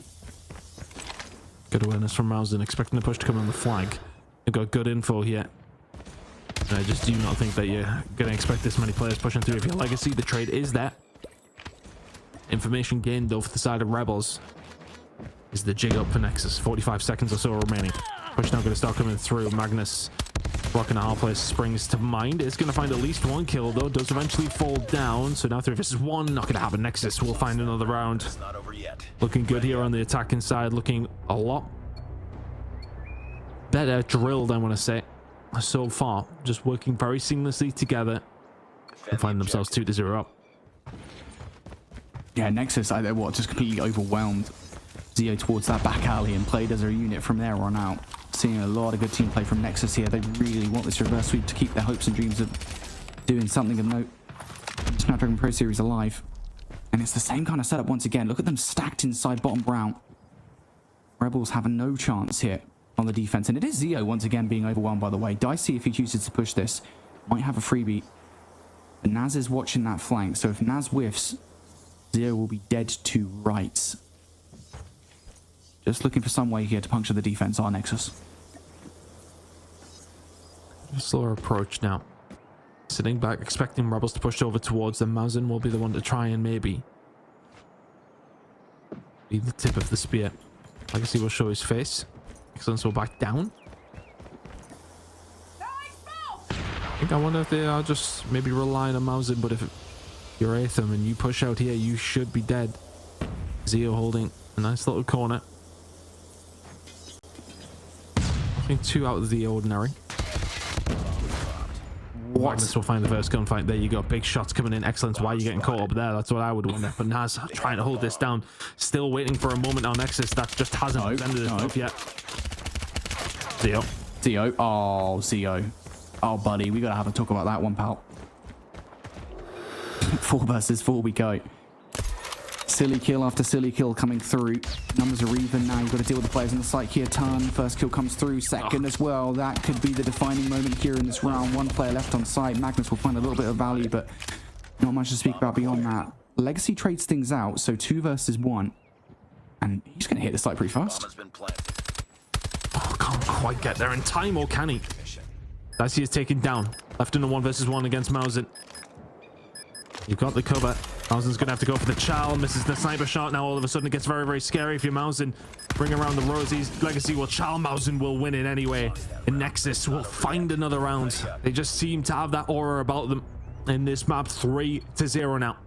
Good awareness from Mausen, expecting the push to come on the flank. They've got good info here. I just do not think that you're going to expect this many players pushing through. If your Legacy, the trade is there. Information gained, though, for the side of Rebels is the jig up for Nexus. 45 seconds or so remaining. Push now going to start coming through. Magnus rocking a hard place springs to mind. It's going to find at least 1 kill, though. Does eventually fall down. So now 3 versus 1. Not going to happen. Nexus will find another round. It's not over yet. Looking good here on the attacking side. Looking a lot better drilled, I want to say. So far, just working very seamlessly together and find themselves 2-0 up. Yeah, Nexus, just completely overwhelmed Zio towards that back alley and played as a unit from there on out. Seeing a lot of good team play from Nexus here. They really want this reverse sweep to keep their hopes and dreams of doing something of note. Snapdragon Pro Series alive. And it's the same kind of setup once again. Look at them stacked inside bottom brown. Rebels have no chance here on the defense, and it is Zio once again being overwhelmed, by the way. Dicey, if he chooses to push this, might have a freebie, but Naz is watching that flank, so if Naz whiffs, Zio will be dead to rights. Just looking for some way here to puncture the defense, our Nexus. Slower approach now. Sitting back, expecting Rebels to push over towards them. Mausen will be the one to try and maybe be the tip of the spear. Legacy will show his face. Excellence will back down. I wonder if they are just maybe relying on Mauser, but if you're Atham and you push out here, you should be dead. Zio holding a nice little corner. Nothing too out of the ordinary. Magnus will find the first gunfight. There you go. Big shots coming in. Excellence. Why are you getting caught up there? That's what I would wonder. But Naz trying to hold this down. Still waiting for a moment on Nexus. That just hasn't ended itself yet. Zio. Oh, Zio. Oh, buddy, we gotta have a talk about that one, pal. 4 versus 4 we go. Silly kill after silly kill coming through. Numbers are even now. You've got to deal with the players on the site here. Turn. First kill comes through. Second as well. That could be the defining moment here in this round. 1 player left on site. Magnus will find a little bit of value, but not much to speak about beyond that. Legacy trades things out, so 2 versus 1. And he's going to hit the site pretty fast. Oh, can't quite get there in time, or can he? Dicey is taken down. Left in a 1 versus 1 against Mausen. You've got the cover. Mausen's going to have to go for the chow. Misses the sniper shot. Now all of a sudden it gets very, very scary if you're Mausen. Bring around the rosies. Legacy will chow. Mausen will win it anyway. And Nexus will find another round. They just seem to have that aura about them in this map. 3-0 now.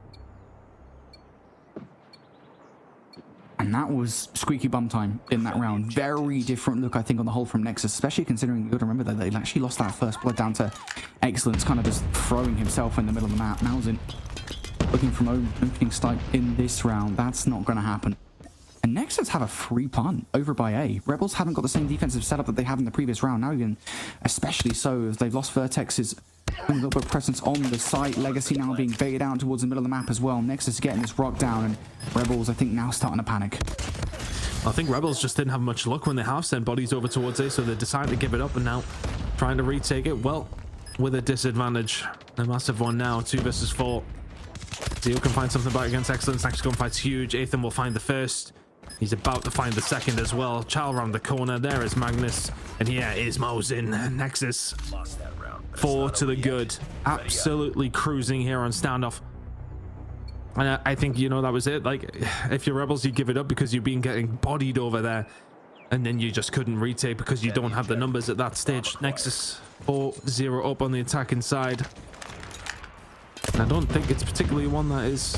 And that was squeaky bum time in that round. Very different look, I think, on the whole from Nexus, especially considering you got to remember that they actually lost that first blood down to Excellence, kind of just throwing himself in the middle of the map. Mausen looking from opening snipe in this round. That's not going to happen. And Nexus have a free punt over by A. Rebels haven't got the same defensive setup that they have in the previous round. Now even especially so as they've lost Vertex's a little bit of presence on the site. Legacy now being baited out towards the middle of the map as well. Nexus getting this rock down, and Rebels, I think, now starting to panic. I think Rebels just didn't have much luck when they have sent bodies over towards A, so they decided to give it up, and now trying to retake it, well, with a disadvantage. A massive one now, 2 versus 4. Zio can find something back against Excellence. Next gunfight's huge. Atham will find the first. He's about to find the second as well. Chow around the corner. There is Magnus. And here is Mausen. Nexus. 4 to the good. Absolutely cruising here on standoff. And I think, you know, that was it. Like, if you're Rebels, you give it up because you've been getting bodied over there. And then you just couldn't retake because you don't have the numbers at that stage. Nexus 4-0 up on the attacking side. And I don't think it's particularly one that is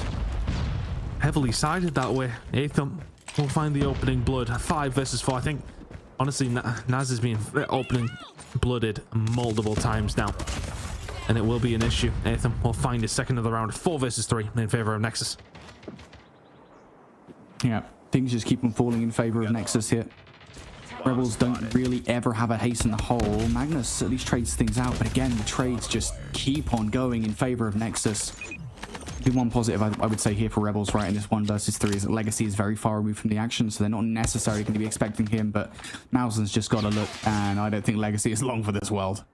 heavily sided that way. Atham will find the opening blood. 5 versus 4. I think, honestly, Naz has been opening blooded multiple times now. And it will be an issue. Atham will find his second of the round. 4 versus 3 in favor of Nexus. Yeah, things just keep on falling in favor of Nexus here. Rebels don't really ever have a haste in the hole. Magnus at least trades things out, but again, the trades just keep on going in favor of Nexus. The one positive I would say here for Rebels, right, in this 1 versus 3 is that Legacy is very far removed from the action, so they're not necessarily going to be expecting him, but Mausen's just got to look, and I don't think Legacy is long for this world.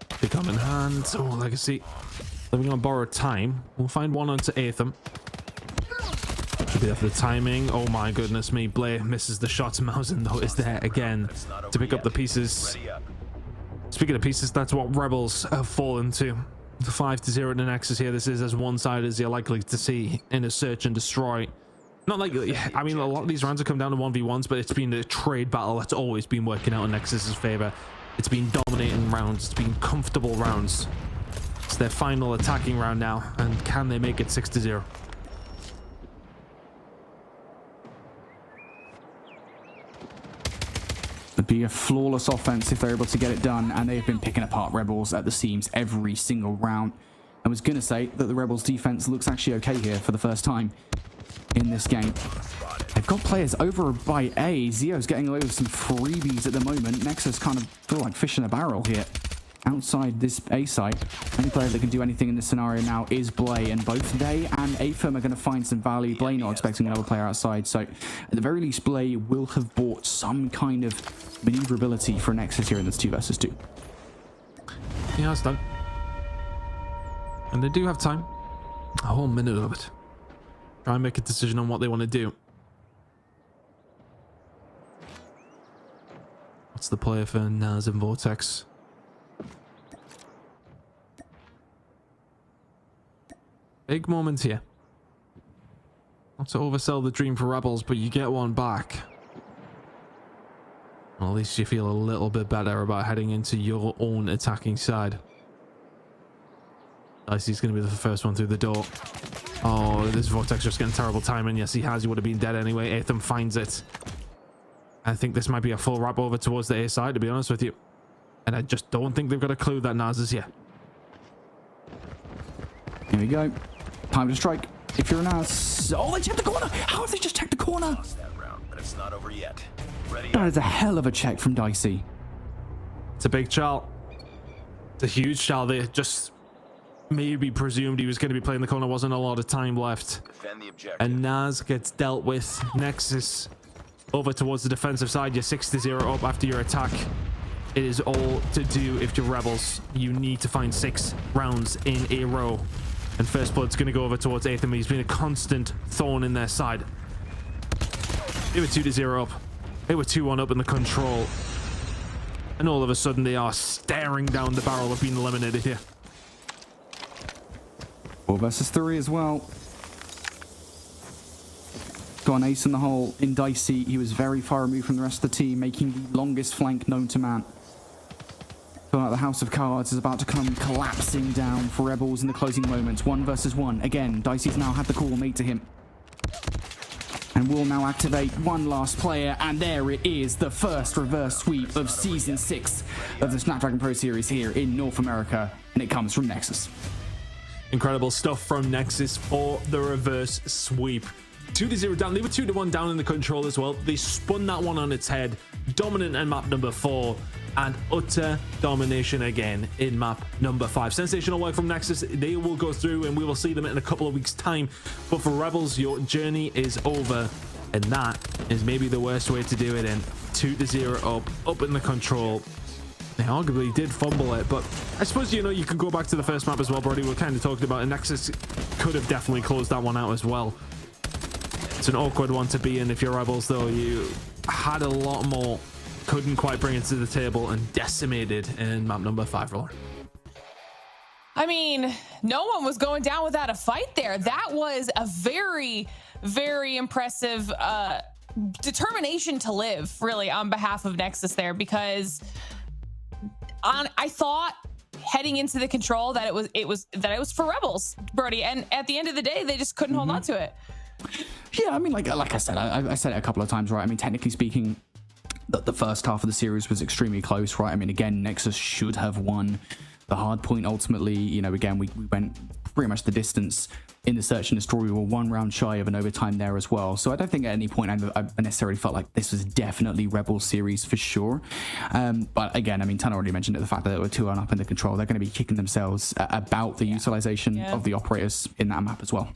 Pick up in hand. Oh, Legacy living on borrowed time. We'll find one onto Atham. Should be there for the timing. Oh my goodness me. Blair misses the shot. Mausen, though, is there again to pick up the pieces. Speaking of pieces, that's what Rebels have fallen to. The 5-0 in the Nexus here. This is as one-sided as you're likely to see in a search and destroy. Not like, I mean, a lot of these rounds have come down to 1v1s, but it's been a trade battle that's always been working out in Nexus's favor. It's been dominating rounds. It's been comfortable rounds. It's their final attacking round now, and can they make it 6-0? It'd be a flawless offense if they're able to get it done, and they've been picking apart Rebels at the seams every single round. I was going to say that the Rebels defense looks actually okay here for the first time in this game. They've got players over by A. Zio's getting away with some freebies at the moment. Nexus kind of feel like fish in a barrel here. Outside this A site, only player that can do anything in this scenario now is Blay, and both they and Atham are going to find some value. Blay not expecting another player outside, so at the very least, Blay will have bought some kind of maneuverability for Nexus here in this 2 versus 2. He has done. And they do have time. A whole minute of it. Try and make a decision on what they want to do. What's the player for Naz and Vortex? Big moment here. Not to oversell the dream for Rebels, but you get one back. Well, at least you feel a little bit better about heading into your own attacking side. Dicey's going to be the first one through the door. Oh, this Vortex just getting terrible timing. Yes, he has. He would have been dead anyway. Atham finds it. I think this might be a full wrap over towards the A side, to be honest with you. And I just don't think they've got a clue that Naz is here. Here we go. Time to strike. If you're an ass. Oh, they checked the corner. How have they just checked the corner? Lost that round, but it's not over yet. Ready That up. is a hell of a check from Dicey. It's a big shot. It's a huge shot. They just maybe presumed he was going to be playing the corner. Wasn't a lot of time left. Defend the objective. And Naz gets dealt with. Nexus over towards the defensive side. You're 6-0 up after your attack. It is all to do if you're Rebels. You need to find 6 rounds in a row. And First Blood's going to go over towards Atham. He's been a constant thorn in their side. They were 2-0 up. They were 2-1 up in the control. And all of a sudden they are staring down the barrel of being eliminated here. 4 versus 3 as well. Got an ace in the hole in Dicey. He was very far removed from the rest of the team, making the longest flank known to man. Feel like the House of Cards is about to come collapsing down for Rebels in the closing moments. 1 versus 1. Again, Dicey's now had the call made to him. And will now activate one last player, and there it is, the first reverse sweep of Season 6 of the Snapdragon Pro Series here in North America, and it comes from Nexus. Incredible stuff from Nexus for the reverse sweep. 2-0 down. They were 2-1 down in the control as well. They spun that one on its head. Dominant in map number 4. And utter domination again in map number 5. Sensational work from Nexus. They will go through and we will see them in a couple of weeks' time. But for Rebels, your journey is over. And that is maybe the worst way to do it in. 2-0 up in the control. They arguably did fumble it, but I suppose, you know, you could go back to the first map as well, Brody. We're kind of talking about it. Nexus could have definitely closed that one out as well. It's an awkward one to be in if you're Rebels, though. You had a lot more, couldn't quite bring it to the table, and decimated in map number 5, Roller. I mean, no one was going down without a fight there. That was a very, very impressive determination to live, really, on behalf of Nexus there, because I thought heading into the control that it was for Rebels, Brody, and at the end of the day, they just couldn't hold on to it. Yeah, I mean, like I said, I said it a couple of times, right? I mean, technically speaking, the first half of the series was extremely close, right? I mean, again, Nexus should have won the hard point ultimately. You know, again, we went pretty much the distance in the search and destroy. We were 1 round shy of an overtime there as well. So I don't think at any point I necessarily felt like this was definitely Rebel series for sure. But again, I mean, Tana already mentioned it, the fact that they were 2-1 up in the control. They're going to be kicking themselves about the utilization of the operators in that map as well.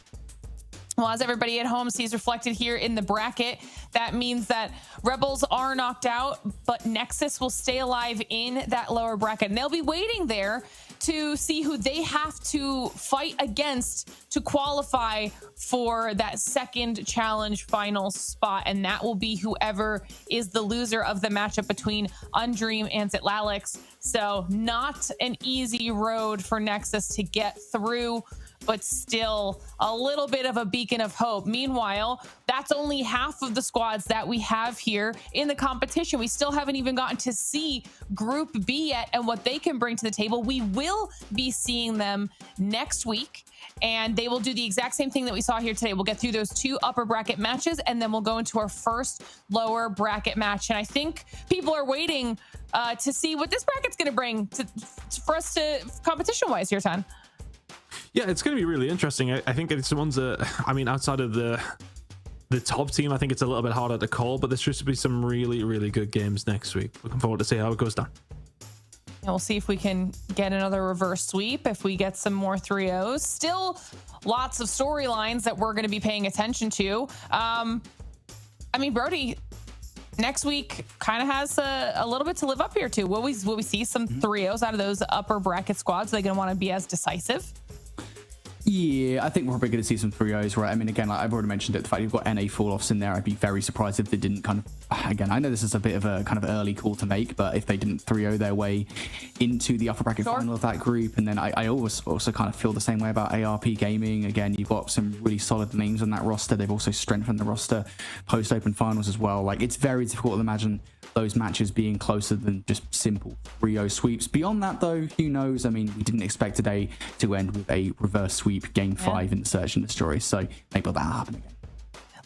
Well, as everybody at home sees reflected here in the bracket, that means that Rebels are knocked out, but Nexus will stay alive in that lower bracket. And they'll be waiting there to see who they have to fight against to qualify for that second challenge final spot. And that will be whoever is the loser of the matchup between Undream and Zitlalix. So not an easy road for Nexus to get through, but still a little bit of a beacon of hope. Meanwhile, that's only half of the squads that we have here in the competition. We still haven't even gotten to see Group B yet and what they can bring to the table. We will be seeing them next week, and they will do the exact same thing that we saw here today. We'll get through those 2 upper bracket matches, and then we'll go into our first lower bracket match. And I think people are waiting to see what this bracket's going to bring for us to competition-wise here, Tan. Yeah, it's going to be really interesting. I think it's the ones that, I mean, outside of the top team, I think it's a little bit harder to call, but there should be some really, really good games next week. Looking forward to see how it goes down. And we'll see if we can get another reverse sweep, if we get some more 3-0s. Still lots of storylines that we're going to be paying attention to. I mean, Brody, next week kind of has a little bit to live up here to. Will we see some 3-0s out of those upper bracket squads? Are they going to want to be as decisive? Yeah, I think we're probably going to see some 3-0s, right? I mean, again, like I've already mentioned it, the fact you've got NA fall-offs in there, I'd be very surprised if they didn't kind of, again, I know this is a bit of a kind of early call to make, but if they didn't 3-0 their way into the upper bracket final of that group, and then I always also kind of feel the same way about ARP Gaming. Again, you've got some really solid names on that roster. They've also strengthened the roster post-open finals as well. Like, it's very difficult to imagine those matches being closer than just simple 3-0 sweeps. Beyond that, though, who knows? I mean, we didn't expect today to end with a reverse sweep game 5 in the Search and Destroy, so maybe that'll happen again.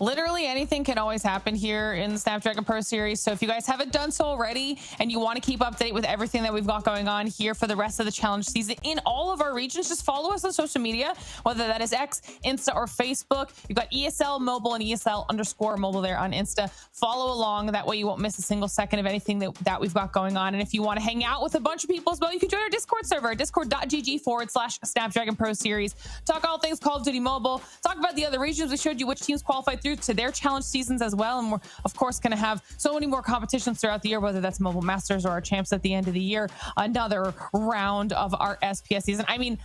Literally anything can always happen here in the Snapdragon Pro Series. So if you guys haven't done so already and you want to keep up to date with everything that we've got going on here for the rest of the challenge season in all of our regions, just follow us on social media, whether that is X, Insta, or Facebook. You've got ESL Mobile and ESL_mobile there on Insta. Follow along. That way you won't miss a single second of anything that we've got going on. And if you want to hang out with a bunch of people as well, you can join our Discord server, discord.gg/Snapdragon Pro Series. Talk all things Call of Duty Mobile. Talk about the other regions. We showed you which teams qualified through to their challenge seasons as well, and we're of course going to have so many more competitions throughout the year, whether that's Mobile Masters or our champs at the end of the year, another round of our SPS season. I mean,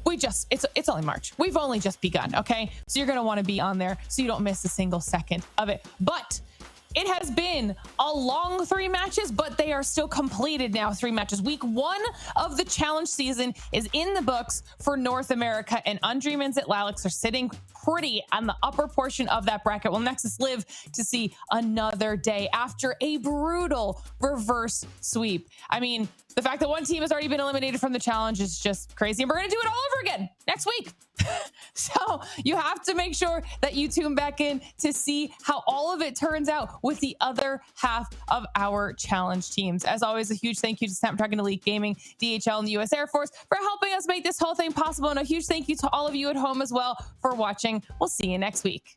it's only March. We've only just begun, okay? So you're going to want to be on there so you don't miss a single second of it. But it has been a long 3 matches, but they are still completed now. 3 matches. Week 1 of the challenge season is in the books for North America, and Undreamins at Lalix are sitting pretty on the upper portion of that bracket. Will Nexus live to see another day after a brutal reverse sweep? I mean, the fact that one team has already been eliminated from the challenge is just crazy. And we're going to do it all over again next week. So you have to make sure that you tune back in to see how all of it turns out with the other half of our challenge teams. As always, a huge thank you to Snapdragon Elite Gaming, DHL, and the U.S. Air Force for helping us make this whole thing possible. And a huge thank you to all of you at home as well for watching. We'll see you next week.